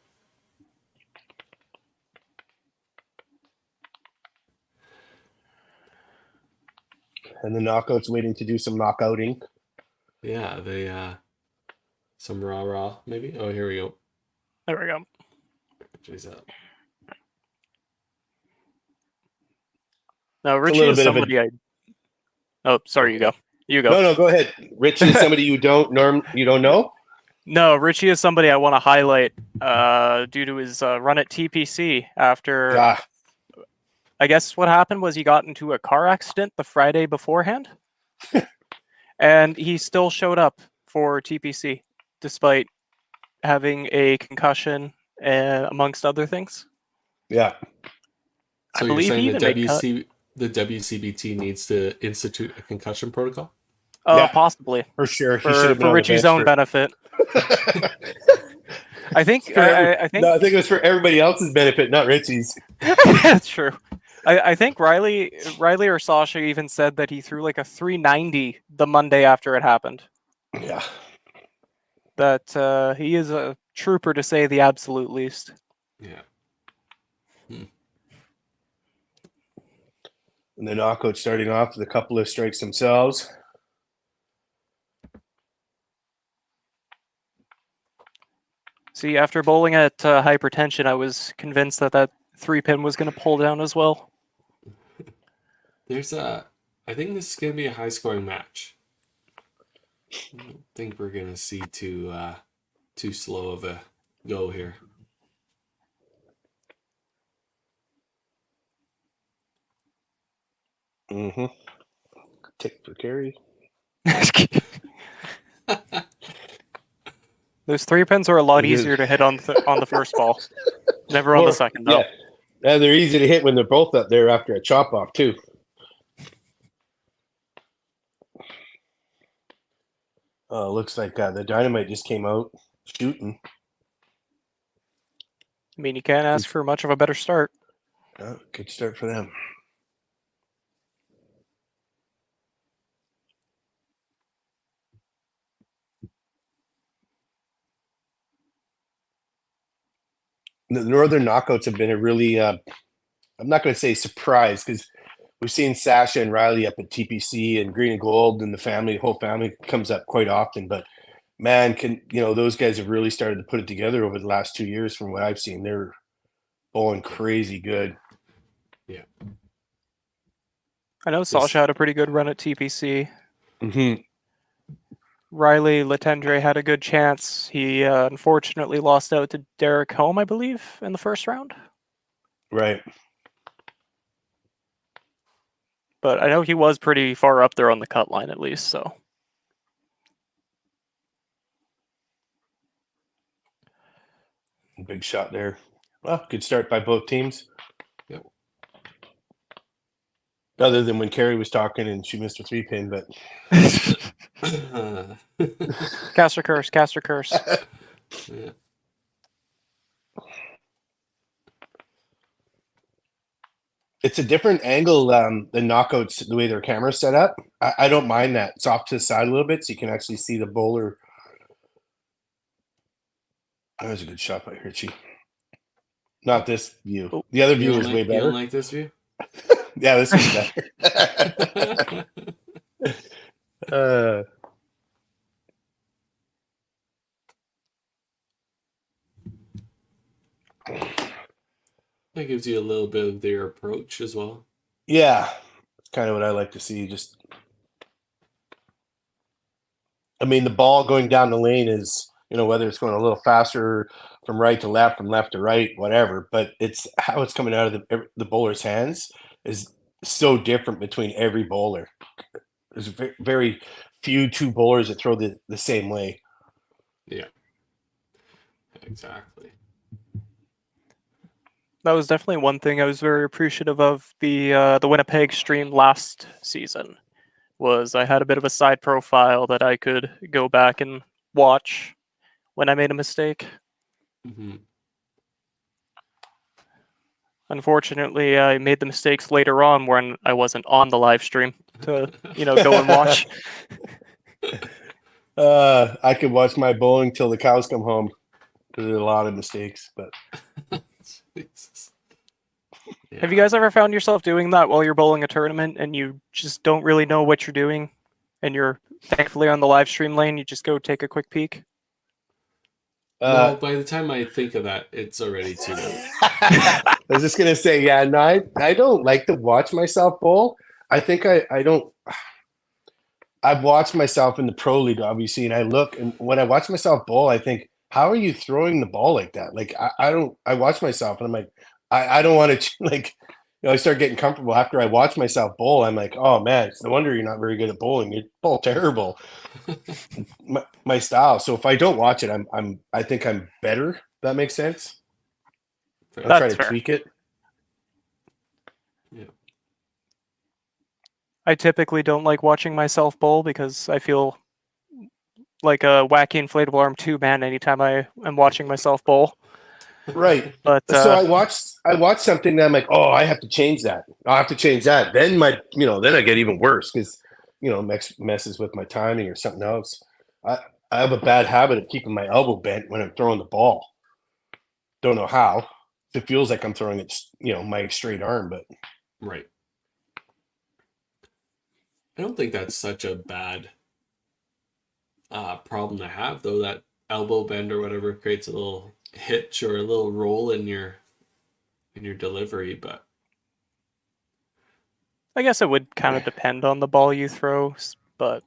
and the knockouts waiting to do some knockouting. Yeah, they some rah maybe. Oh, here we go. There we go. Jeez, Now, It's a Richie little is bit of somebody I. Oh, sorry, you go. You go. No, go ahead. Richie is somebody you don't know. No, Richie is somebody I want to highlight due to his run at TPC after. Ah, I guess what happened was he got into a car accident the Friday beforehand, and he still showed up for TPC despite having a concussion, amongst other things. yeah. So I you're believe saying he the even made cut. the WCBT needs to institute a concussion protocol? Yeah. Possibly For sure. He should have been for on the Richie's bench own benefit. I think. I think. No, I think it was for everybody else's benefit, not Richie's. That's true. I think Riley or Sasha even said that he threw like a 390 the Monday after it happened. Yeah. That he is a trooper to say the absolute least. Yeah. And the knockout starting off with a couple of strikes themselves. See, after bowling at Hypertension, I was convinced that 3-pin was going to pull down as well. I think this is going to be a high scoring match. I don't think we're going to see too slow of a go here. Mm-hmm. Tick for carry. Those 3-pins are a lot easier to hit on the first ball. Never on the second, though. Yeah. And they're easy to hit when they're both up there after a chop off, too. Looks like the Dynamite just came out shooting. I mean, you can't ask for much of a better start. Good start for them. The Northern knockouts have been a really, I'm not going to say surprise, because we've seen Sasha and Riley up at TPC and Green and Gold, and the whole family comes up quite often. But man, those guys have really started to put it together over the last 2 years from what I've seen. They're bowling crazy good. Yeah. I know Sasha had a pretty good run at TPC. Mm-hmm. Riley Latendre had a good chance. He unfortunately lost out to Derek Holm, I believe, in the first round. Right. But I know he was pretty far up there on the cut line, at least, so. Big shot there. Well, good start by both teams. Yep. Other than when Carrie was talking and she missed a 3-pin, but Caster curse. Yeah. It's a different angle than knockouts, the way their camera's set up. I don't mind that. It's off to the side a little bit so you can actually see the bowler. That was a good shot by Richie. Not this view. Oh. The other view is way You better. don't like this view? Yeah, this is better. That gives you a little bit of their approach as well. Yeah, it's kind of what I like to see. The ball going down the lane is, whether it's going a little faster from right to left, from left to right, whatever, but it's how it's coming out of the bowler's hands is so different between every bowler. There's very few two bowlers that throw the same way. Yeah, exactly. That was definitely one thing I was very appreciative of the Winnipeg stream last season. Was I had a bit of a side profile that I could go back and watch when I made a mistake. Mm-hmm. Unfortunately, I made the mistakes later on when I wasn't on the live stream to, go and watch. I could watch my bowling till the cows come home. There's a lot of mistakes, but Jesus. Have you guys ever found yourself doing that while you're bowling a tournament and you just don't really know what you're doing, and you're thankfully on the live stream lane, you just go take a quick peek? No, by the time I think of that, it's already too late. I was just gonna say, yeah, no, I don't like to watch myself bowl. I think I don't. I've watched myself in the pro league, obviously, and I look, and when I watch myself bowl, I think, how are you throwing the ball like that? Like I don't. I watch myself, and I'm like, I don't want to like. I start getting comfortable after I watch myself bowl. I'm like, oh man, it's no wonder you're not very good at bowling. You bowl terrible. my style. So if I don't watch it, I think I'm better. That makes sense. I'll try to tweak it. Yeah. I typically don't like watching myself bowl because I feel like a wacky inflatable arm 2-man anytime I am watching myself bowl. Right. But so I watched something that I'm like, oh, I have to change that. I have to change that. Then then I get even worse because messes with my timing or something else. I have a bad habit of keeping my elbow bent when I'm throwing the ball. Don't know how. It feels like I'm throwing it, my straight arm, but right. I don't think that's such a bad problem to have, though. That elbow bend or whatever creates a little hitch or a little roll in your delivery, but I guess it would kind of depend on the ball you throw, but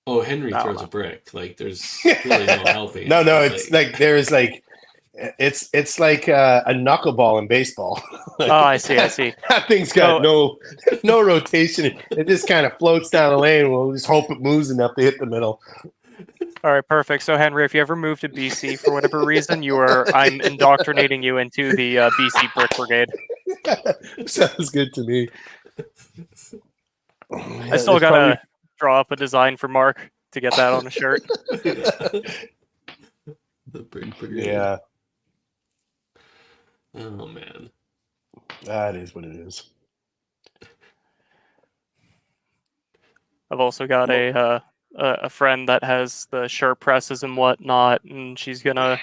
Henry throws a brick. Like there's really no helping. No, it's like there's like it's like a knuckleball in baseball. Oh, I see. That thing's got no rotation. It just kind of floats down the lane. We'll just hope it moves enough to hit the middle. All right, perfect. So, Henry, if you ever move to BC for whatever reason, I'm indoctrinating you into the BC Brick Brigade. Sounds good to me. I still gotta draw up a design for Mark to get that on a shirt. The Brick Brigade. Yeah. Oh man. That is what it is. I've also got a friend that has the shirt presses and whatnot, and she's gonna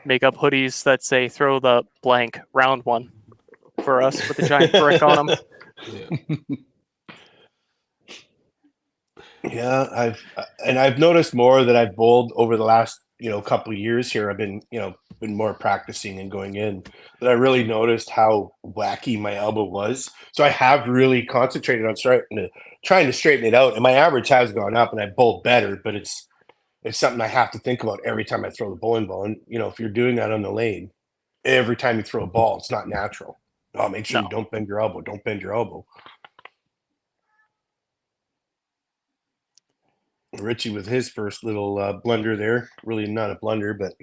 make up hoodies that say "throw the blank round one" for us with a giant brick on them. Yeah, I've noticed more that I've bowled over the last couple of years here. I've been been more practicing and going in, that I really noticed how wacky my elbow was. So I have really concentrated on trying to straighten it out, and my average has gone up, and I bowled better. But it's something I have to think about every time I throw the bowling ball. And if you're doing that on the lane, every time you throw a ball, it's not natural. Oh, make sure you don't bend your elbow. Don't bend your elbow. Richie with his first little blunder there. Really not a blunder, but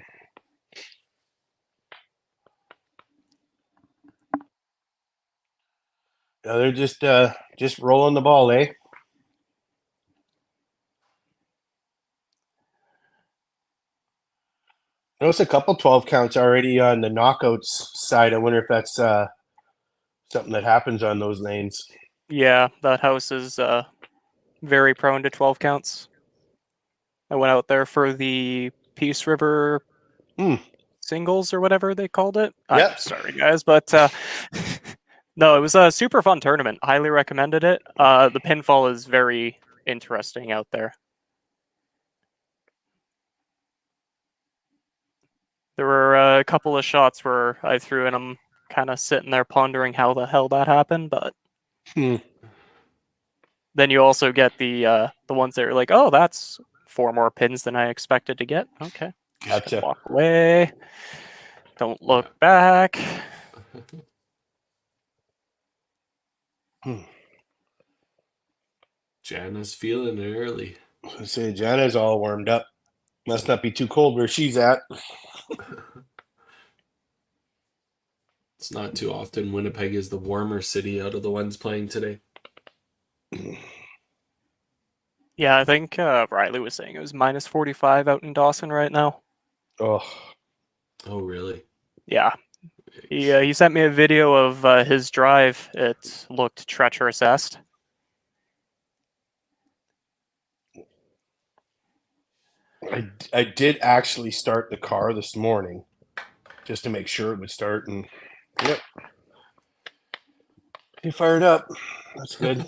they're just rolling the ball, eh? Notice a couple 12 counts already on the knockouts side. I wonder if that's something that happens on those lanes. Yeah, that house is very prone to 12 counts. I went out there for the Peace River singles or whatever they called it. Yep. I'm sorry, guys, but no, it was a super fun tournament. Highly recommended it. The pinfall is very interesting out there. There were a couple of shots where I threw in them, kind of sitting there pondering how the hell that happened, but then you also get the ones that are like, oh, that's 4 more pins than I expected to get. Okay. Gotcha. Walk away. Don't look back. Jana's feeling it early. I say Jana's all warmed up. Must not be too cold where she's at. It's not too often Winnipeg is the warmer city out of the ones playing today. Yeah, I think Riley was saying it was minus 45 out in Dawson right now. Oh, really? Yeah. He sent me a video of his drive. It looked treacherous-est. I did actually start the car this morning just to make sure it would start, and yep. You fired up. That's good.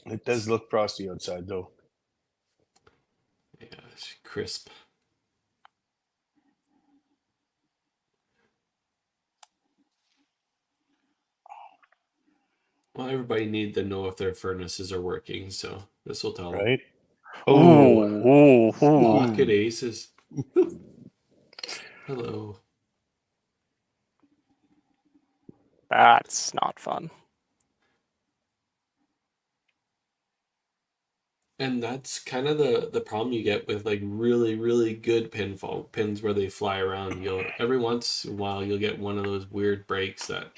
It does look frosty outside, though. Yeah, it's crisp. Well, everybody need to know if their furnaces are working, so this will tell them. Right? Ooh, Pocket aces. Hello. That's not fun. And that's kind of the problem you get with like really, really good pinfall pins where they fly around. Every once in a while you'll get one of those weird breaks that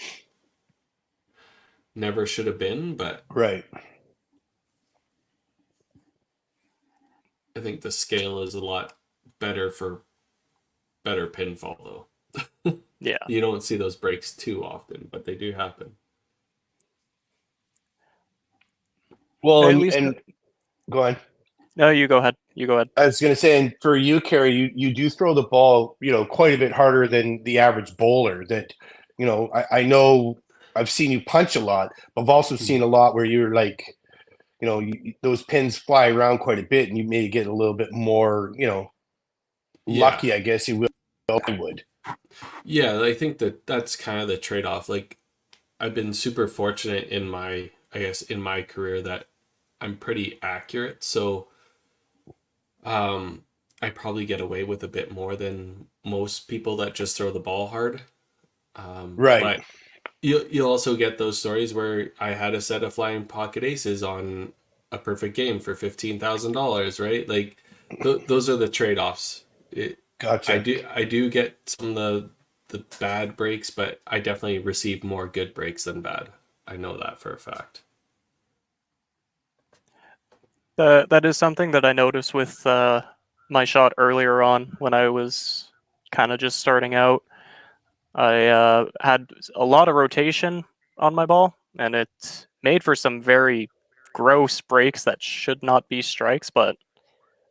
never should have been, but Right. I think the scale is a lot better for better pinfall though. Yeah. You don't see those breaks too often, but they do happen. Well, At least and go on. no, you go ahead. You go ahead. I was going to say, and for you, Carrie, you do throw the ball, quite a bit harder than the average bowler. That, I know I've seen you punch a lot, but I've also seen a lot where you're like, those pins fly around quite a bit, and you may get a little bit more, lucky, I guess you would. Yeah, I think that's kind of the trade-off. Like, I've been super fortunate in my career that I'm pretty accurate, so I probably get away with a bit more than most people that just throw the ball hard. Right. But you'll also get those stories where I had a set of flying pocket aces on a perfect game for $15,000, right? Like those are the trade-offs. Gotcha. I do get some of the bad breaks, but I definitely receive more good breaks than bad. I know that for a fact. That is something that I noticed with my shot earlier on when I was kind of just starting out. I had a lot of rotation on my ball, and it made for some very gross breaks that should not be strikes, but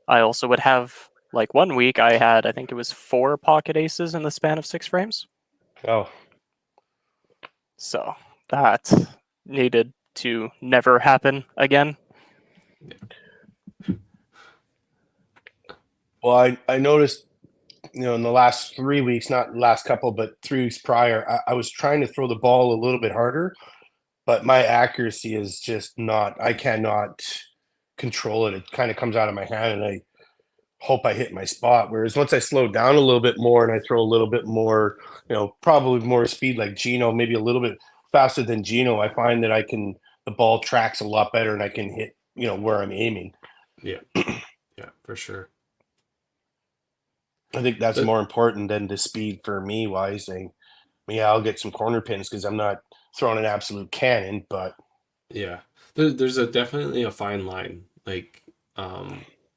I also would have, like, one week I had, I think it was 4 pocket aces in the span of 6 frames. Oh. So that needed to never happen again. Well, I noticed, in the last 3 weeks, not last couple, but 3 weeks prior, I was trying to throw the ball a little bit harder, but my accuracy is just not, I cannot control it. It kind of comes out of my hand, and I hope I hit my spot. Whereas once I slow down a little bit more and I throw a little bit more, probably more speed like Gino, maybe a little bit faster than Gino, I find that the ball tracks a lot better and I can hit, where I'm aiming. Yeah. Yeah, for sure. I think that's more important than the speed for me wise. I'll get some corner pins because I'm not throwing an absolute cannon, but yeah, there's definitely a fine line. Like,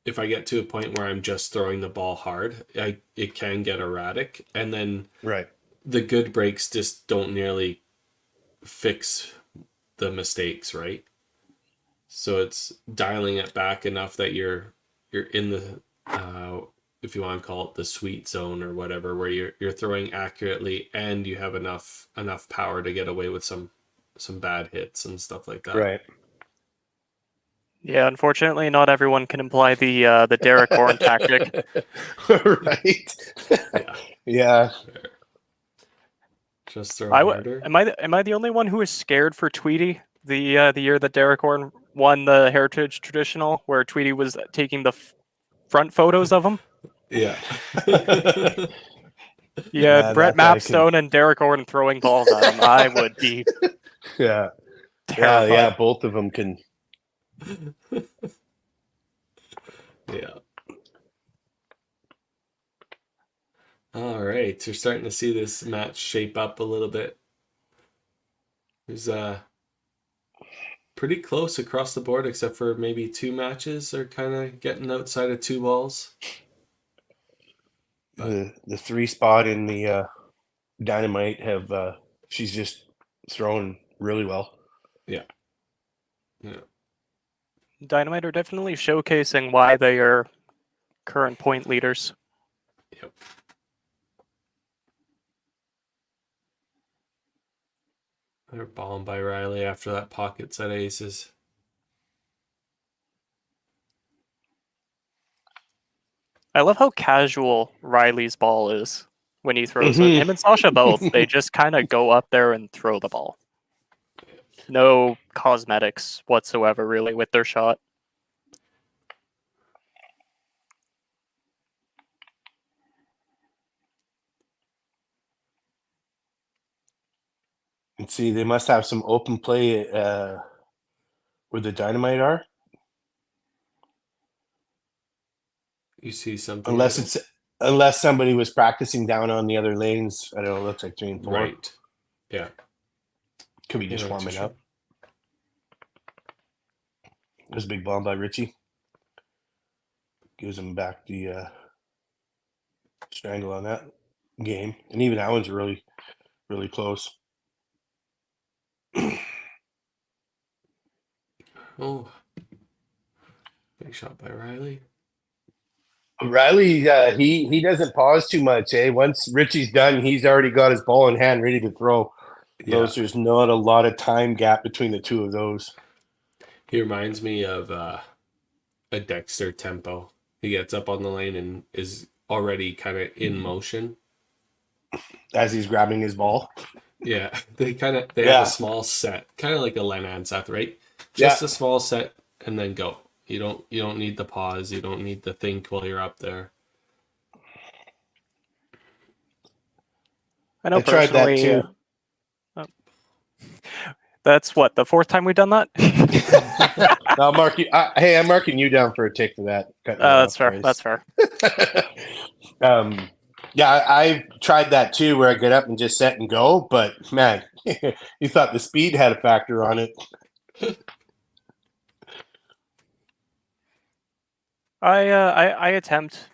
if I get to a point where I'm just throwing the ball hard, it can get erratic, and then right, the good breaks just don't nearly fix the mistakes, right? So it's dialing it back enough that you're in the if you want to call it the sweet zone or whatever, where you're throwing accurately and you have enough power to get away with some bad hits and stuff like that. Right. Yeah, unfortunately, not everyone can apply the Derek Horn tactic. Right. Yeah. Just throw harder. Am I the only one who is scared for Tweety the year that Derek Horn won the Heritage Traditional, where Tweety was taking the front photos of him? Yeah. Yeah, Brett Mapstone and Derek Horn throwing balls at him. I would be terrified. Yeah, both of them can. Yeah. All right, you're starting to see this match shape up a little bit. There's pretty close across the board, except for maybe 2 matches are kind of getting outside of 2 balls. The 3 spot in the Dynamite she's just throwing really well. Yeah. Yeah. Dynamite are definitely showcasing why they are current point leaders. Yep. They're balling by Riley after that pocket set of aces. I love how casual Riley's ball is when he throws it. Mhm. Him and Sasha both, they just kind of go up there and throw the ball. No cosmetics whatsoever, really, with their shot. And see, they must have some open play where the Dynamite are. You see something? Unless somebody was practicing down on the other lanes. I don't know. It looks like 3 and 4. Right. Yeah. Could be just Yeah, warming sure. up. There's a big bomb by Richie. Gives him back the strangle on that game. And even that one's really, really close. Oh. Big shot by Riley. Riley, he doesn't pause too much, eh? Once Richie's done, he's already got his ball in hand, ready to throw. Yeah. There's not a lot of time gap between the two of those. He reminds me of a Dexter tempo. He gets up on the lane and is already kind of in motion as he's grabbing his ball. Yeah, they have a small set, kind of like a Len and Seth, right? Just a small set and then go. You don't need the pause. You don't need to think while you're up there. I know I tried that personally. too. That's what, the fourth time we've done that? I'll mark you. Hey, I'm marking you down for a tick for that. That's fair. That's fair. Yeah, I've tried that too, where I get up and just set and go. But man, you thought the speed had a factor on it. I attempt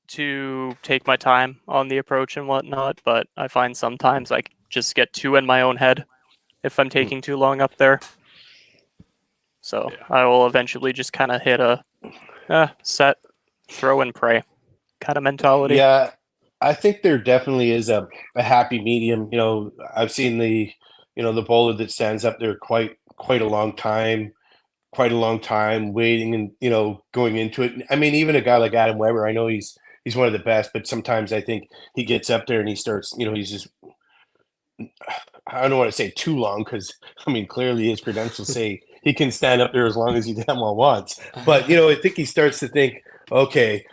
to take my time on the approach and whatnot, but I find sometimes I just get too in my own head if I'm taking too long up there. So I will eventually just kind of hit a set, throw and pray kind of mentality. Yeah, I think there definitely is a happy medium. You know, I've seen the bowler that stands up there quite a long time waiting and going into it. I mean, even a guy like Adam Weber, I know he's one of the best, but sometimes I think he gets up there and he starts, he's just, I don't want to say too long, because I mean, clearly his credentials say he can stand up there as long as he damn well wants. But I think he starts to think, okay,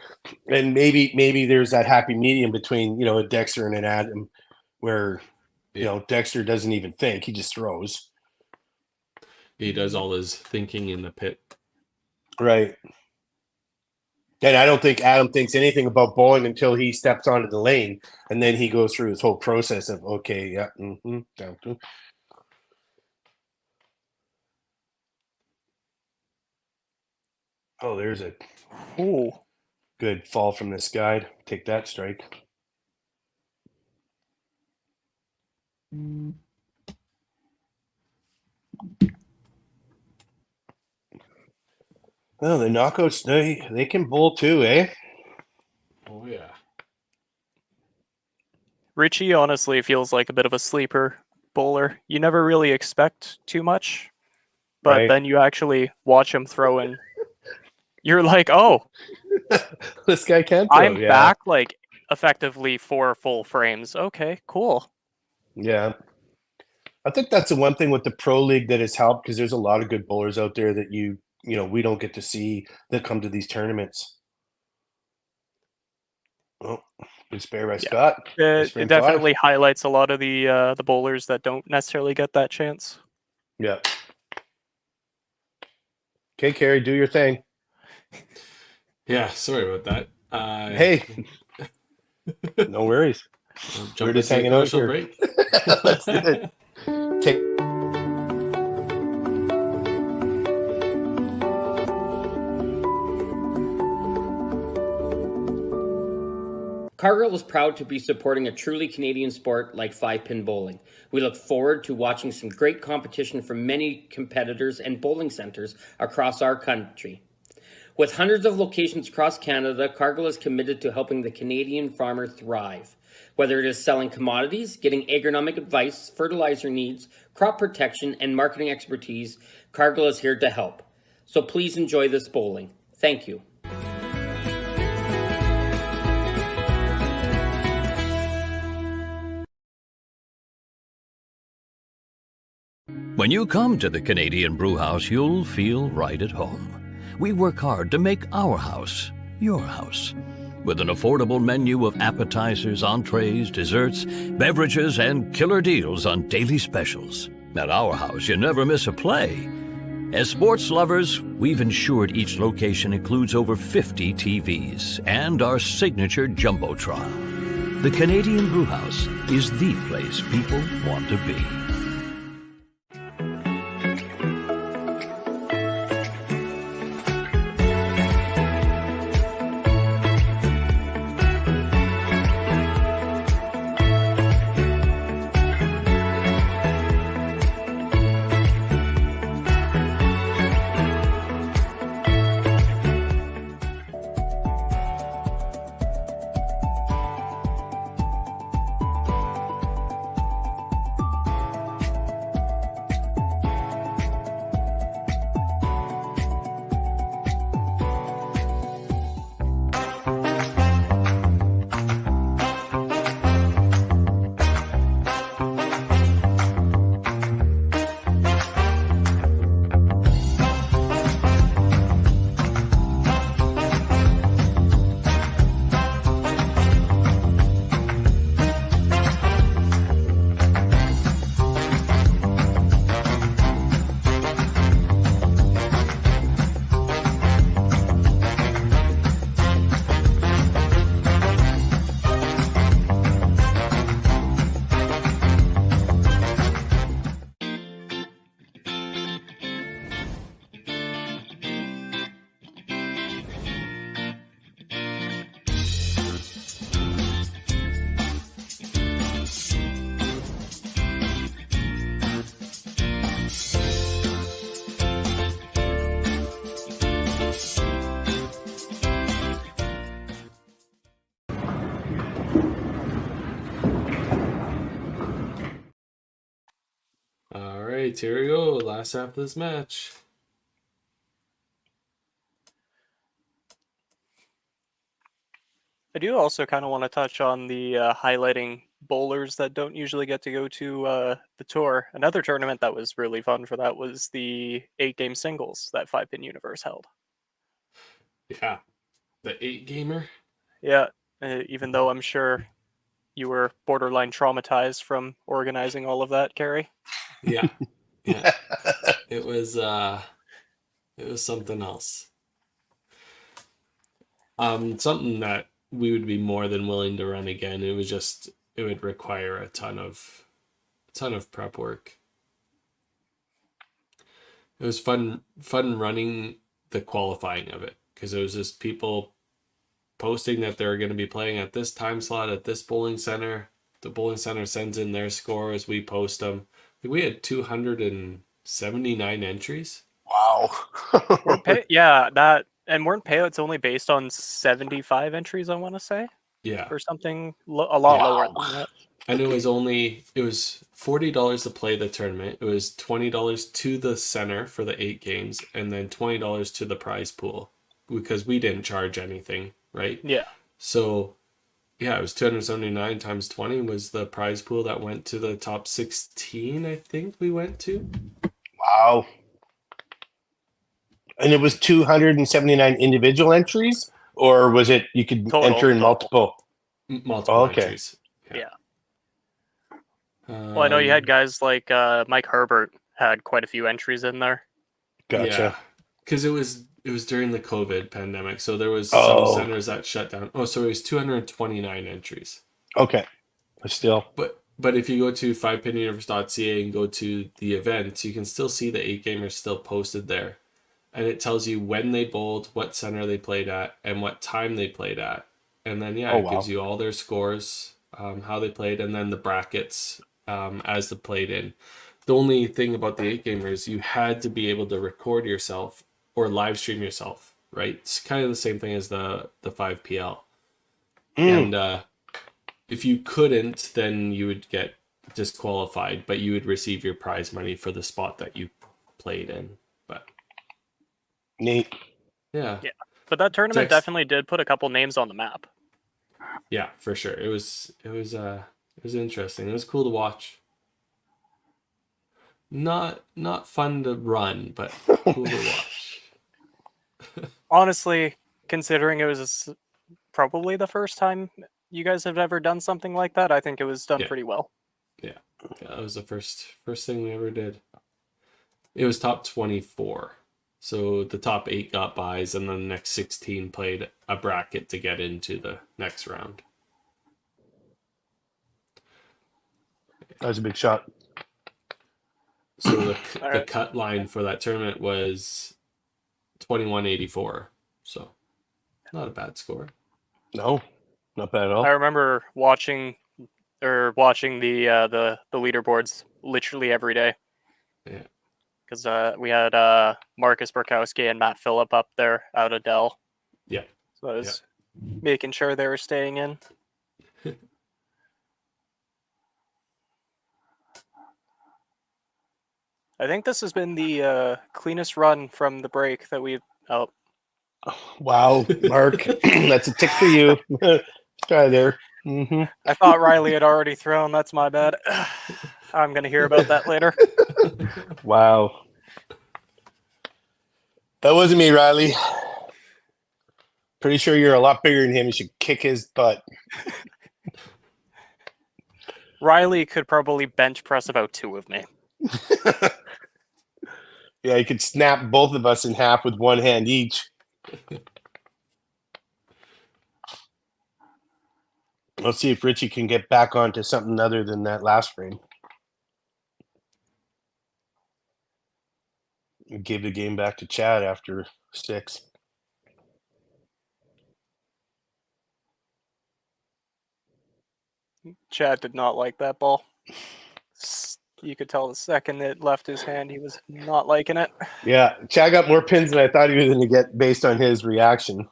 and maybe there's that happy medium between a Dexter and an Adam, where Dexter doesn't even think, he just throws. He does all his thinking in the pit. Right. And I don't think Adam thinks anything about bowling until he steps onto the lane, and then he goes through his whole process of, okay, yeah, down to. Oh, there's a good fall from this guy. Take that strike. Oh, the knockouts, they can bowl too, eh? Oh, yeah. Richie honestly feels like a bit of a sleeper bowler. You never really expect too much, but then you actually watch him throw and you're like, oh, this guy can throw. I'm back like effectively 4 full frames. Okay, cool. Yeah. I think that's the one thing with the Pro League that has helped, because there's a lot of good bowlers out there that we don't get to see that come to these tournaments. Oh, good spare by Scott. It definitely highlights a lot of the bowlers that don't necessarily get that chance. Yeah. Okay, Carrie, do your thing. Yeah, sorry about that. Hey, no worries. We're just hanging out here. Break. Let's do it. Take. Cargill is proud to be supporting a truly Canadian sport like 5-pin bowling. We look forward to watching some great competition from many competitors and bowling centers across our country. With hundreds of locations across Canada, Cargill is committed to helping the Canadian farmer thrive. Whether it is selling commodities, getting agronomic advice, fertilizer needs, crop protection, and marketing expertise, Cargill is here to help. So please enjoy this bowling. Thank you. When you come to the Canadian Brewhouse, you'll feel right at home. We work hard to make our house your house. With an affordable menu of appetizers, entrees, desserts, beverages, and killer deals on daily specials. At our house, you never miss a play. As sports lovers, we've ensured each location includes over 50 TVs and our signature Jumbotron. The Canadian Brewhouse is the place people want to be. All right, here we go. Last half of this match. I do also kind of want to touch on the highlighting bowlers that don't usually get to go to the tour. Another tournament that was really fun for that was the 8-game singles that 5-Pin Universe held. Yeah, the 8-gamer. Yeah, even though I'm sure you were borderline traumatized from organizing all of that, Carrie. Yeah, yeah. It was something else. Something that we would be more than willing to run again. It would require a ton of prep work. It was fun running the qualifying of it, because it was just people posting that they're going to be playing at this time slot at this bowling center. The bowling center sends in their scores, we post them. We had 279 entries. Wow. Weren't payouts only based on 75 entries, I want to say? Yeah. Or something a lot lower than that. And it was $40 to play the tournament. It was $20 to the center for the 8 games, and then $20 to the prize pool, because we didn't charge anything, right? Yeah. So yeah, it was 279 times 20 was the prize pool that went to the top 16, I think we went to. Wow. And it was 279 individual entries, or was it you could enter in multiple? Multiple entries. Yeah. Well, I know you had guys like Mike Herbert had quite a few entries in there. Gotcha. Yeah, because it was during the COVID pandemic, so there was some centers that shut down. Oh, so it was 229 entries. Okay, but still. But if you go to 5pinuniverse.ca and go to the events, you can still see the 8-gamers still posted there. And it tells you when they bowled, what center they played at, and what time they played at. And then, it gives you all their scores, how they played, and then the brackets as they played in. The only thing about the 8-gamers, you had to be able to record yourself or live stream yourself, right? It's kind of the same thing as the 5PL. And if you couldn't, then you would get disqualified, but you would receive your prize money for the spot that you played in. But Neat. yeah, But that tournament Text- definitely did put a couple names on the map. yeah, for sure. It was interesting. It was cool to watch. Not fun to run, but cool to watch. Honestly, considering it was probably the first time you guys have ever done something like that, I think it was done Yeah. pretty well. Yeah, that was the first thing we ever did. It was top 24. So the top 8 got buys, and then the next 16 played a bracket to get into the next round. That was a big shot. So the Alright. cut line for that tournament was 2184. So not a bad score. No, not bad at all. I remember watching the leaderboards literally every day. Yeah. Because we had Marcus Burkowski and Matt Phillip up there out of Dell. Yeah. So I was making sure they were staying in. I think this has been the cleanest run from the break that we've... Oh, Wow, Mark, that's a tick for you. Try there. Mm-hmm. I thought Riley had already thrown. That's my bad. I'm going to hear about that later. Wow. That wasn't me, Riley. Pretty sure you're a lot bigger than him. You should kick his butt. Riley could probably bench press about 2 of me. Yeah, you could snap both of us in half with one hand each. Let's see if Richie can get back onto something other than that last frame. Give the game back to Chad after 6. Chad did not like that ball. You could tell the second it left his hand, he was not liking it. Yeah, Chad got more pins than I thought he was going to get based on his reaction.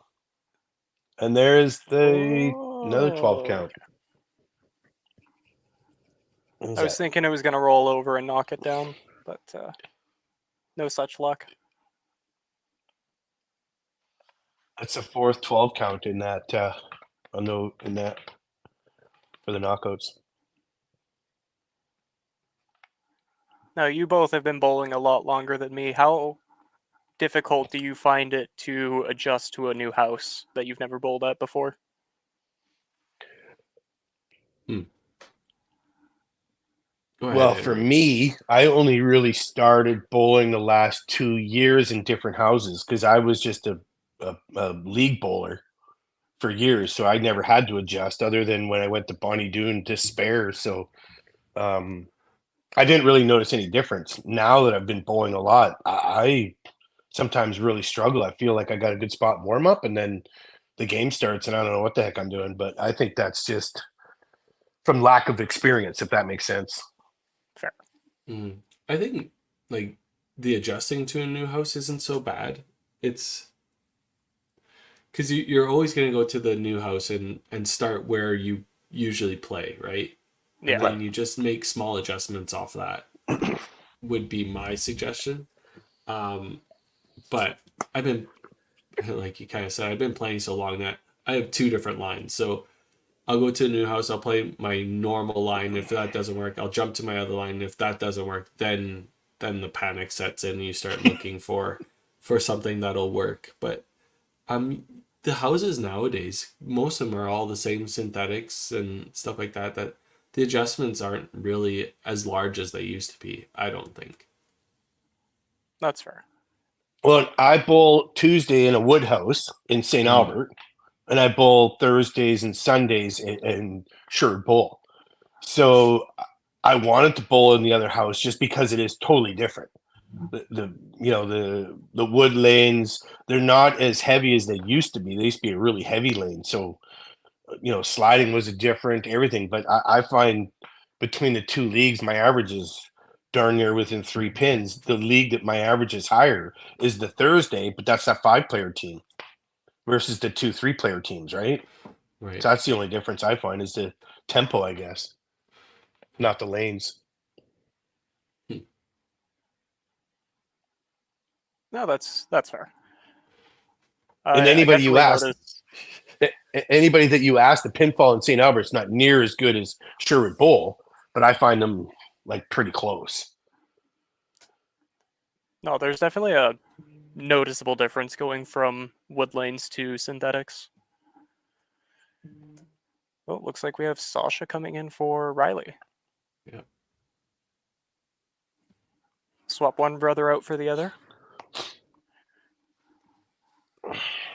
And there is another 12 count. I was thinking it was going to roll over and knock it down, but no such luck. That's a 4th 12 count in that for the knockouts. Now, you both have been bowling a lot longer than me. How difficult do you find it to adjust to a new house that you've never bowled at before? Well, for me, I only really started bowling the last 2 years in different houses because I was just a league bowler for years. So I never had to adjust other than when I went to Bonnie Doon to spare. So I didn't really notice any difference. Now that I've been bowling a lot, I sometimes really struggle. I feel like I got a good spot warm up and then the game starts and I don't know what the heck I'm doing. But I think that's just from lack of experience, if that makes sense. Fair. I think like the adjusting to a new house isn't so bad. It's because you're always going to go to the new house and start where you usually play, right? Yeah. And then you just make small adjustments off that would be my suggestion. But I've been, like you kind of said, I've been playing so long that I have 2 different lines. So I'll go to a new house, I'll play my normal line. If that doesn't work, I'll jump to my other line. If that doesn't work, then the panic sets in and you start looking for something that'll work. But the houses nowadays, most of them are all the same synthetics and stuff like that, that the adjustments aren't really as large as they used to be, I don't think. That's fair. Well, I bowl Tuesday in a wood house in St. Albert, and I bowl Thursdays and Sundays in Sherwood Bowl. So I wanted to bowl in the other house just because it is totally different. The wood lanes, they're not as heavy as they used to be. They used to be a really heavy lane. So, sliding was a different everything. But I find between the 2 leagues, my average is darn near within 3 pins. The league that my average is higher is the Thursday, but that's that 5-player team versus the 2 3-player teams, right? Right. So that's the only difference I find is the tempo, I guess, not the lanes. No, that's fair. And I anybody you definitely ask, noticed. anybody that you ask, the pinfall in St. Albert's not near as good as Sherwood Bowl, but I find them like pretty close. No, there's definitely a noticeable difference going from wood lanes to synthetics. Well, it looks like we have Sasha coming in for Riley. Yeah. Swap one brother out for the other.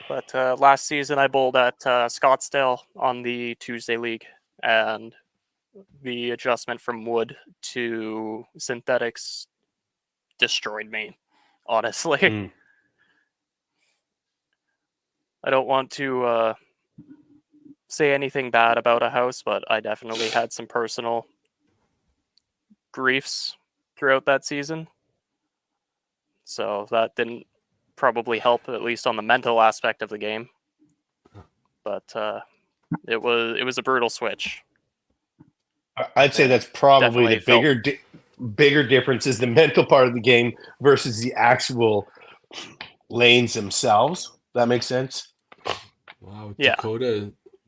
But last season I bowled at Scottsdale on the Tuesday League, and the adjustment from wood to synthetics destroyed me, honestly. Mm. I don't want to say anything bad about a house, but I definitely had some personal griefs throughout that season. So that didn't probably help, at least on the mental aspect of the game. But it was a brutal switch. I'd say And that's probably definitely the felt- bigger difference is the mental part of the game versus the actual lanes themselves. That makes sense. Wow, Yeah.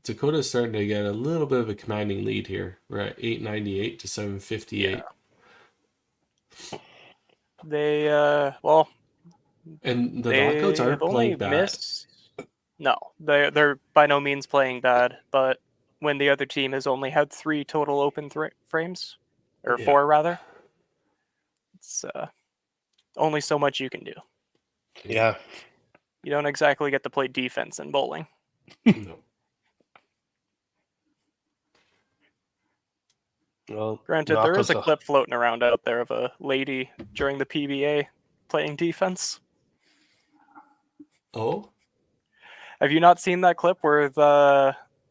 Dakota's starting to get a little bit of a commanding lead here. We're at 898 to 758. Yeah. They well, And the they knockouts have aren't only playing bad. missed. No, they're by no means playing bad. But when the other team has only had 3 total open frames, or Yeah. 4 rather, it's only so much you can do. Yeah. You don't exactly get to play defense in bowling. No. Well, Granted, there is a knockouts. clip floating around out there of a lady during the PBA playing defense. Oh? Have you not seen that clip where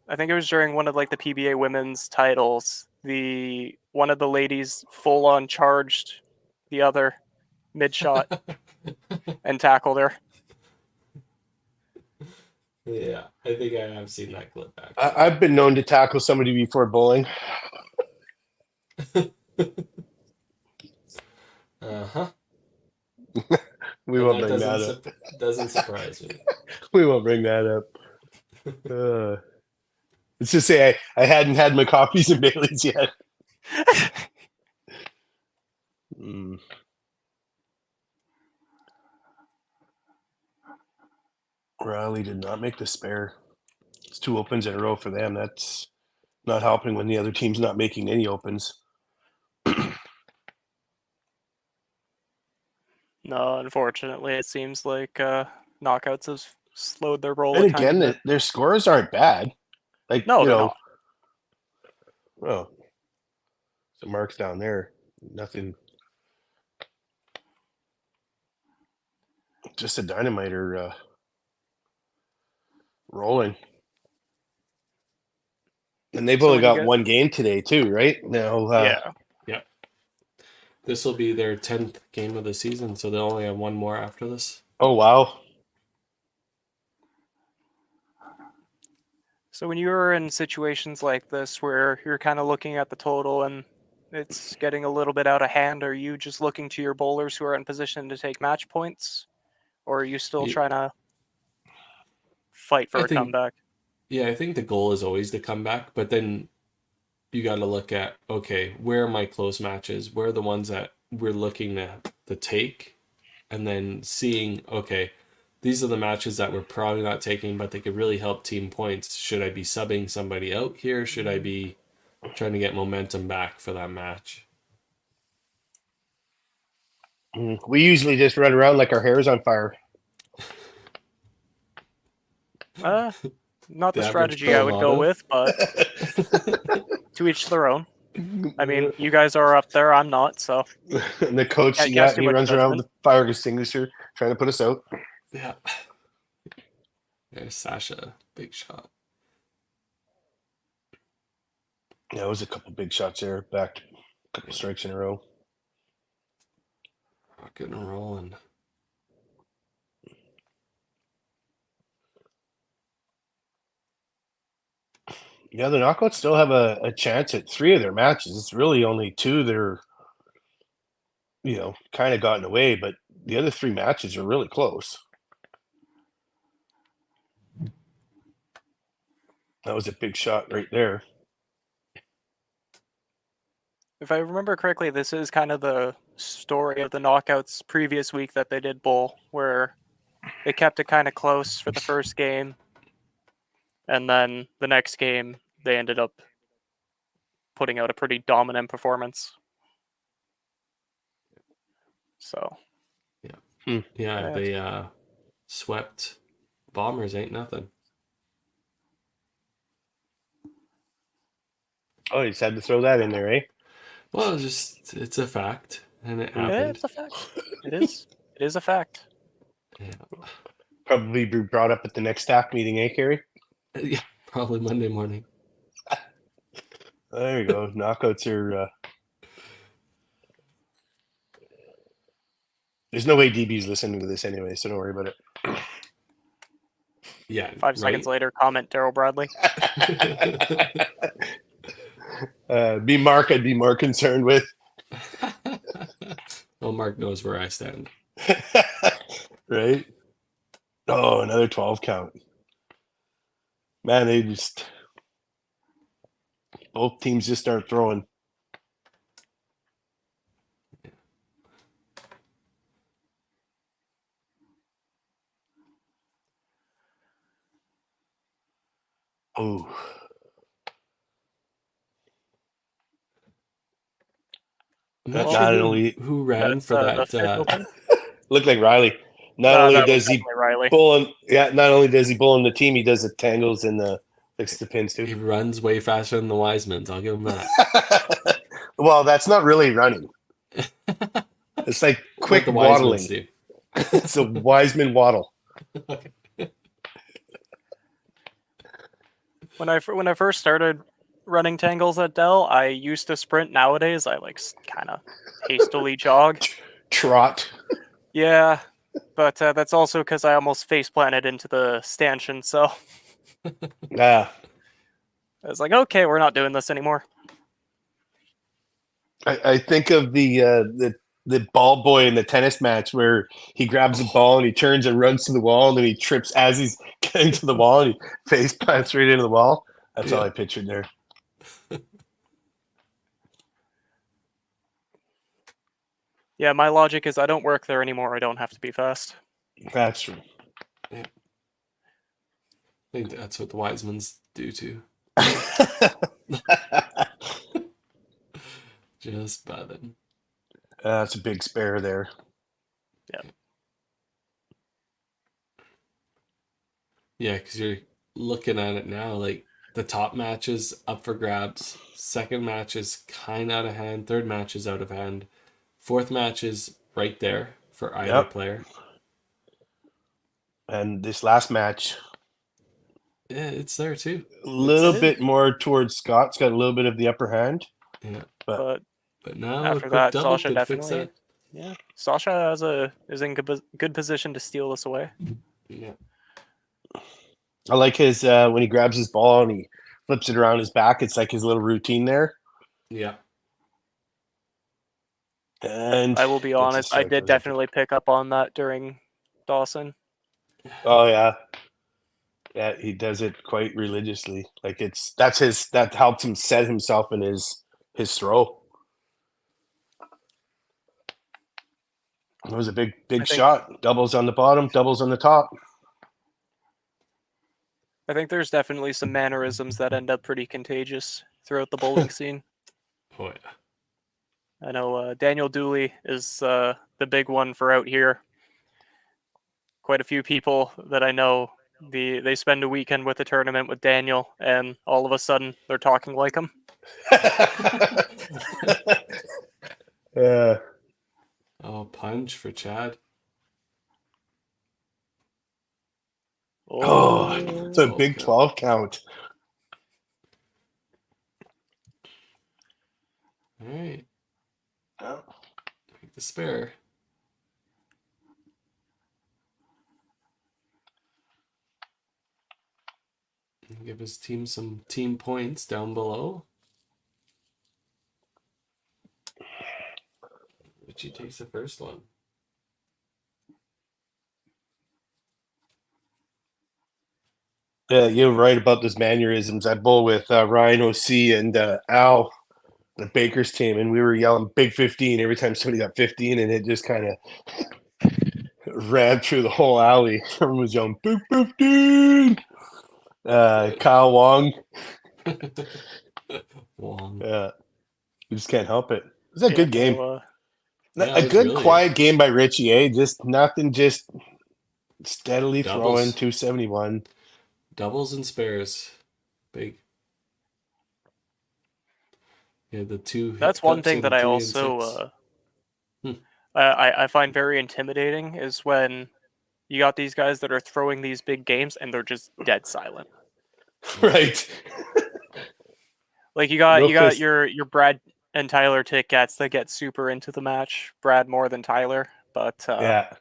I think it was during one of like the PBA women's titles, one of the ladies full on charged the other mid shot and tackled her. Yeah, I think I have seen that clip actually. I've been known to tackle somebody before bowling. Uh-huh. We And won't that bring that up. doesn't surprise me. We won't bring that up. Let's just say I hadn't had my coffees and Baileys yet. Mm. Riley did not make the spare. It's 2 opens in a row for them. That's not helping when the other team's not making any opens. No, unfortunately, it seems like knockouts have slowed their roll And a tiny again, bit. their scores aren't bad. Like, No, you they're know, not. well, some marks down there. Nothing. Just a dynamiter rolling. And they've So only when you got get- one game today, too, right? Now, Yeah. This will be their 10th game of the season, so they'll only have one more after this. Oh, wow. So when you're in situations like this where you're kind of looking at the total and it's getting a little bit out of hand, are you just looking to your bowlers who are in position to take match points? Or are you still trying to fight for a comeback? Yeah, I think the goal is always to come back, but then you got to look at, okay, where are my close matches? Where are the ones that we're looking to take? And then seeing, okay, these are the matches that we're probably not taking, but they could really help team points. Should I be subbing somebody out here? Should I be trying to get momentum back for that match? We usually just run around like our hair's on fire. Not the average strategy pro I would go Lotto? with, but to each their own. I mean, you guys are up there, I'm not, so. And the coach, Can't he cast too much runs around judgment. with the fire extinguisher trying to put us out. Yeah. There's Sasha. Big shot. Yeah, it was a couple big shots there. Back a couple strikes in a row. Rocking and rolling. Yeah, the Knockouts still have a chance at 3 of their matches. It's really only 2 that are, kind of gotten away, but the other 3 matches are really close. That was a big shot right there. If I remember correctly, this is kind of the story of the Knockouts previous week that they did bowl, where they kept it kind of close for the first game, and then the next game they ended up putting out a pretty dominant performance. So, Yeah, they swept Bombers. Ain't nothing. Oh, you just had to throw that in there, eh? Well, it's a fact, and it happened. it's a fact. It is. It is a fact. Yeah. Probably be brought up at the next staff meeting, eh, Carrie? Yeah, probably Monday morning. There you go. Knockouts are. There's no way DB's listening to this anyway, so don't worry about it. Yeah. 5 seconds later, comment Daryl Bradley. Be Mark, I'd be more concerned with. Well, Mark knows where I stand. Right? Oh, another 12 count. Man, both teams just start throwing. Oh. Not Not sure only who ran for the that. official thing? looked like Riley. Not No, only that does was he definitely Riley. not only does he bull in the team, he does the tangles and the fix the pins He too. runs way faster than the Wisemans. I'll give him that. Well, that's not really running. It's like quick What the waddling. Wisemans do. It's a Wiseman waddle. When I first started running tangles at Dell, I used to sprint. Nowadays, I kind of hastily jog. Trot. Yeah, but that's also because I almost face planted into the stanchion. So Yeah. I was like, okay, we're not doing this anymore. I think of the ball boy in the tennis match where he grabs the ball and he turns and runs to the wall and then he trips as he's getting to the wall and he face plants right into the wall. That's all I pictured there. Yeah, my logic is I don't work there anymore. I don't have to be fast. That's true. Yeah. I think that's what the Wisemans do too. Just bad. That's a big spare there. Yeah. Yeah, because you're looking at it now, like the top match is up for grabs. Second match is kind of out of hand. Third match is out of hand. Fourth match is right there for either player. And this last match, yeah, it's there too. A little bit more towards Scott's got a little bit of the upper hand. Yeah, but now after a quick that, double Sasha could definitely. fix that. Yeah, Sasha is in good position to steal this away. Yeah. I like his when he grabs his ball and he flips it around his back. It's like his little routine there. Yeah. And I will be honest, I did definitely pick up on that during Dawson. Oh yeah. Yeah, he does it quite religiously. Like that helps him set himself in his throw. It was a big shot. Doubles on the bottom, doubles on the top. I think there's definitely some mannerisms that end up pretty contagious throughout the bowling scene. Oh yeah. I know Daniel Dooley is the big one for out here. Quite a few people that I know, they spend a weekend with a tournament with Daniel, and all of a sudden they're talking like him. Oh, punch for Chad. Oh, it's a big 12 count. All right. Take the spare. Give his team some team points down below. Richie takes the first one. Yeah, you're right about those mannerisms. I bowl with Ryan OC and Al, the Baker's team, and we were yelling "Big 15" every time somebody got 15, and it just kind of ran through the whole alley. Everyone was yelling "Big 15." Kyle Wong. Wong. Yeah, you just can't help it. It was a good game. Yeah, A it was good, really- quiet game by Richie. Just nothing. Just steadily Doubles. throwing 271. Doubles and spares. Big. Yeah, the two. That's one hiccups thing in that I 3 and also 6. I find very intimidating is when you got these guys that are throwing these big games and they're just dead silent. Right. Like you got Fist. your Brad and Tyler Tickets that get super into the match. Brad more than Tyler, but Yeah.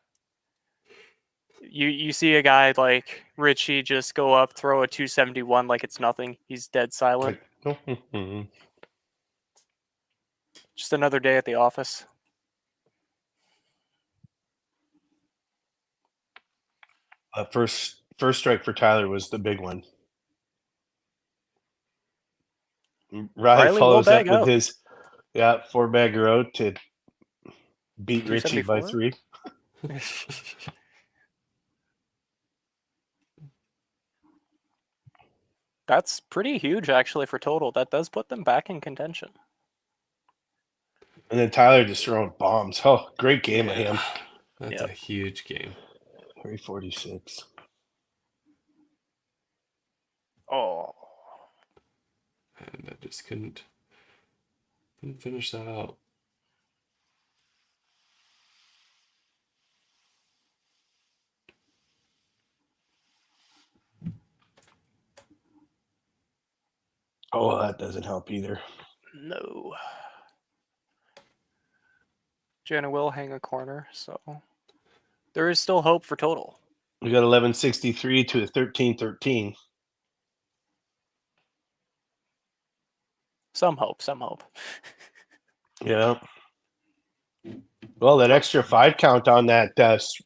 you see a guy like Richie just go up, throw a 271 like it's nothing. He's dead silent. Just another day at the office. First strike for Tyler was the big one. Riley Riley follows will up bag with out. his 4-bagger out to beat Richie by 3. That's pretty huge actually for total. That does put them back in contention. And then Tyler just throwing bombs. Oh, great game of him. That's a huge game. 346. Oh. And I just couldn't finish that out. Oh, that doesn't help either. No. Jana will hang a corner, so there is still hope for total. We got 1163 to a 1313. Some hope, some hope. Yeah. Well, that extra 5 count on that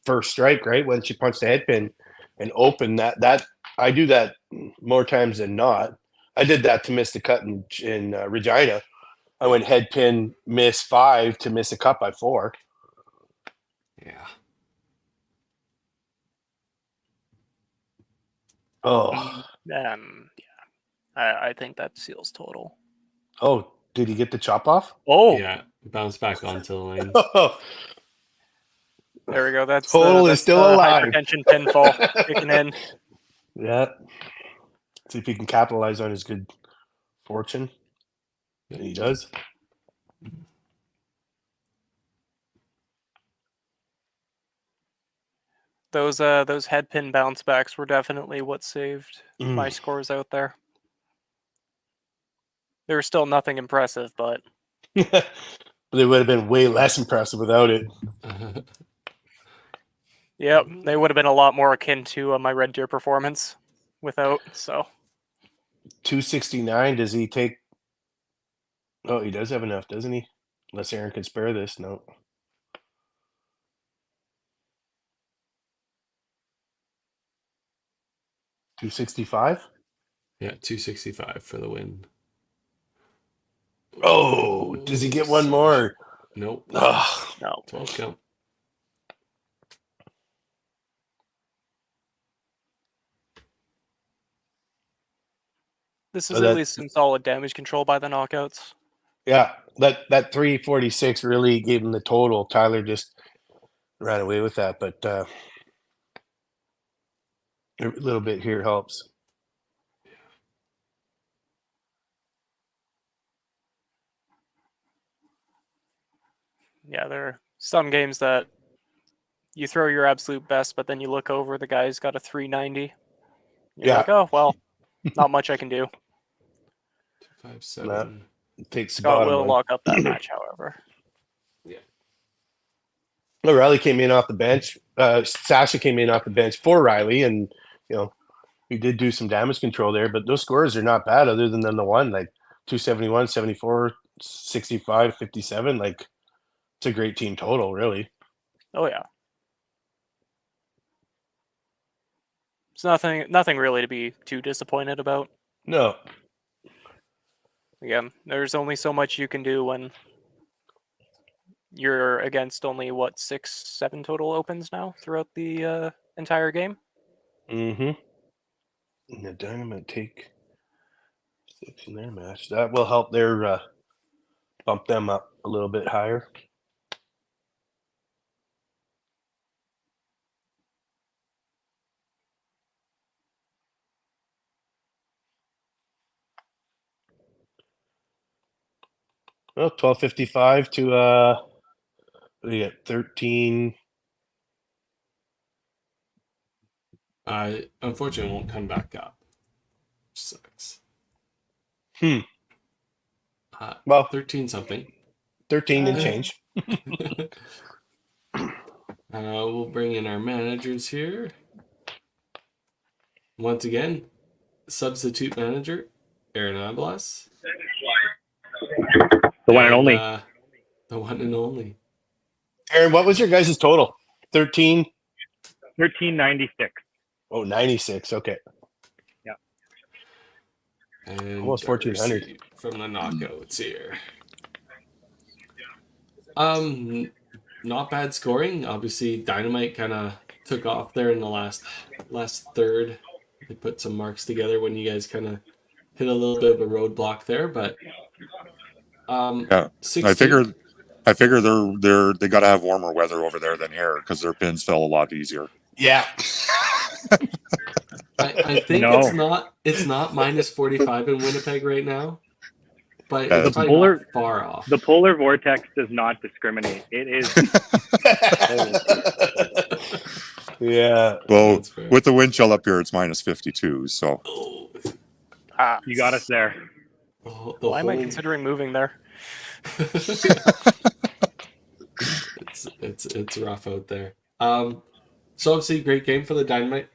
first strike, right? When she punched the head pin and opened that I do that more times than not. I did that to miss the cut in Regina. I went head pin, miss 5 to miss a cut by 4. Yeah. Oh. Yeah. I think that seals total. Oh, did he get the chop off? Oh. Yeah. Bounce back onto the lane. There we go. That's total is still alive. Hypertension pinfall kicking in. Yeah. See if he can capitalize on his good fortune. And he does. Those head pin bounce backs were definitely what saved my scores out there. There was still nothing impressive, but they would have been way less impressive without it. Yep, they would have been a lot more akin to my Red Deer performance without. So 269. Does he take? Oh, he does have enough, doesn't he? Unless Aaron can spare this. No. $265. Yeah, 265 for the win. Oh, does he get one more? Nope. Oh. No. 12 count. This is at least some solid damage control by the knockouts. Yeah, that 346 really gave him the total. Tyler just ran away with that, but a little bit here helps. Yeah, there are some games that you throw your absolute best, but then you look over, the guy's got a 390. You're like, oh, well, not much I can do. 257. Takes the Scott bottom will one. lock up that match, however. Yeah. Well, Riley came in off the bench. Sasha came in off the bench for Riley, and we did do some damage control there, but those scores are not bad other than the one, like 271, 74, 65, 57. Like, it's a great team total, really. Oh yeah. It's nothing really to be too disappointed about. No. Again, there's only so much you can do when you're against only, 6, 7 total opens now throughout the entire game? Mm-hmm. And the Dynamite take 6 in their match. That will help their bump them up a little bit higher. Well, 12:55 to what do you get? 13. Unfortunately, won't come back up. Sucks. Well, 13 something. 13 and change. We'll bring in our managers here. Once again, substitute manager, Aaron Ablas. The one and only. The one and only. Aaron, what was your guys' total? 13? 1396. Oh, 96. Okay. Yeah. And almost 1400 from the knockouts here. Not bad scoring. Obviously, Dynamite kind of took off there in the last third. They put some marks together when you guys kind of hit a little bit of a roadblock there, but Yeah, 16. I figure they got to have warmer weather over there than here because their pins fell a lot easier. Yeah. I think it's not minus 45 in Winnipeg right now, but it's probably not far off. The polar vortex does not discriminate. It is Yeah. Well, with the wind chill up here, it's minus 52. So you got us there. Why am I considering moving there? It's rough out there. So obviously, great game for the Dynamite.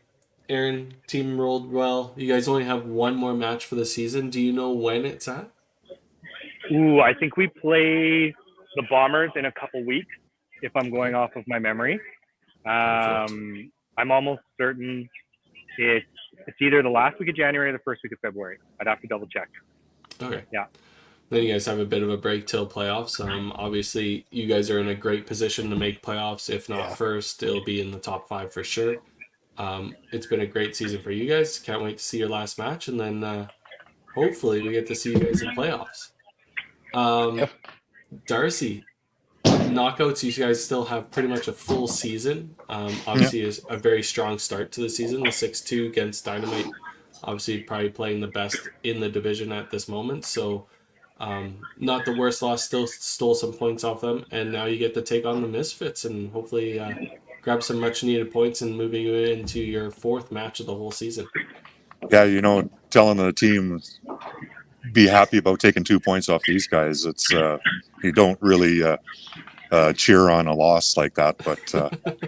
Aaron, team rolled well. You guys only have one more match for the season. Do you know when it's at? Ooh, I think we play the Bombers in a couple weeks, if I'm going off of my memory. I'm almost certain it's either the last week of January or the first week of February. I'd have to double check. Okay. Yeah. Then you guys have a bit of a break till playoffs. Obviously, you guys are in a great position to make playoffs. If not first, it'll be in the top 5 for sure. It's been a great season for you guys. Can't wait to see your last match, and then hopefully we get to see you guys in playoffs. Darcy, knockouts, you guys still have pretty much a full season. Obviously, is a very strong start to the season. The 6-2 against Dynamite, obviously probably playing the best in the division at this moment. So not the worst loss, still stole some points off them. And now you get to take on the Misfits and hopefully grab some much needed points and moving you into your 4th match of the whole season. Yeah, telling the team be happy about taking 2 points off these guys. It's you don't really cheer on a loss like that, but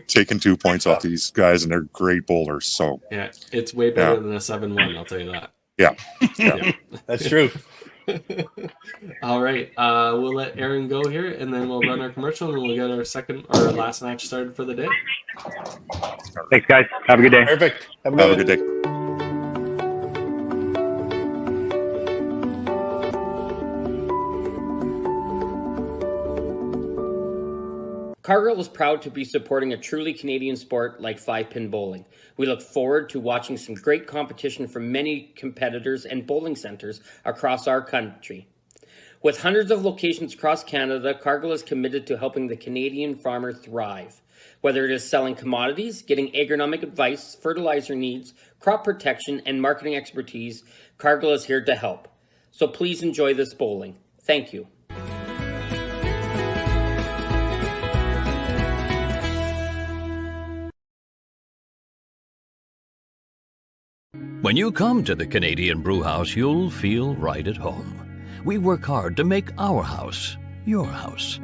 taking 2 points off these guys, and they're great bowlers. So yeah, it's way better than a 7-1. I'll tell you that. Yeah. That's true. All right, we'll let Aaron go here, and then we'll run our commercial, and we'll get our last match started for the day. Thanks, guys. Have a good day. Perfect. Have a good day. Cargill is proud to be supporting a truly Canadian sport like 5-pin bowling. We look forward to watching some great competition from many competitors and bowling centers across our country. With hundreds of locations across Canada, Cargill is committed to helping the Canadian farmer thrive. Whether it is selling commodities, getting agronomic advice, fertilizer needs, crop protection, and marketing expertise, Cargill is here to help. So please enjoy this bowling. Thank you. When you come to the Canadian Brewhouse, you'll feel right at home. We work hard to make our house your house.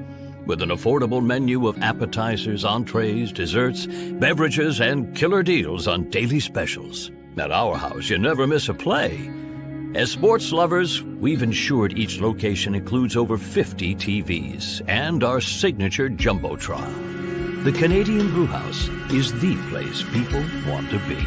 With an affordable menu of appetizers, entrees, desserts, beverages, and killer deals on daily specials. At our house, you never miss a play. As sports lovers, we've ensured each location includes over 50 TVs and our signature Jumbotron. The Canadian Brewhouse is the place people want to be.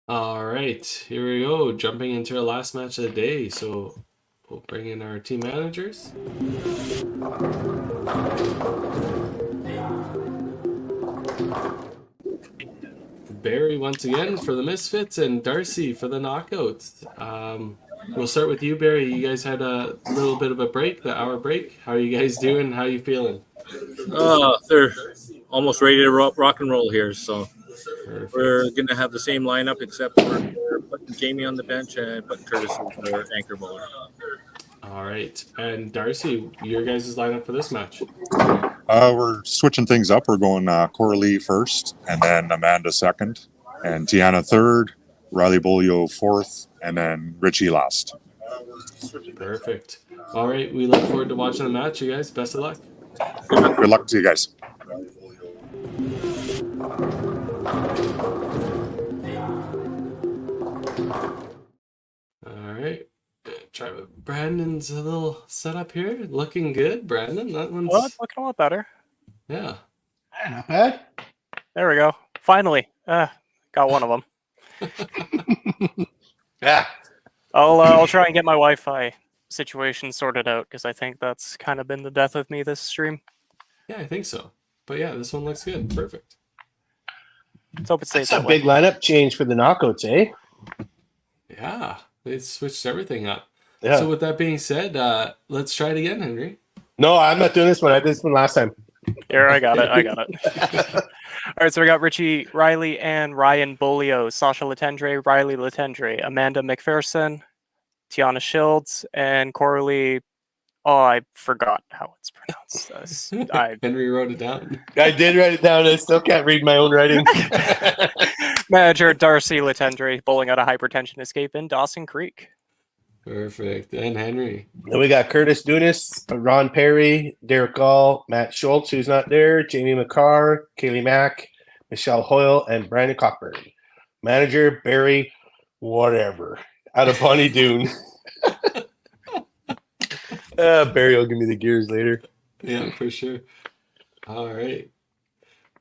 All right, here we go. Jumping into our last match of the day. So we'll bring in our team managers. Barry once again for the Misfits and Darcy for the Knockouts. We'll start with you, Barry. You guys had a little bit of a break, the hour break. How are you guys doing? How are you feeling? They're almost ready to rock and roll here. So Perfect. we're going to have the same lineup, except we're putting Jamie on the bench and putting Curtis as our anchor bowler. All right. And Darcy, your guys' lineup for this match? We're switching things up. We're going Coralie first, and then Amanda second, and Tiana third, Riley Bolio fourth, and then Richie last. Perfect. All right. We look forward to watching the match, you guys. Best of luck. Good luck to you guys. All right. Try with Brandon's a little setup here. Looking good, Brandon. That one's Well, it's looking a lot better. yeah. Not bad. There we go. Finally, got one of them. Yeah. I'll try and get my Wi-Fi situation sorted out because I think that's kind of been the death of me this stream. Yeah, I think so. But yeah, this one looks good. Perfect. Let's hope it stays That's a that way. big lineup change for the Knockouts, eh? Yeah, they switched everything up. Yeah. So with that being said, let's try it again, Henry. No, I'm not doing this one. I did this one last time. Here, I got it. All right, so we got Richie Riley and Ryan Bolio, Sasha Latendre, Riley Latendre, Amanda McPherson, Tiana Shields, and Coralie. Oh, I forgot how it's pronounced. Henry wrote it down. I did write it down. I still can't read my own writing. Manager Darcy Latendre, bowling out a hypertension escape in Dawson Creek. Perfect. And Henry. Then we got Curtis Dunas, Ron Perry, Derek Gall, Matt Schultz, who's not there, Jamie McCarr, Kaylee Mack, Michelle Hoyle, and Brandon Cockburn. Manager Barry, whatever, out of Bonnie Doon. Barry will give me the gears later. Yeah, for sure. All right.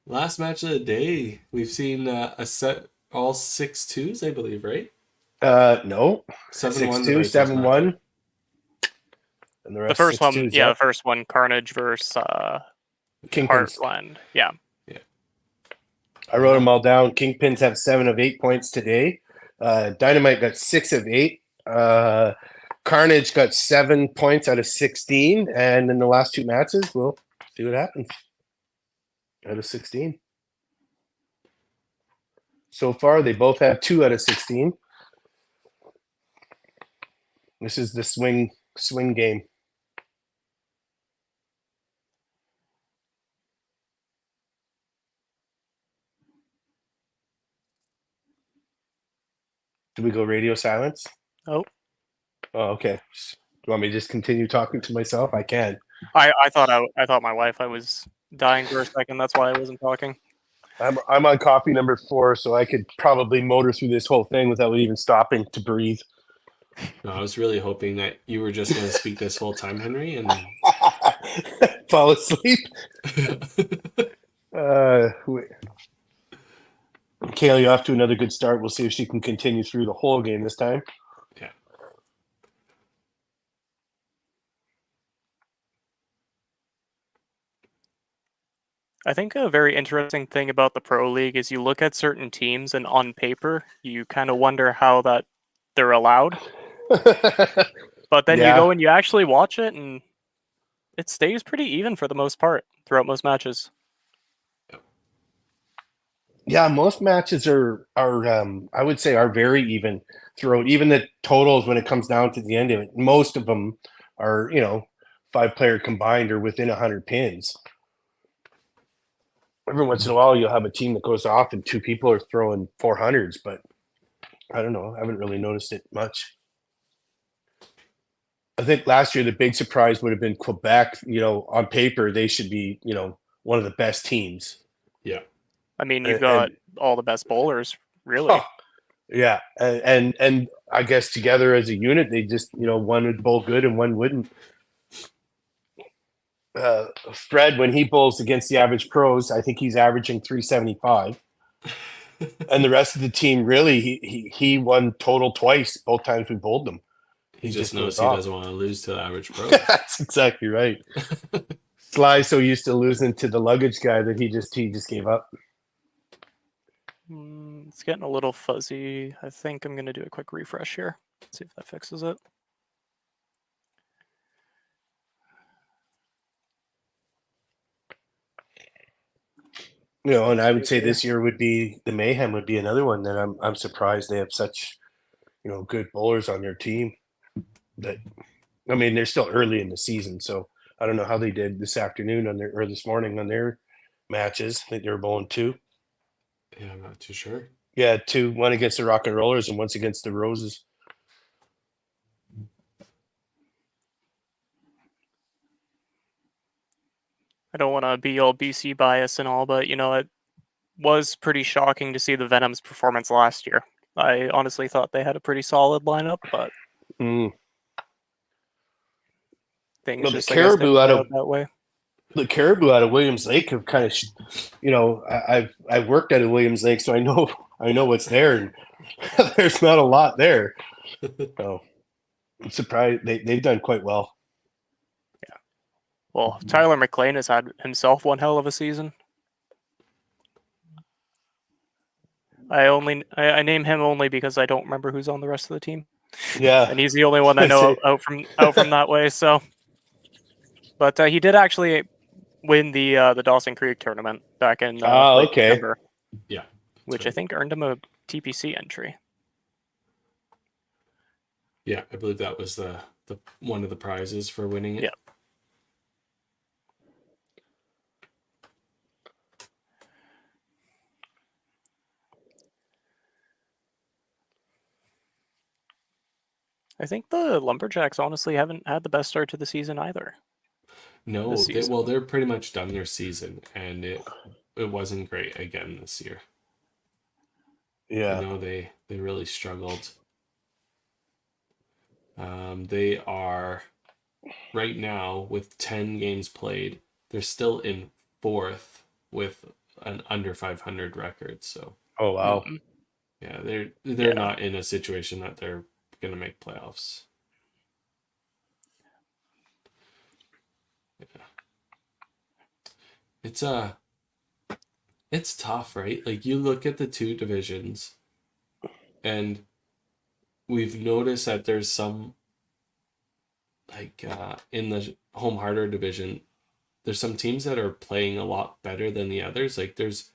Last match of the day. We've seen a set all 6-2s, I believe, right? No. 7-1. 6-2, 7-1. And The first one, 6-2s, yeah, the first one, Carnage versus Kingpins. Heartland. Yeah. I wrote them all down. Kingpins have 7 of 8 points today. Dynamite got 6 of 8. Carnage got 7 points out of 16. And in the last 2 matches, we'll see what happens. Out of 16. so far. They both have 2 out of 16. This is the swing game. Do we go radio silence? Oh, Oh, okay. Do you want me to just continue talking to myself? I can. I thought my Wi-Fi was dying for a second. That's why I wasn't talking. I'm on coffee number 4, so I could probably motor through this whole thing without even stopping to breathe. No, I was really hoping that you were just going to speak this whole time, Henry, and fall asleep. Kaylee off to another good start. We'll see if she can continue through the whole game this time. Yeah. I think a very interesting thing about the Pro League is you look at certain teams and on paper, you kind of wonder how that they're allowed. But then you go and you actually watch it and it stays pretty even for the most part throughout most matches. Yeah, most matches are I would say are very even throughout. Even the totals when it comes down to the end of it, most of them are 5-player combined or within 100 pins. Every once in a while, you'll have a team that goes off and 2 people are throwing 400s, but I don't know. I haven't really noticed it much. I think last year the big surprise would have been Quebec. On paper, they should be one of the best teams. Yeah. I mean, you've got all the best bowlers, really. Oh, yeah, and I guess together as a unit, they just one would bowl good and one wouldn't. Fred, when he bowls against the average pros, I think he's averaging 375, and the rest of the team really he won total twice both times we bowled them. He just knows he doesn't want to lose to the average pro. That's exactly right. Sly's so used to losing to the luggage guy that he just gave up. It's getting a little fuzzy. I think I'm going to do a quick refresh here. See if that fixes it. And I would say this year would be the Mayhem would be another one that I'm surprised they have such good bowlers on their team. That I mean they're still early in the season, so I don't know how they did this afternoon or this morning on their matches. I think they were bowling 2. Yeah, I'm not too sure. Yeah, 2. One against the Rock and Rollers and once against the Roses. I don't want to be all BC bias and all, but it was pretty shocking to see the Venom's performance last year. I honestly thought they had a pretty solid lineup, but things just the Caribou out of that way. The Caribou out of Williams Lake have kind of, I've worked at a Williams Lake, so I know what's there, and there's not a lot there. So I'm surprised they've done quite well. Yeah. Well, Tyler McLean has had himself one hell of a season. I name him only because I don't remember who's on the rest of the team. Yeah, and he's the only one I know out from that way. So, but he did actually win the Dawson Creek tournament back in September. Yeah, which I think earned him a TPC entry. Yeah, I believe that was the one of the prizes for winning it. Yeah. I think the Lumberjacks honestly haven't had the best start to the season either. No, they're pretty much done their season, and it wasn't great again this year. Yeah, I know they really struggled. They are right now with 10 games played. They're still in 4th with an under 500 record. So, oh wow, yeah, they're not in a situation that they're gonna make playoffs. Yeah. It's tough, right? Like you look at the 2 divisions and we've noticed that there's some in the home harder division, there's some teams that are playing a lot better than the others. Like there's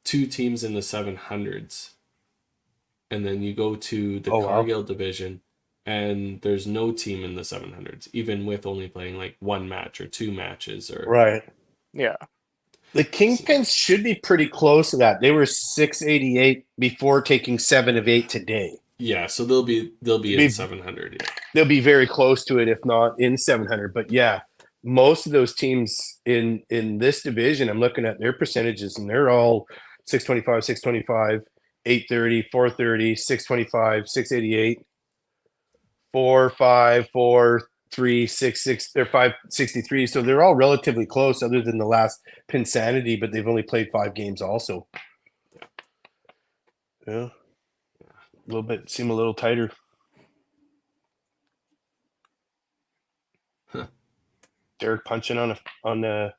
2 teams in the 700s, and then you go to the Oh, wow. Cargill division, and there's no team in the 700s, even with only playing like 1 match or 2 matches. Or Right. Yeah. The Kingpins should be pretty close to that. They were 688 before taking 7 of 8 today. Yeah, so they'll be in 700. Yeah. They'll be very close to it, if not in 700. But yeah, most of those teams in this division, I'm looking at their percentages, and they're all 625, 625, 830, 430, 625, 688, 4, 5, 4, 3, 6, 6. They're 563. So they're all relatively close, other than the last Pinsanity, but they've only played 5 games also. Yeah. A little bit, seem a little tighter. Huh. Derek punching on a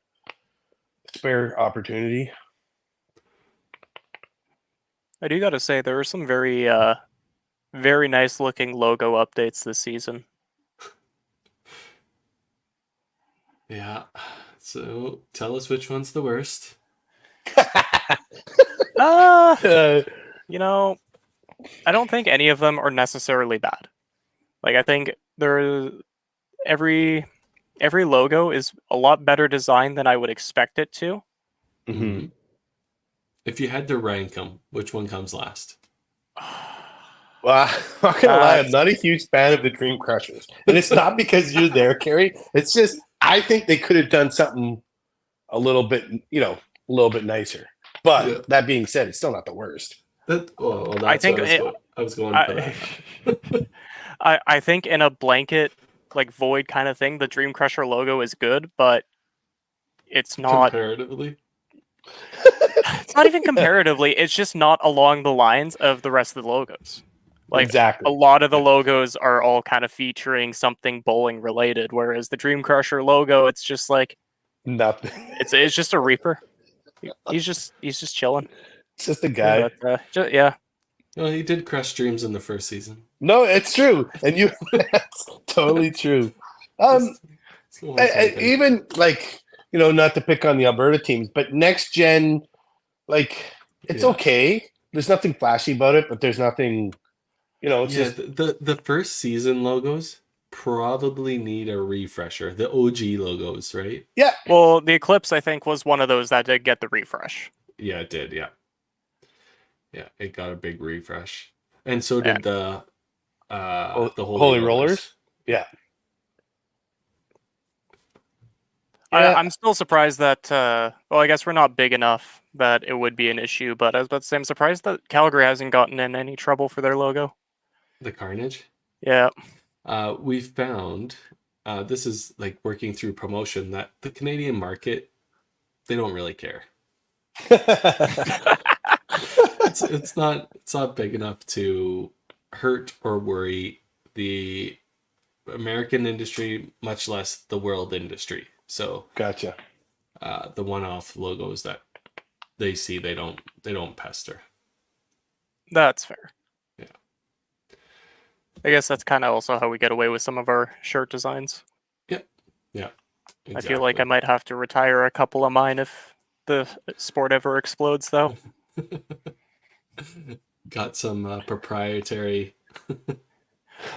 spare opportunity. I do got to say, there were some very, very nice looking logo updates this season. Yeah. So tell us which one's the worst. You know, I don't think any of them are necessarily bad. Like, I think every logo is a lot better designed than I would expect it to. Mm-hmm. If you had to rank them, which one comes last? Well, I'm not gonna lie, I'm not a huge fan of the Dream Crushers, and it's not because you're there, Carrie. It's just I think they could have done something a little bit, a little bit nicer. But that being said, it's still not the worst. That's I think I was going for that. I think in a blanket like void kind of thing, the Dream Crusher logo is good, but it's not comparatively. It's not even comparatively. It's just not along the lines of the rest of the logos. Like, exactly. A lot of the logos are all kind of featuring something bowling related, whereas the Dream Crusher logo, it's just like nothing. It's just a Reaper. He's just chilling. It's just a guy. But, yeah. Well, he did crush dreams in the first season. No, it's true, and that's totally true. Even like not to pick on the Alberta teams, but next gen, like it's okay. There's nothing flashy about it, but there's nothing. It's just the first season logos probably need a refresher. The OG logos, right? Yeah. Well, the Eclipse, I think, was one of those that did get the refresh. Yeah, it did. Yeah, it got a big refresh, and so did the Holy Rollers. Yeah. I'm still surprised that. Well, I guess we're not big enough that it would be an issue. But I was about to say, I'm surprised that Calgary hasn't gotten in any trouble for their logo. The Carnage. Yeah. We found this is like working through promotion that the Canadian market, they don't really care. it's not big enough to hurt or worry the American industry, much less the world industry. So gotcha. The one-off logos that they see, they don't pester. That's fair. Yeah. I guess that's kind of also how we get away with some of our shirt designs. Yeah. Exactly. I feel like I might have to retire a couple of mine if the sport ever explodes, though. Got some proprietary.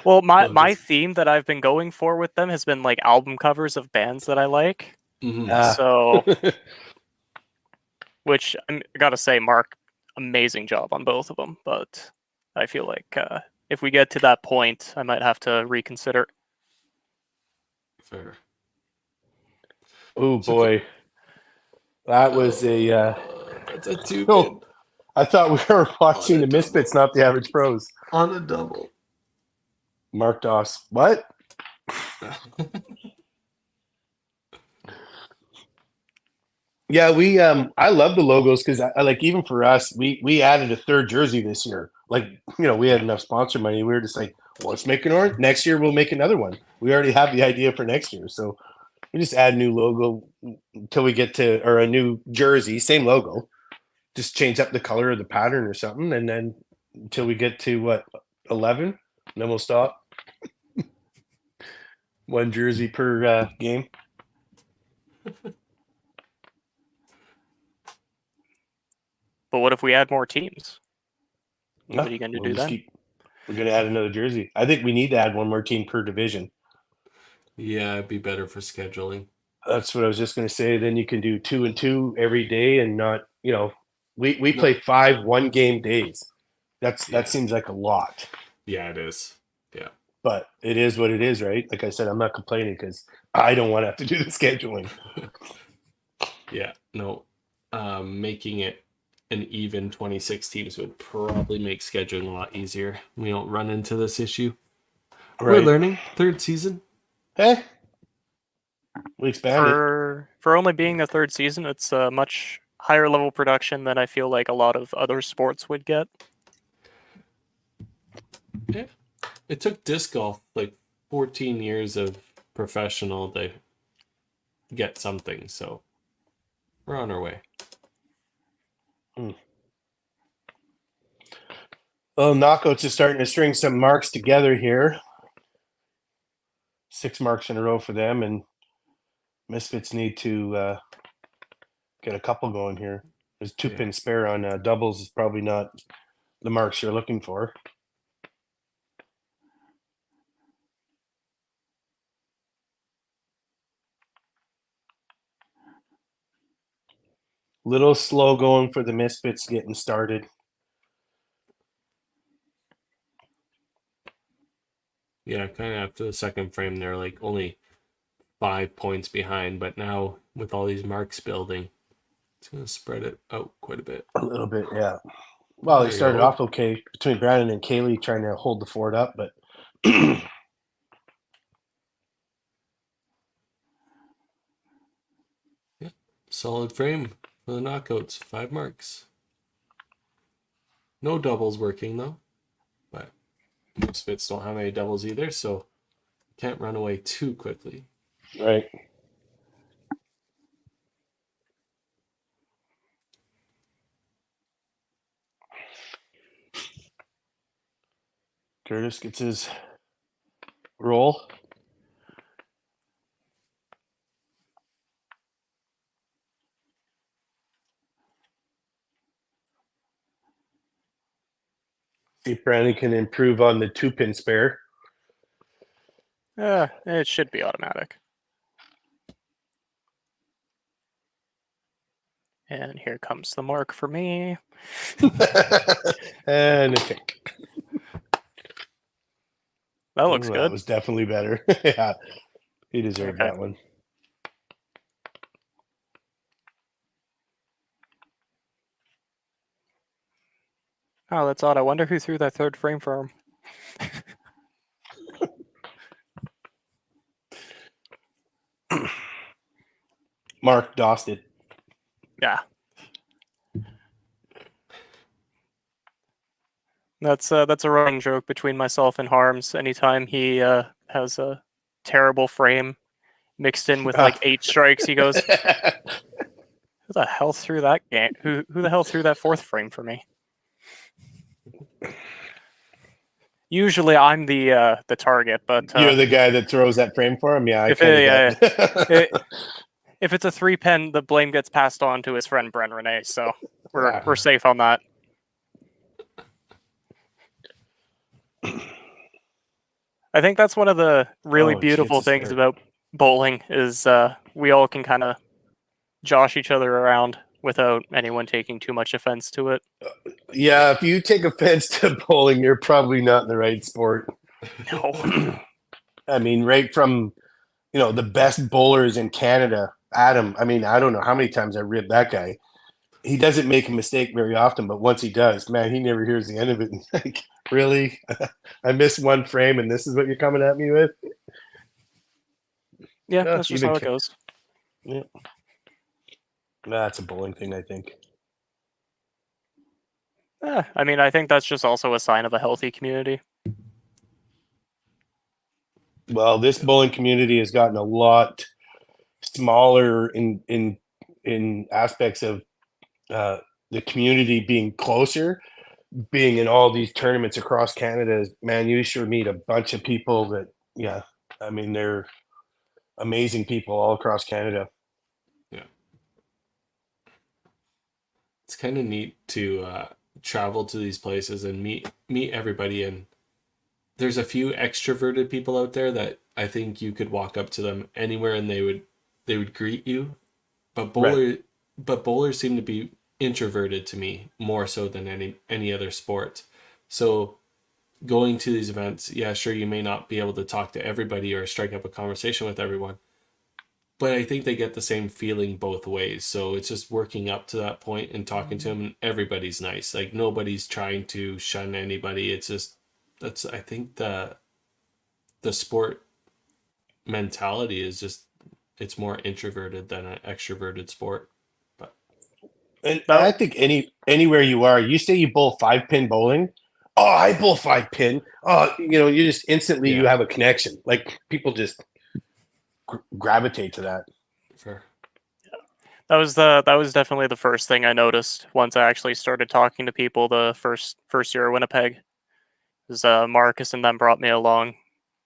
Well, my theme that I've been going for with them has been like album covers of bands that I like. Mm-hmm. So, which I gotta say, Mark, amazing job on both of them. But I feel like if we get to that point, I might have to reconsider. Fair. Oh boy, that was a. That's a two. No, I thought we were watching the Misfits, not the Average Pros. On a double. Mark Doss. What? Yeah, we I love the logos because I like, even for us, we added a third jersey this year. Like, we had enough sponsor money. We were just like, well, let's make an orange. Next year we'll make another one. We already have the idea for next year. So we just add a new logo until we get to, or a new jersey, same logo. Just change up the color of the pattern or something, and then until we get to 11, and then we'll stop. One jersey per game. But what if we add more teams? No, What are you going to do then? We're going to add another jersey. I think we need to add one more team per division. Yeah, it'd be better for scheduling. That's what I was just going to say. Then you can do 2 and 2 every day, and not, we play 5 1-game days. That seems like a lot. Yeah, it is. Yeah. But it is what it is, right? Like I said, I'm not complaining because I don't want to have to do the scheduling. Yeah, no. Making it an even 26 teams would probably make scheduling a lot easier. We don't run into this issue. Right. We're learning. 3rd season. Hey, we expanded. For only being the 3rd season, it's a much higher level production than I feel like a lot of other sports would get. Yeah. It took disc golf like 14 years of professional to get something, so we're on our way. Well, Knockouts is starting to string some marks together here. 6 marks in a row for them, and Misfits need to get a couple going here. There's 2-pin spare on doubles is probably not the marks you're looking for. Little slow going for the Misfits getting started. Yeah, kind of after the 2nd frame, they're like only 5 points behind, but now with all these marks building, it's going to spread it out quite a bit. A little bit, yeah. Well, There they you started go. off okay between Brandon and Kaylee trying to hold the fort up, but Solid frame for the knockouts. 5 marks. No doubles working though, but Misfits don't have any doubles either, so can't run away too quickly. right. Curtis gets his roll. See if Brandon can improve on the 2-pin spare. It should be automatic. And here comes the mark for me. And a kick. That looks That good. was definitely better. Yeah, he deserved Okay. that one. Oh, that's odd. I wonder who threw that 3rd frame for him. Mark Dosted. Yeah. That's a running joke between myself and Harms. Anytime he has a terrible frame mixed in with like 8 strikes, he goes, "Who the hell threw that game? Who the hell threw that 4th frame for me?" Usually, I'm the target, but You're the guy that throws that frame for him? Yeah, I if kind it- of get if it's a 3-pin, the blame gets passed on to his friend Bren Renee, so we're safe on that. I think that's one of the really beautiful things about bowling is we all can kind of josh each other around without anyone taking too much offense to it. Yeah, if you take offense to bowling, you're probably not in the right sport. No. I mean, right from, the best bowlers in Canada, Adam. I mean, I don't know how many times I ribbed that guy. He doesn't make a mistake very often, but once he does, man, he never hears the end of it. Like, really? I missed one frame and this is what you're coming at me with? Yeah, that's just how it goes. Yeah. That's a bowling thing, I think. I mean, I think that's just also a sign of a healthy community. Well, this bowling community has gotten a lot smaller in aspects of the community being closer, being in all these tournaments across Canada. Man, you sure meet a bunch of people that, I mean, they're amazing people all across Canada. Yeah. it's kind of neat to travel to these places and meet everybody. And there's a few extroverted people out there that I think you could walk up to them anywhere and they would greet you. But bowlers seem to be introverted to me more so than any other sport. So going to these events, yeah, sure, you may not be able to talk to everybody or strike up a conversation with everyone, but I think they get the same feeling both ways. So it's just working up to that point and talking to them, and everybody's nice. Like nobody's trying to shun anybody. It's just that's I think the sport mentality is just it's more introverted than an extroverted sport. But And I think anywhere you are, you say you bowl 5-pin bowling. Oh, I bowl 5-pin. Oh, you just instantly you have a connection. Like people just gravitate to that. Fair. That was definitely the first thing I noticed once I actually started talking to people the first year of Winnipeg. Is Marcus and them brought me along,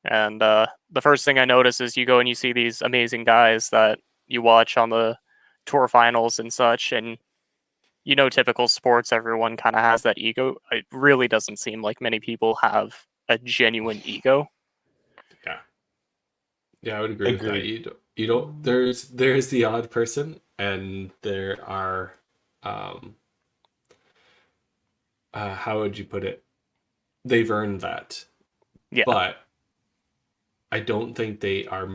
and the first thing I noticed is you go and you see these amazing guys that you watch on the tour finals and such, and typical sports, everyone kind of has that ego. It really doesn't seem like many people have a genuine ego. Yeah, I would agree with that. You don't. There's the odd person, and there are, how would you put it? They've earned that. Yeah. But I don't think they are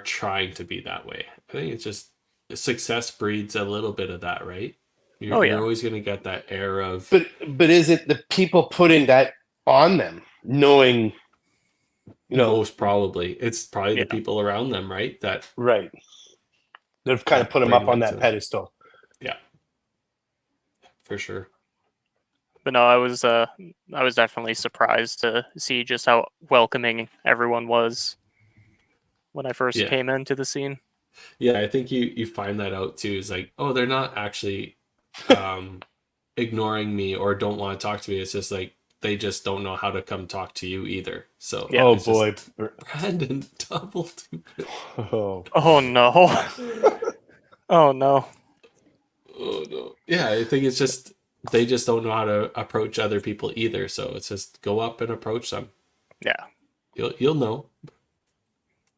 trying to be that way. I think it's just success breeds a little bit of that, right? You're always going to get that air of. But is it the people putting that on them, knowing? Most probably, it's probably the people around them, right? They've kind of put them up on that pedestal. Yeah, for sure. But no, I was definitely surprised to see just how welcoming everyone was when I first came into the scene. Yeah, I think you find that out too. Is like, oh, they're not actually ignoring me or don't want to talk to me. It's just like they just don't know how to come talk to you either. So oh boy, Brandon double two. Oh no. Oh no. Oh no. Yeah, I think it's just they just don't know how to approach other people either. So it's just go up and approach them. Yeah. You'll know.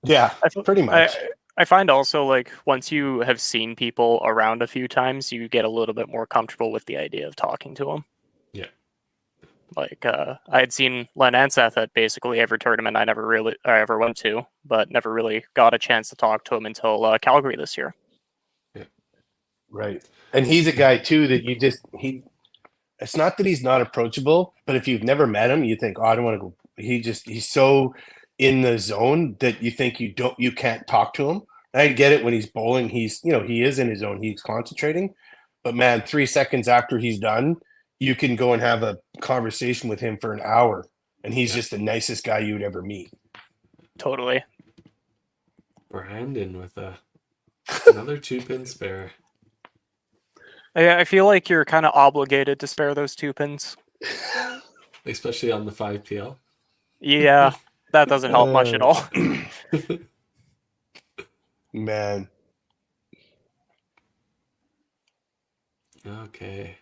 Yeah, pretty much. I find also like once you have seen people around a few times, you get a little bit more comfortable with the idea of talking to them. Yeah. Like I had seen Len Anseth at basically every tournament I ever went to, but never really got a chance to talk to him until Calgary this year. Yeah. Right. And he's a guy too that it's not that he's not approachable, but if you've never met him, you think, oh, I don't want to go. He's so in the zone that you think you can't talk to him. I get it when he's bowling, he is in his zone, he's concentrating. But man, 3 seconds after he's done, you can go and have a conversation with him for an hour, and he's just the nicest guy you would ever meet. Totally. Brandon with another 2-pin spare. I feel like you're kind of obligated to spare those 2 pins. Especially on the 5PL. Yeah, that doesn't help much at all. Man. Okay.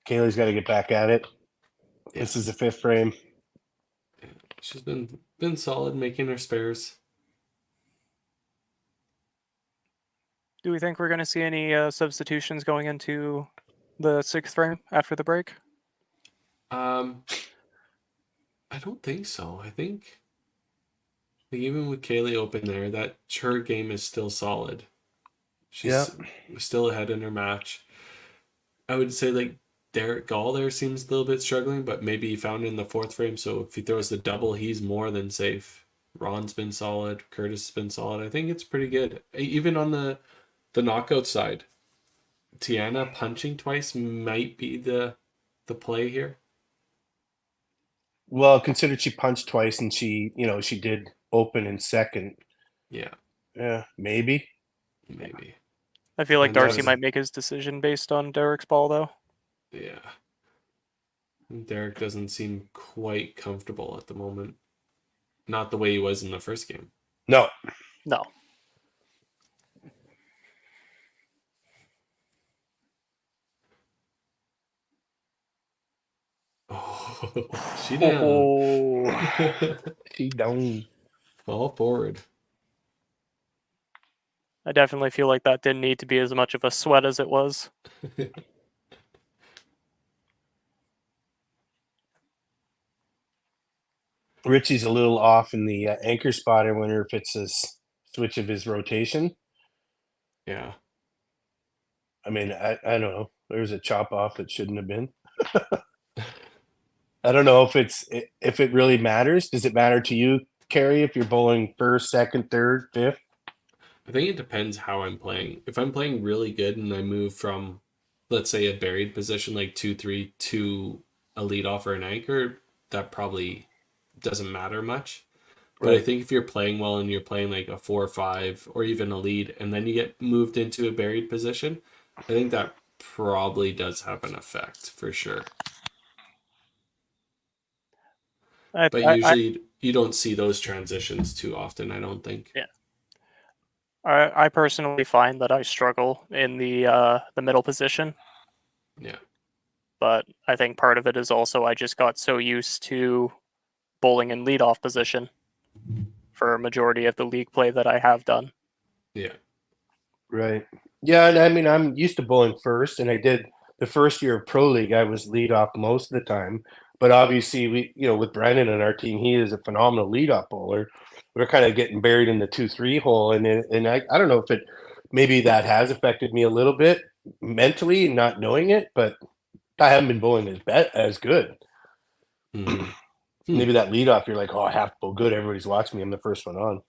Kaylee's got to get back at it. Yeah. This is the 5th frame. Yeah. She's been solid making her spares. Do we think we're going to see any substitutions going into the 6th frame after the break? I don't think so. I think even with Kaylee open there, that her game is still solid. She's still ahead in her match. I would say like Derek Gall there seems a little bit struggling, but maybe he found in the 4th frame. So if he throws the double, he's more than safe. Ron's been solid. Curtis has been solid. I think it's pretty good. Even on the knockout side, Tiana punching twice might be the play here. Well, considered she punched twice and she did open in 2nd. Yeah. Yeah, maybe. I feel like Darcy might make his decision based on Derek's ball, though. Yeah. Derek doesn't seem quite comfortable at the moment. Not the way he was in the first game. No. She down. Oh, She down. Fall forward. I definitely feel like that didn't need to be as much of a sweat as it was. Richie's a little off in the anchor spot. I wonder if it's a switch of his rotation. Yeah. I mean, I don't know. There's a chop off that shouldn't have been. I don't know if it really matters. Does it matter to you, Carrie, if you're bowling first, second, third, fifth? I think it depends how I'm playing. If I'm playing really good and I move from, let's say, a buried position like 2-3 to a leadoff or an anchor, that probably doesn't matter much. But I Right. think if you're playing well and you're playing like a 4-5 or even a lead, and then you get moved into a buried position, I think that probably does have an effect for sure. But usually you don't see those transitions too often, I don't think. Yeah. I personally find that I struggle in the middle position, Yeah. but I think part of it is also I just got so used to bowling in leadoff position for a majority of the league play that I have done. Yeah. Right. Yeah, and I mean, I'm used to bowling first, and I did the first year of pro league. I was lead off most of the time, but obviously, with Brandon on our team, he is a phenomenal leadoff bowler. We're kind of getting buried in the 2-3 hole, and I don't know if maybe that has affected me a little bit mentally, not knowing it, but I haven't been bowling as good. Mhm. Maybe that leadoff, you're like, oh, I have to bowl good. Everybody's watching me. I'm the first one on.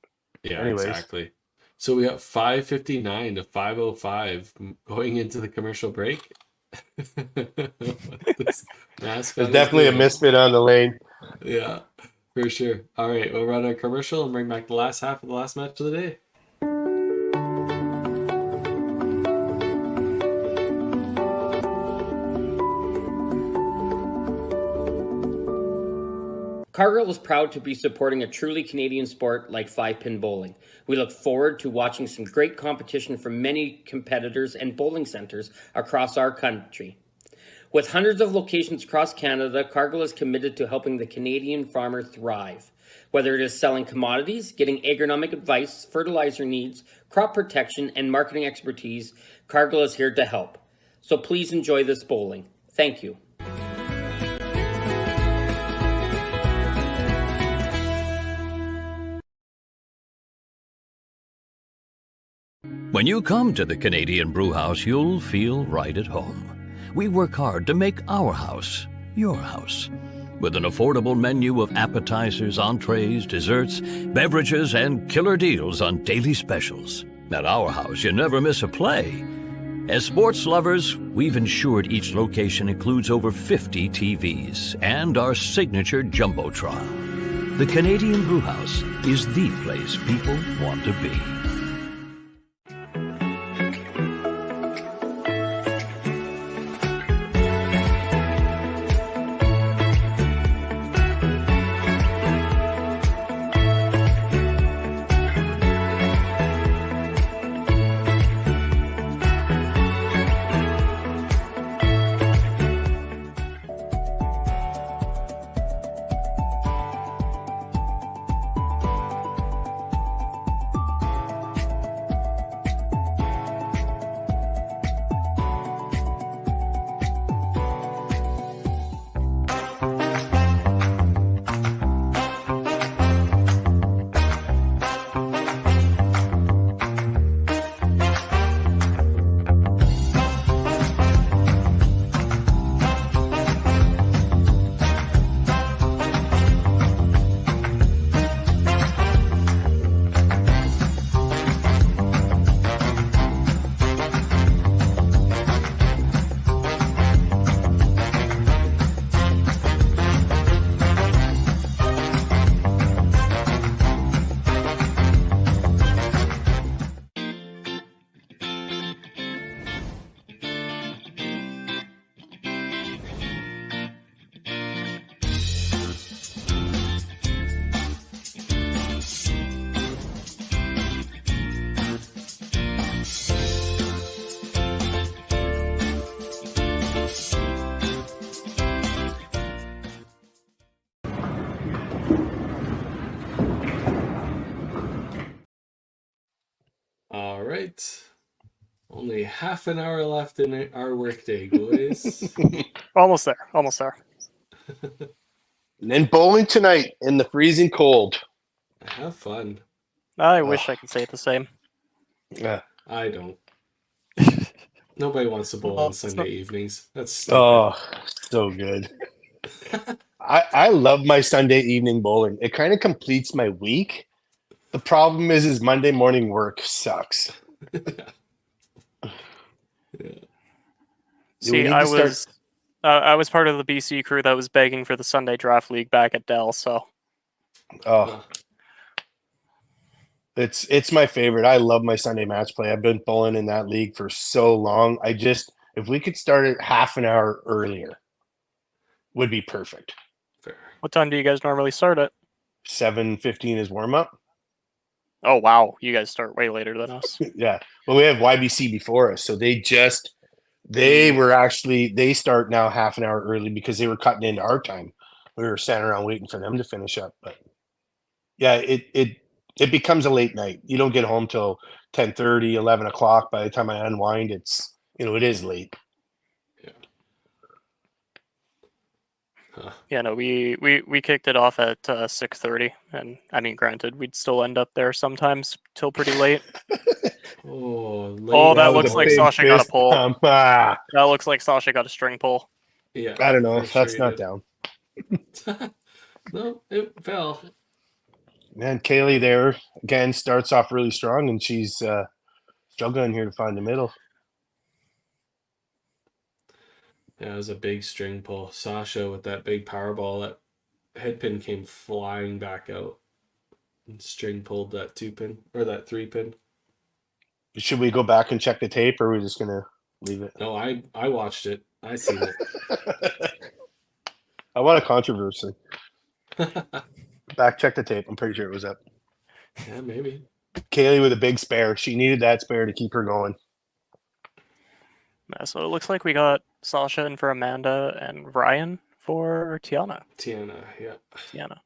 Yeah, Anyways. exactly. So we got 5:59 to 5:05 going into the commercial break. This mascot There's is definitely a doing. misfit on the lane. Yeah, for sure. All right, we'll run a commercial and bring back the last half of the last match of the day. Cargill is proud to be supporting a truly Canadian sport like 5-pin bowling. We look forward to watching some great competition from many competitors and bowling centers across our country. With hundreds of locations across Canada, Cargill is committed to helping the Canadian farmer thrive. Whether it is selling commodities, getting agronomic advice, fertilizer needs, crop protection, and marketing expertise, Cargill is here to help. So please enjoy this bowling. Thank you. When you come to the Canadian Brewhouse, you'll feel right at home. We work hard to make our house your house. With an affordable menu of appetizers, entrees, desserts, beverages, and killer deals on daily specials. At our house, you never miss a play. As sports lovers, we've ensured each location includes over 50 TVs and our signature Jumbotron. The Canadian Brewhouse is the place people want to be. right. Only half an hour left in our workday, boys. Almost there. Almost there. And then bowling tonight in the freezing cold. Have fun. I wish I could say it the same. Yeah. I don't. Nobody wants to bowl Well, on it's Sunday not- evenings. That's stupid. Oh, so good. I love my Sunday evening bowling. It kind of completes my week. The problem is Monday morning work sucks. See, need I to start- was I was part of the BC crew that was begging for the Sunday draft league back at Dell. So Oh, it's my favorite. I love my Sunday match play. I've been bowling in that league for so long. If we could start it half an hour earlier, would be perfect. Fair. what time do you guys normally start at? 7:15 is warm up. Oh wow, you guys start way later than us. Yeah. Well, we have YBC before us, so they start now half an hour early because they were cutting into our time. We were standing around waiting for them to finish up. But yeah, it becomes a late night. You don't get home till 10:30, 11 o'clock. By the time I unwind, it is late. Huh. Yeah, no, we kicked it off at 6:30, and I mean, granted, we'd still end up there sometimes till pretty late. Oh, Oh, that was looks a like big Sasha got a fist pull. pump. That looks like Sasha got a string pull. Yeah. I don't know. That's frustrated. not down. No, it fell. Man, Kaylee there again starts off really strong, and she's struggling here to find the middle. Yeah, it was a big string pull. Sasha with that big power ball, that head pin came flying back out. And string pulled that 2-pin or that 3-pin. Should we go back and check the tape, or are we just gonna leave it? No, I watched it. I seen it. I want a controversy. Back check the tape. I'm pretty sure it was up. Yeah, maybe. Kaylee with a big spare. She needed that spare to keep her going. Yeah, so it looks like we got Sasha in for Amanda and Ryan for Tiana. Tiana, yeah. Tiana.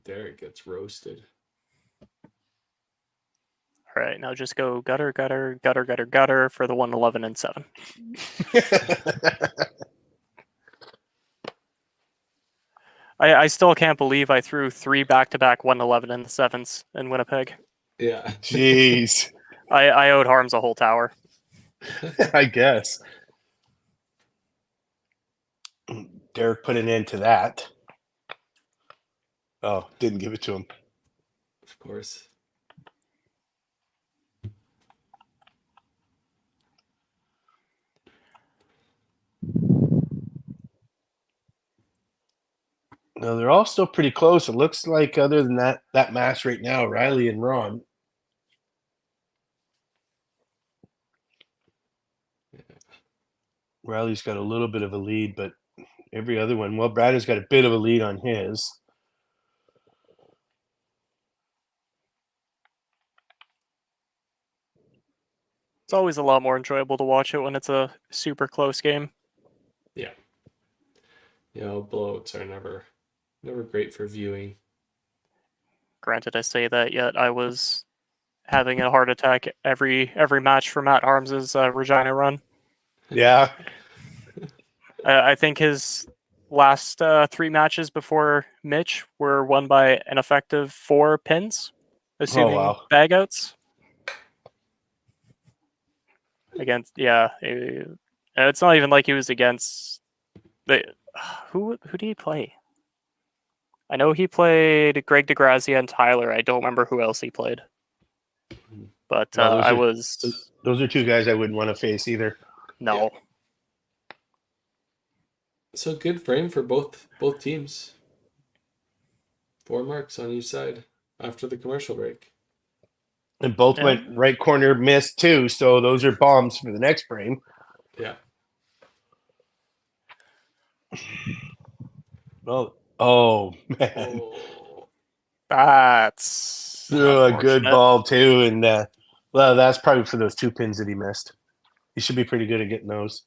Derek gets roasted. All right, now just go gutter, gutter, gutter, gutter, gutter for the 111 and 7. I still can't believe I threw 3 back-to-back 111 and the 7s in Winnipeg. Yeah. Jeez. I owed Harms a whole tower. I guess. Derek put an end to that. Oh, didn't give it to him. Of course. No, they're all still pretty close. It looks like other than that match right now, Riley and Ron. Riley's got a little bit of a lead, but every other one, well, Brandon's got a bit of a lead on his. It's always a lot more enjoyable to watch it when it's a super close game. Yeah. Blowouts are never great for viewing. Granted, I say that, yet I was having a heart attack every match for Matt Harms's Regina run. Yeah. I think his last 3 matches before Mitch were won by an effective 4 pins, assuming bag outs. Against, it's not even like he was against the who did he play? I know he played Greg DeGrazia and Tyler. I don't remember who else he played. But those are 2 guys I wouldn't want to face either. No. Yeah. So good frame for both teams. 4 marks on each side after the commercial break. And both went right corner missed too, so those are bombs for the next frame. Yeah. Oh man. That's a good ball too, and well, that's probably for those 2 pins that he missed. He should be pretty good at getting those.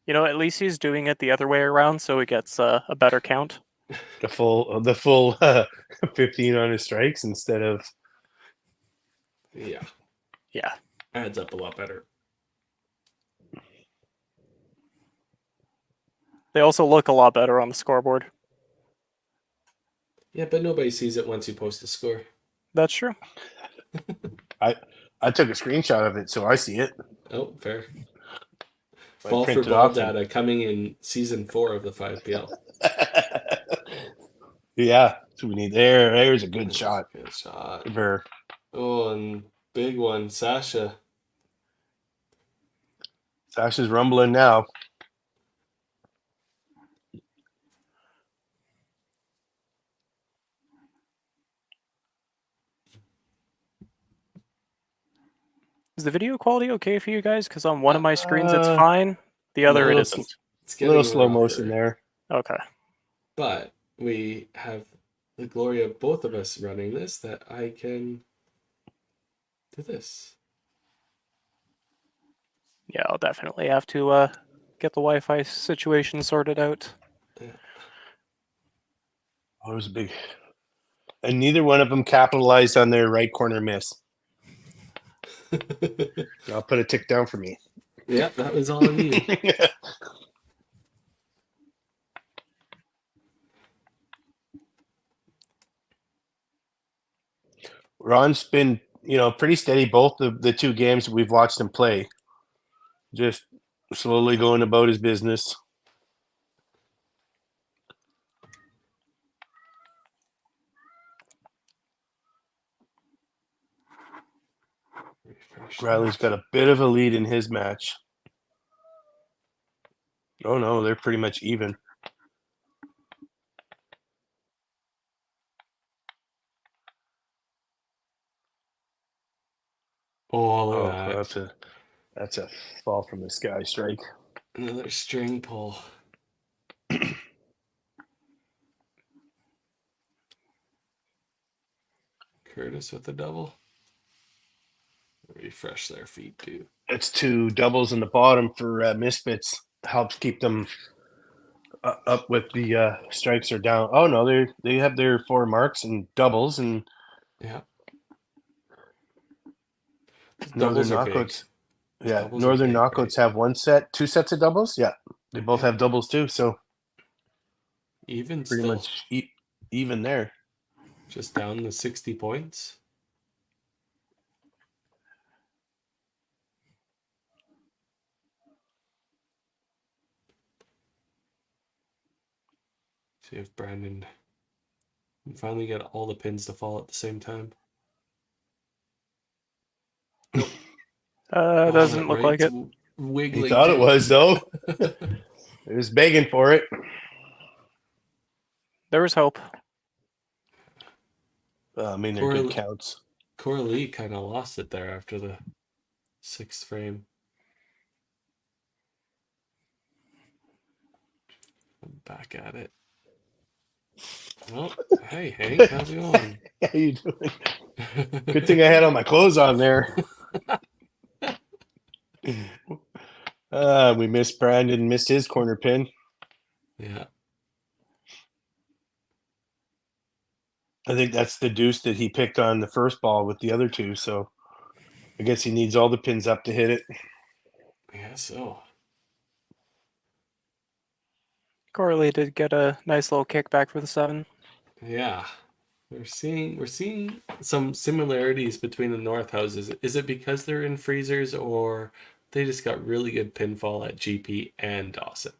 You know, at least he's doing it the other way around, so he gets a better count. The full 15 on his strikes instead of. Yeah, Yeah. adds up a lot better. They also look a lot better on the scoreboard. Yeah, but nobody sees it once you post the score. That's true. I took a screenshot of it, so I see it. Oh, fair. I Ball for printed ball off and- data coming in season 4 of the 5PL. Yeah, that's what we need. There's a good shot. Good shot. For Oh, and big one, Sasha. Sasha's rumbling now. Is the video quality okay for you guys? Because on one of my screens it's fine, the other no, it isn't. It's A little getting slow rougher. motion there. Okay. But we have the glory of both of us running this, that I can do this. Yeah, I'll definitely have to get the Wi-Fi situation sorted out. Oh, it was a big. And neither one of them capitalized on their right corner miss. I'll put a tick down for me. Yeah, that was all I needed. Ron's been, pretty steady both of the two games we've watched him play. Just slowly going about his business. Riley's got a bit of a lead in his match. Oh no, they're pretty much even. Oh, look at that. That's a fall from the sky strike. Another string pull. Curtis with the double. Refresh their feet too. It's two doubles in the bottom for Misfits. Helps keep them up with the strikes are down. Oh no, they have their 4 marks and doubles and yeah. Northern Knockouts. Yeah, Northern Knockouts have 2 sets of doubles. Yeah, they both have doubles too. So even pretty still, much even there. Just down to 60 points. See if Brandon can finally get all the pins to fall at the same time. Nope. Doesn't look like it. Wiggling. He thought it was though. He was begging for it. There was hope. I mean, they're good counts. Coralie kind of lost it there after the 6th frame. I'm back at it. Oh, hey Hank, how's it going? How you doing? Good thing I had all my clothes on there. We missed Brandon, missed his corner pin. Yeah. I think that's the deuce that he picked on the first ball with the other two. So I guess he needs all the pins up to hit it. Yeah, so. Corley did get a nice little kickback for the 7. Yeah. We're seeing some similarities between the North houses. Is it because they're in freezers, or they just got really good pinfall at GP and Dawson?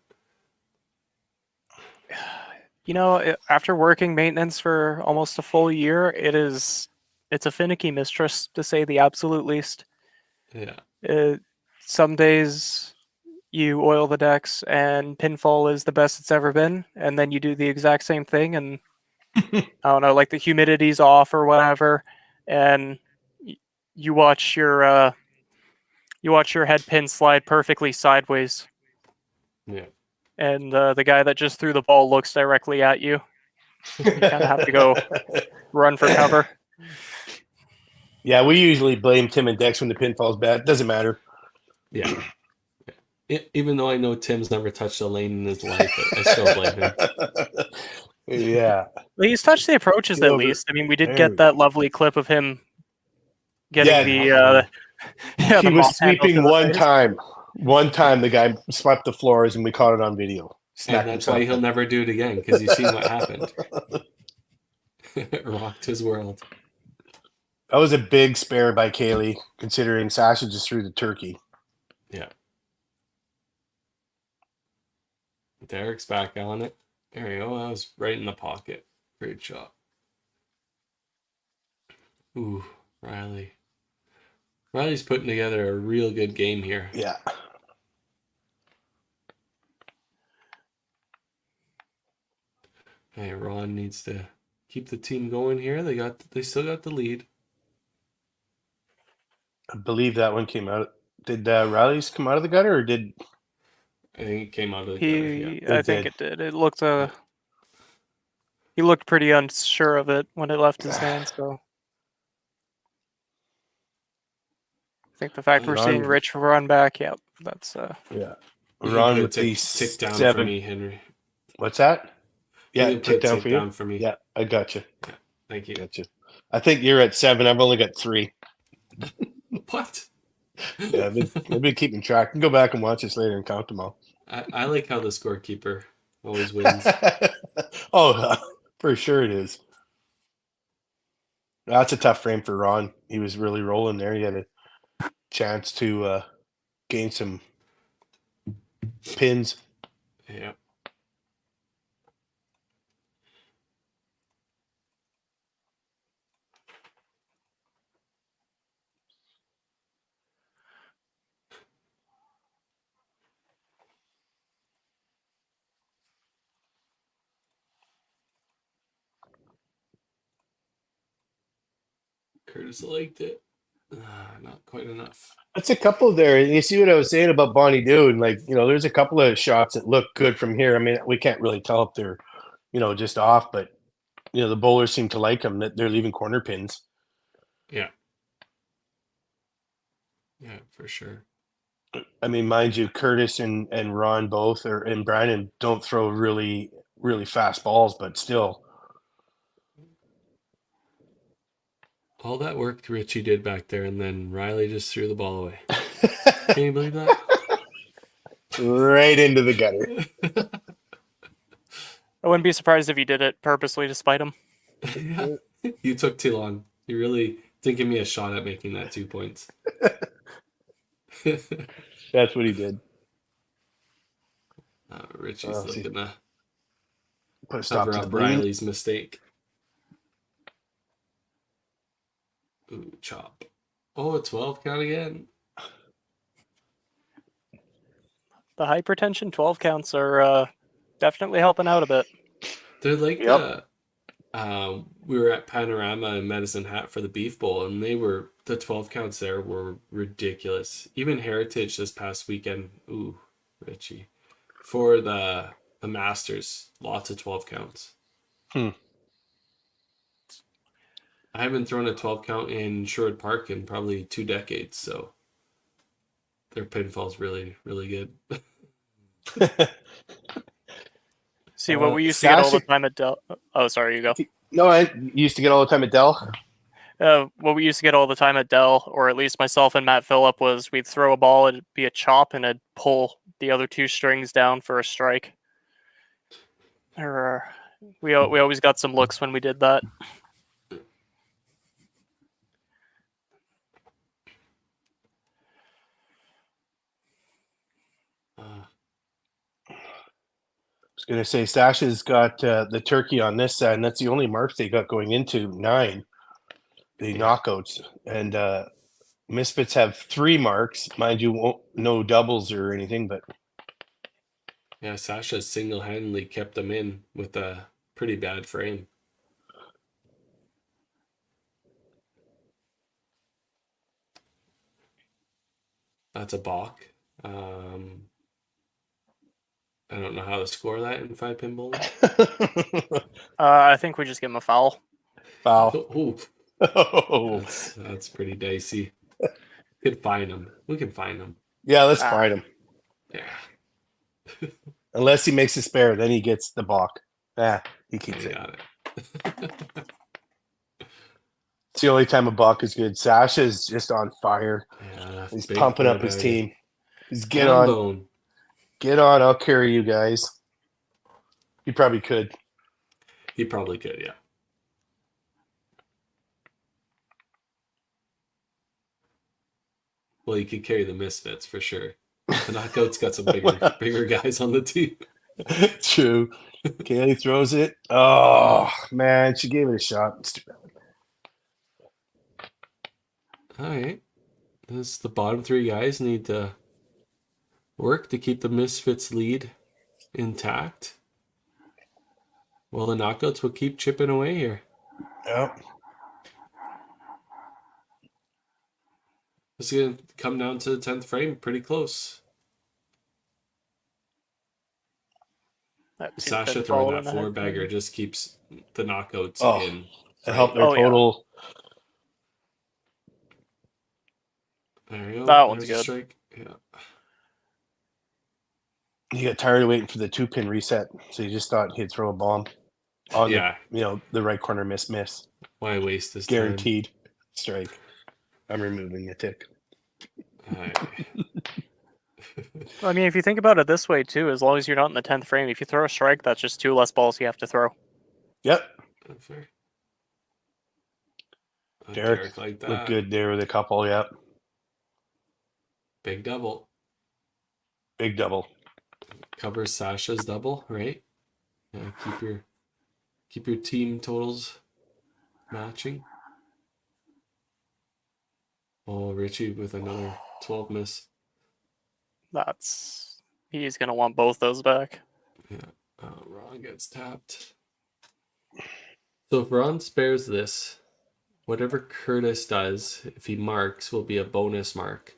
You know, after working maintenance for almost a full year, it's a finicky mistress, to say the absolute least. Yeah. Some days you oil the decks and pinfall is the best it's ever been, and then you do the exact same thing, and I don't know, like the humidity's off or whatever, and you watch your head pin slide perfectly sideways. Yeah. And the guy that just threw the ball looks directly at you. You kind of have to go run for cover. Yeah, we usually blame Tim and Dex when the pinfall's bad. Doesn't matter. Yeah. Even though I know Tim's never touched a lane in his life, I still blame him. Yeah. Well, he's touched the approaches Get at over- least. I mean, we did There get we that lovely clip of him getting the he the was mop handle sweeping to the one face. time. One time the guy swept the floors and we caught it on video. And that's why he'll never do it again, because you've seen what happened. It rocked his world. That was a big spare by Kaylee, considering Sasha just threw the turkey. Yeah. Derek's back on it. There you go. That was right in the pocket. Great shot. Ooh, Riley. Riley's putting together a real good game here. Yeah. Hey, Ron needs to keep the team going here. They still got the lead. I believe that one came out. Did Riley's come out of the gutter or did I think it came out of the gutter. Yeah. I think it did. It looked he looked pretty unsure of it when it left his hand, so I think the fact we're seeing Rich run back, yep, that's yeah. You Ron can with put the tick down 7. for me, Henry. What's that? Yeah, You can tick put down tick for you. down for me. Yeah, I got you. Yeah, thank you. Got you. I think you're at 7. I've only got 3. What? Yeah, I've been keeping track. I can go back and watch this later and count them all. I like how the scorekeeper always wins. Oh, for sure it is. That's a tough frame for Ron. He was really rolling there. He had a chance to gain some pins. Yeah. Curtis liked it. Not quite enough. That's a couple there. And you see what I was saying about Bonnie Dude. Like, there's a couple of shots that look good from here. I mean, we can't really tell if they're, just off, but, the bowlers seem to like them, that they're leaving corner pins. Yeah. Yeah, for sure. I mean, mind you, Curtis and Ron both, and Brandon don't throw really, really fast balls, but still. All that work Richie did back there, and then Riley just threw the ball away. Can you believe that? Right into the gutter. I wouldn't be surprised if he did it purposely to spite him. Yeah. You took too long. You really didn't give me a shot at making that 2 points. That's what he did. Richie's looking to put a stop cover to up the Riley's mistake. Ooh, chop. Oh, a 12 count again. The hypertension 12 counts are definitely helping out a bit. They're like Yep. we were at Panorama in Medicine Hat for the Beef Bowl, and the 12 counts there were ridiculous. Even Heritage this past weekend, ooh, Richie, for the Masters, lots of 12 counts. I haven't thrown a 12 count in Sherwood Park in probably 2 decades, so their pinfall's really, really good. See, what we used to get all the time at Dell. Oh, sorry, you go. No, I used to get all the time at Dell. What we used to get all the time at Dell, or at least myself and Matt Phillip, was we'd throw a ball, it'd be a chop, and I'd pull the other 2 strings down for a strike. We always got some looks when we did that. I was going to say, Sasha's got the turkey on this side, and that's the only marks they got going into 9, the knockouts. And Misfits have 3 marks. Mind you, no doubles or anything, but... Yeah, Sasha single-handedly kept them in with a pretty bad frame. That's a balk. I don't know how to score that in 5-pin bowling. I think we just give him a foul. Foul. Oh. That's pretty dicey. We can find him. Yeah, let's find him. Yeah. Unless he makes a spare, then he gets the balk. He keeps I it. got it. It's the only time a balk is good. Sasha is just on fire. Yeah, He's big pumping up four his bagger. team. He's Ham bone. get on. I'll carry you guys. He probably could. He probably could, yeah. Well, he could carry the Misfits for sure. The Knockout's got some bigger guys on the team. True. Kaylee throws it. Oh, man. She gave it a shot. It's too bad. All right. The bottom three guys need to work to keep the Misfits lead intact. Well, the Knockouts will keep chipping away here. Yep. It's going to come down to the 10th frame pretty close. Sasha throwing that four bagger just keeps the Knockouts in. To help their total. Yeah. There you go. That one's There's a good. strike. Yeah. He got tired of waiting for the 2-pin reset, so he just thought he'd throw a bomb on the right corner miss. Why waste this Guaranteed strike. I'm removing a tick. All right. I mean, if you think about it this way too, as long as you're not in the 10th frame, if you throw a strike, that's just 2 less balls you have to throw. Yep. Fair. Derek like that. Looked good there with a couple. Yep. Big double. Big double. Covers Sasha's double, right? Yeah, keep your team totals matching. Oh, Richie with another 12 miss. He's gonna want both those back. Yeah. Ron gets tapped. So if Ron spares this, whatever Curtis does, if he marks, will be a bonus mark.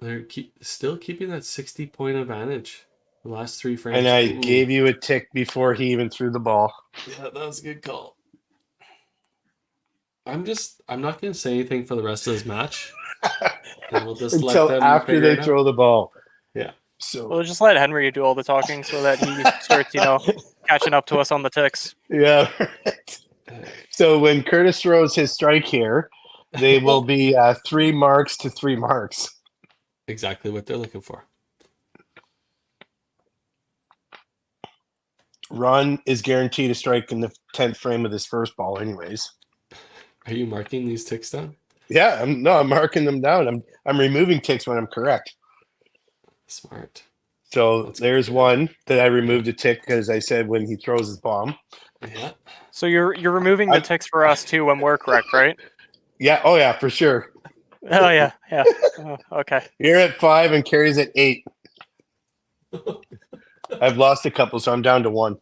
They're still keeping that 60-point advantage. The last 3 frames. And I gave you a tick before he even threw the ball. Yeah, that was a good call. I'm not going to say anything for the rest of this match. And we'll just until let them after they it throw out. the ball. Yeah. So we'll just let Henry do all the talking so that he starts, catching up to us on the ticks. Yeah. So when Curtis throws his strike here, they will be 3 marks to 3 marks. Exactly what they're looking for. Ron is guaranteed a strike in the 10th frame of this first ball anyways. Are you marking these ticks down? Yeah, I'm marking them down. I'm removing ticks when I'm correct. Smart. So there's one that I removed a tick because I said when he throws his bomb. Yeah. So you're removing the ticks for us too when we're correct, right? Yeah. Oh yeah, for sure. Oh yeah. Oh, okay. You're at 5 and Carrie's at 8. I've lost a couple, so I'm down to 1.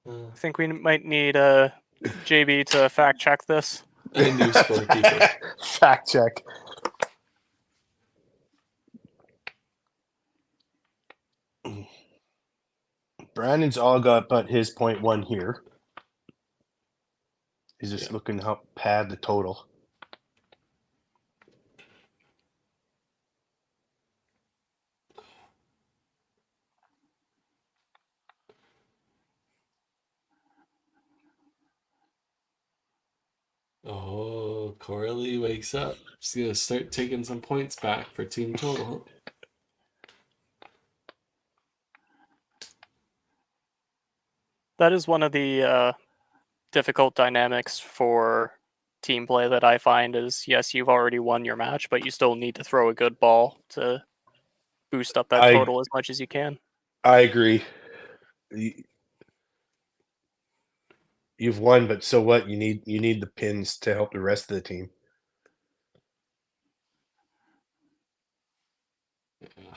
I think we might need JB to fact check this. A new scorekeeper. Fact check. Brandon's all got but his 0.1 here. He's just looking to help pad the total. Oh, Coralie wakes up. She's going to start taking some points back for team total. That is one of the difficult dynamics for team play that I find is, yes, you've already won your match, but you still need to throw a good ball to boost up that total as much as you can. I agree. You've won, but so what? You need the pins to help the rest of the team. Yeah.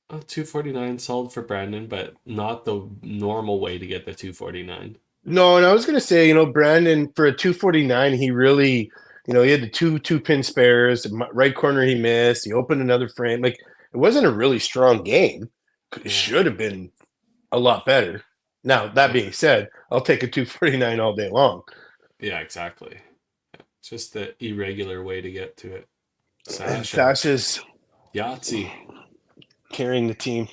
249 solid for Brandon, but not the normal way to get the 249. No, and I was going to say, Brandon, for a 249, he really, he had the two pin spares. Right corner he missed. He opened another frame. Like, it wasn't a really strong game. It should have been a lot better. Now, that being said, I'll take a 249 all day long. Yeah, exactly. It's just the irregular way to get to it. And Sasha. Sasha's Yahtzee. carrying the team.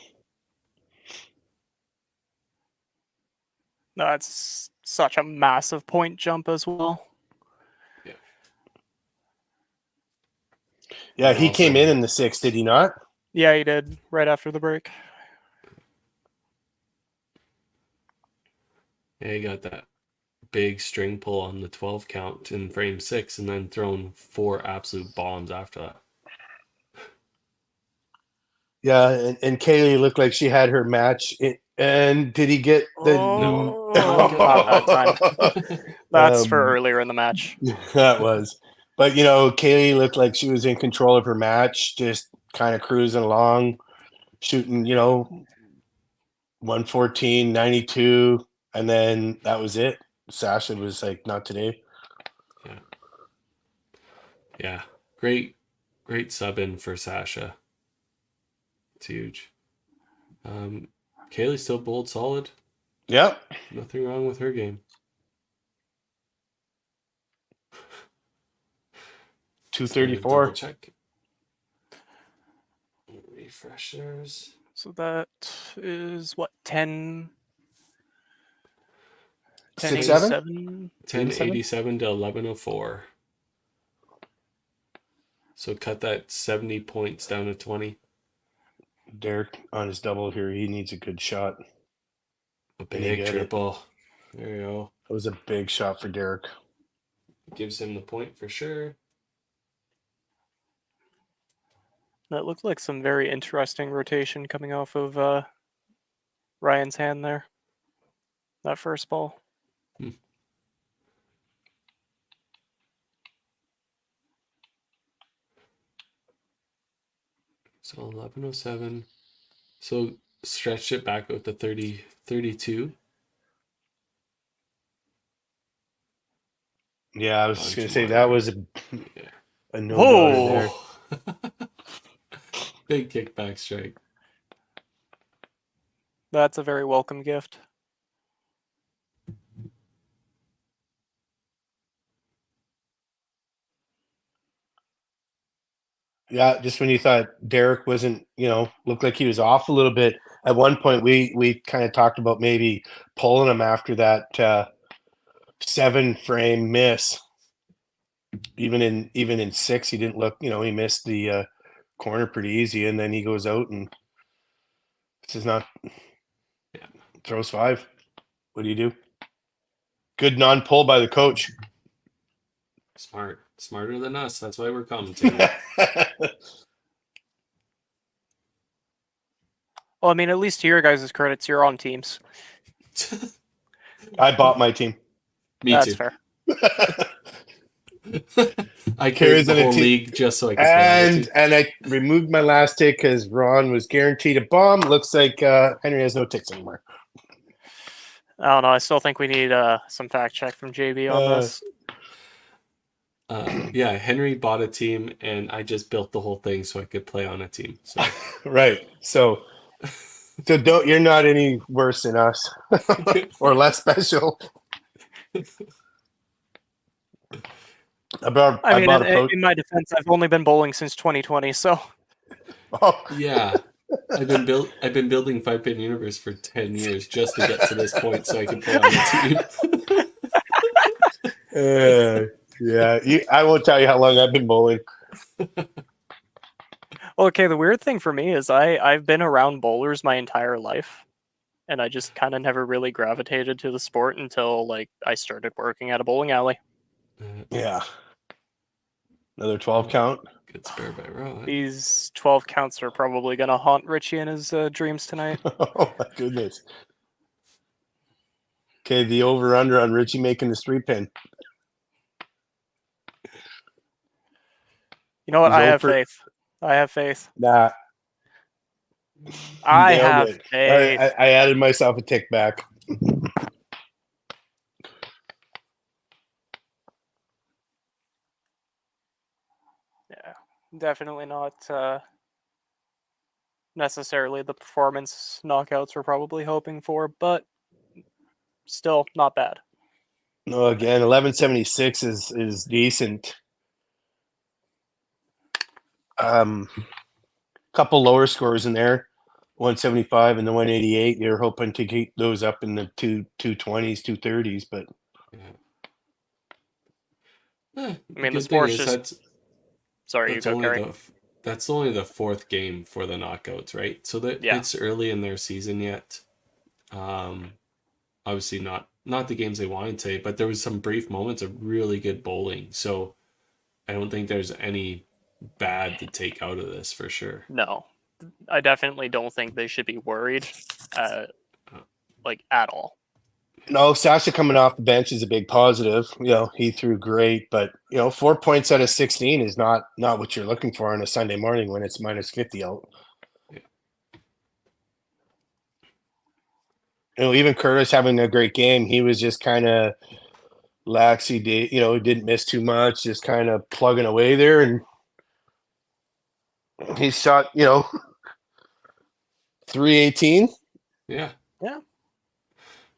That's such a massive point jump as well. Yeah, he came in the 6th, did he not? Yeah, he did right after the break. Yeah, he got that big string pull on the 12 count in frame 6 and then thrown 4 absolute bombs after that. Yeah, and Kaylee looked like she had her match. And did he get the... No, not that time. That's for earlier in the match. That was. But, you know, Kaylee looked like she was in control of her match, just kind of cruising along, shooting, you know, 114, 92, and then that was it. Sasha was like, not today. Yeah. Yeah. Great sub in for Sasha. It's huge. Kaylee still bowled solid. Yep. Nothing wrong with her game. 234. Double check. Refreshers. So that is what, 10... 1087? 1087 to 1104. So cut that 70 points down to 20. Derek on his double here. He needs a good shot. A big triple. It. There you go. That was a big shot for Derek. Gives him the point for sure. That looked like some very interesting rotation coming off of Ryan's hand there. That first ball. So 1107. So stretched it back out to 32. Yeah, I was just going to say that was a no there. Big kickback strike. That's a very welcome gift. Yeah, just when you thought Derek wasn't, you know, looked like he was off a little bit. At one point, we kind of talked about maybe pulling him after that 7-frame miss. Even in 6, he didn't look. You know, he missed the corner pretty easy, and then he goes out and this is not. Yeah. Throws 5. What do you do? Good non-pull by the coach. Smarter than us. That's why we're commentating. Well, I mean, at least to your guys' credits, you're on teams. I bought my team. Me That's too. fair. I carried the whole league just so I could and I removed my last tick because Ron was guaranteed a bomb. Looks like Henry has no ticks anymore. I don't know. I still think we need some fact check from JB on this. Yeah, Henry bought a team, and I just built the whole thing so I could play on a team. So. Right. So don't. You're not any worse than us, or less special. I mean, in my defense, I've only been bowling since 2020, so. Oh. Yeah, I've been building 5-pin universe for 10 years just to get to this point so I can play on the team. Yeah, I won't tell you how long I've been bowling. Okay, the weird thing for me is I've been around bowlers my entire life, and I just kind of never really gravitated to the sport until like I started working at a bowling alley. Yeah. Another 12 count. Good spare by Ron. These 12 counts are probably going to haunt Richie in his dreams tonight. Oh my goodness. Okay, the over-under on Richie making this 3-pin. You know what? I have faith. I have faith. Nah. I have faith. I added myself a tick back. Yeah, definitely not necessarily the performance knockouts we're probably hoping for, but still not bad. No, again, 1176 is decent. Couple lower scores in there, 175 and the 188. You're hoping to keep those up in the 220s, 230s, but I mean, good the sport's thing is just. Sorry, you that's go, only Gary. that's only the fourth game for the knockouts, right? So that Yeah. it's early in their season yet. Obviously not the games they wanted to, but there was some brief moments of really good bowling. So I don't think there's any bad to take out of this for sure. No, I definitely don't think they should be worried, like at all. no, Sasha coming off the bench is a big positive. He threw great, but 4 points out of 16 is not what you're looking for on a Sunday morning when it's minus 50 out. Yeah. Even Curtis having a great game, he was just kind of lax. He did, he didn't miss too much, just kind of plugging away there, and he shot, 318. Yeah. Yeah.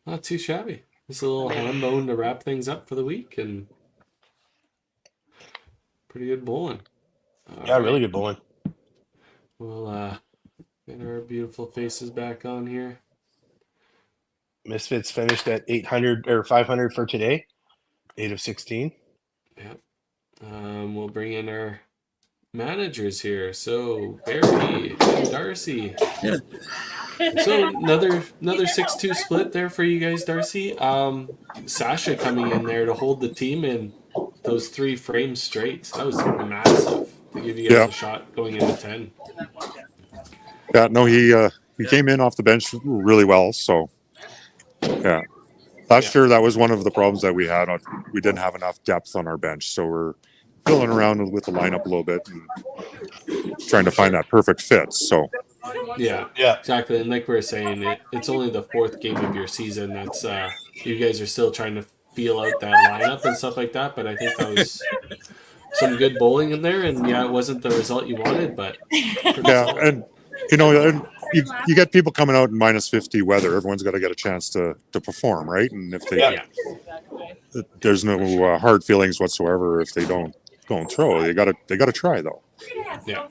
Not too shabby. Just a little hand bone to wrap things up for the week, and pretty good bowling. All Really right. good bowling. We'll get our beautiful faces back on here. Misfits finished at 800 or 500 for today, 8 of 16. Yep. We'll bring in our managers here. So Barry and Darcy. So another 6-2 split there for you guys, Darcy. Sasha coming in there to hold the team in those 3 frames straight. That was massive to give you guys a shot going into 10. Yeah, no, he came in off the bench really well. So yeah, last year that was one of the problems that we had. We didn't have enough depth on our bench, so we're filling around with the lineup a little bit and trying to find that perfect fit. So yeah, exactly. And like we were saying, it's only the 4th game of your season. That's you guys are still trying to feel out that lineup and stuff like that. But I think that was some good bowling in there, and it wasn't the result you wanted, but solid. And you get people coming out in minus 50 weather. Everyone's got to get a chance to perform, right? And if they there's no hard feelings whatsoever if they don't throw. They got to try though. Yeah.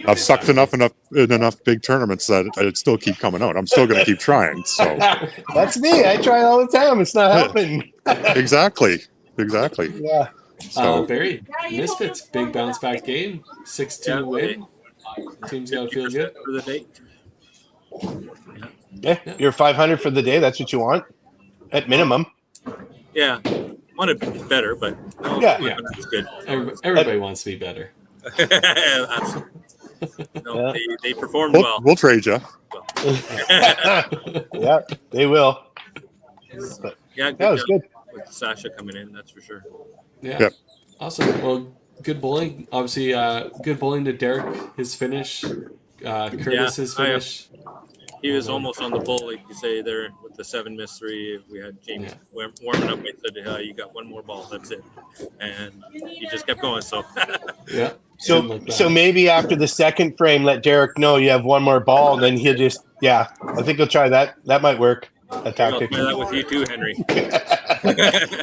I've sucked enough in enough big tournaments that I'd still keep coming out. I'm still going to keep trying. So that's me. I try all the time. It's not happening. Exactly. Yeah. So Barry, Misfits, big bounce back game, 6-2 win. Team's got to feel good for the day. Yeah, you're 500 for the day. That's what you want, at minimum. Yeah, wanted better, but no, yeah, it's good. Everybody wants to be better. Absolutely. No, they performed well. We'll trade you. Yeah, they will. But, yeah, that was good. With Sasha coming in, that's for sure. Yeah. Yep. Awesome. Well, good bowling. Obviously, good bowling to Derek. His finish. Curtis's finish. He was almost on the pole, like you say there, with the 7 missed 3. We had James warming up. I said, "You got one more ball. That's it," and he just kept going. So yeah. So maybe after the second frame, let Derek know you have one more ball, and then he'll just I think he'll try that. That might work. A tactic. I'll try that with you too, Henry.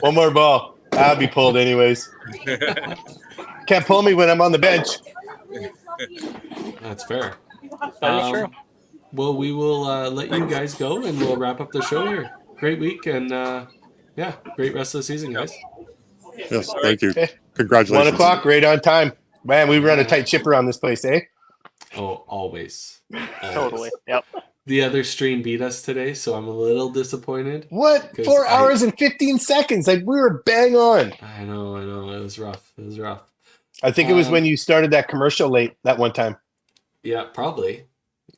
One more ball. I'll be pulled anyways. Can't pull me when I'm on the bench. That's fair. That is true. Well, we will let you guys go, and we'll wrap up the show here. Great week, and great rest of the season, guys. Yes, thank you. Okay. Congratulations. 1 o'clock, right on time. Man, we run a tight ship around this place, eh? Oh, always. Totally. Yep. The other stream beat us today, so I'm a little disappointed. What? 4 hours and 15 seconds. Like, we were bang on. I know. It was rough. I think it was when you started that commercial late that one time. Yeah, probably.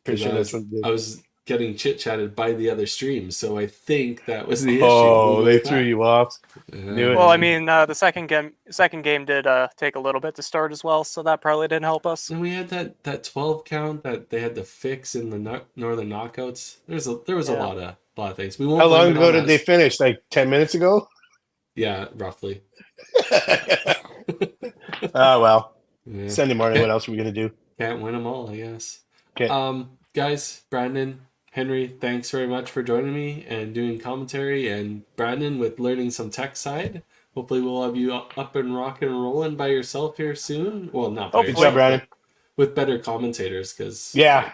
Pretty sure that's what I was getting chit-chatted by the other stream, so I think that was the issue. Oh, they threw you off. Well, I mean, the second game did take a little bit to start as well, so that probably didn't help us. And we had that 12 count that they had to fix in the Northern Knockouts. There was a lot of things. We won't. How long ago did they finish? Like 10 minutes ago? Yeah, roughly. Oh well. Yeah. Sunday morning. What else are we gonna do? Can't win them all, I guess. Okay. Guys, Brandon, Henry, thanks very much for joining me and doing commentary, and Brandon with learning some tech side. Hopefully we'll have you up and rocking and rolling by yourself here soon. Well, not by Good yourself, job, Brandon. with better commentators, because Yeah.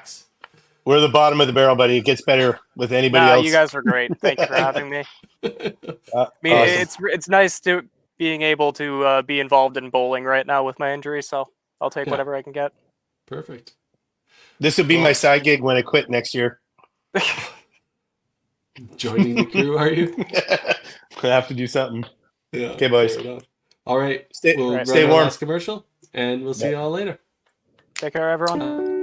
We're the bottom of the barrel, buddy. It gets better with anybody else. You guys are great. Thank you for having me. I mean, Awesome. it's nice to being able to be involved in bowling right now with my injury, so I'll take whatever I can get. Perfect. This will be my side gig when I quit next year. Joining the crew, are you? I have to do something. Yeah. Okay, boys. All right. Stay We'll stay run our warm. last commercial, and we'll see you all later. Take care, everyone.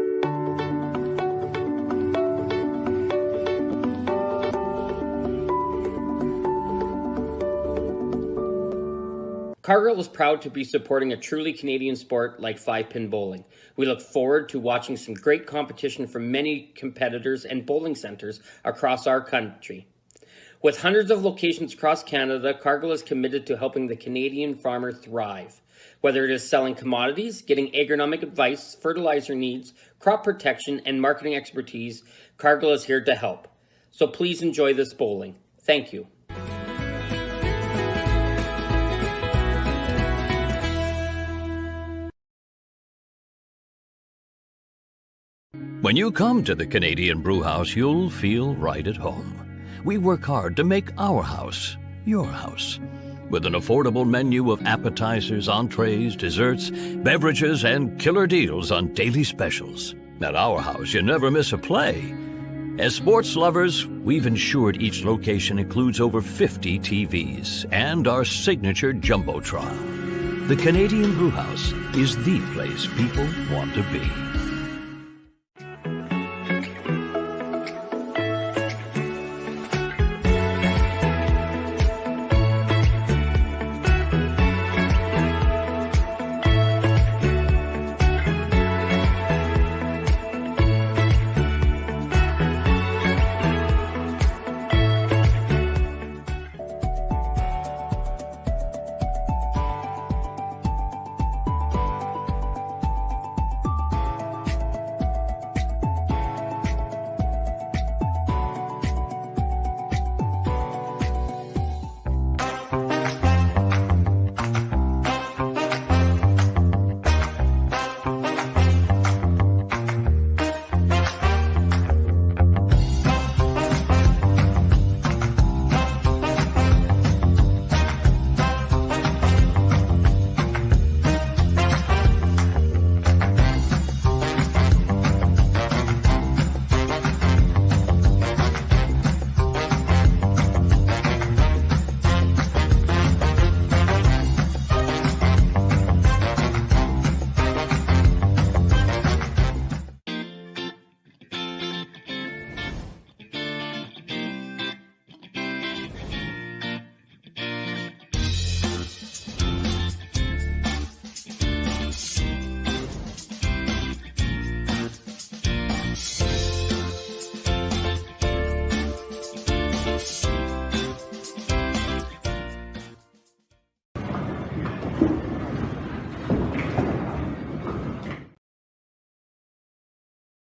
Cargill is proud to be supporting a truly Canadian sport like 5-pin bowling. We look forward to watching some great competition from many competitors and bowling centres across our country. With hundreds of locations across Canada, Cargill is committed to helping the Canadian farmer thrive. Whether it is selling commodities, getting agronomic advice, fertilizer needs, crop protection, and marketing expertise, Cargill is here to help. So please enjoy this bowling. Thank you. When you come to the Canadian Brewhouse, you'll feel right at home. We work hard to make our house your house. With an affordable menu of appetizers, entrees, desserts, beverages, and killer deals on daily specials. At our house, you never miss a play. As sports lovers, we've ensured each location includes over 50 TVs and our signature Jumbotron. The Canadian Brewhouse is the place people want to be.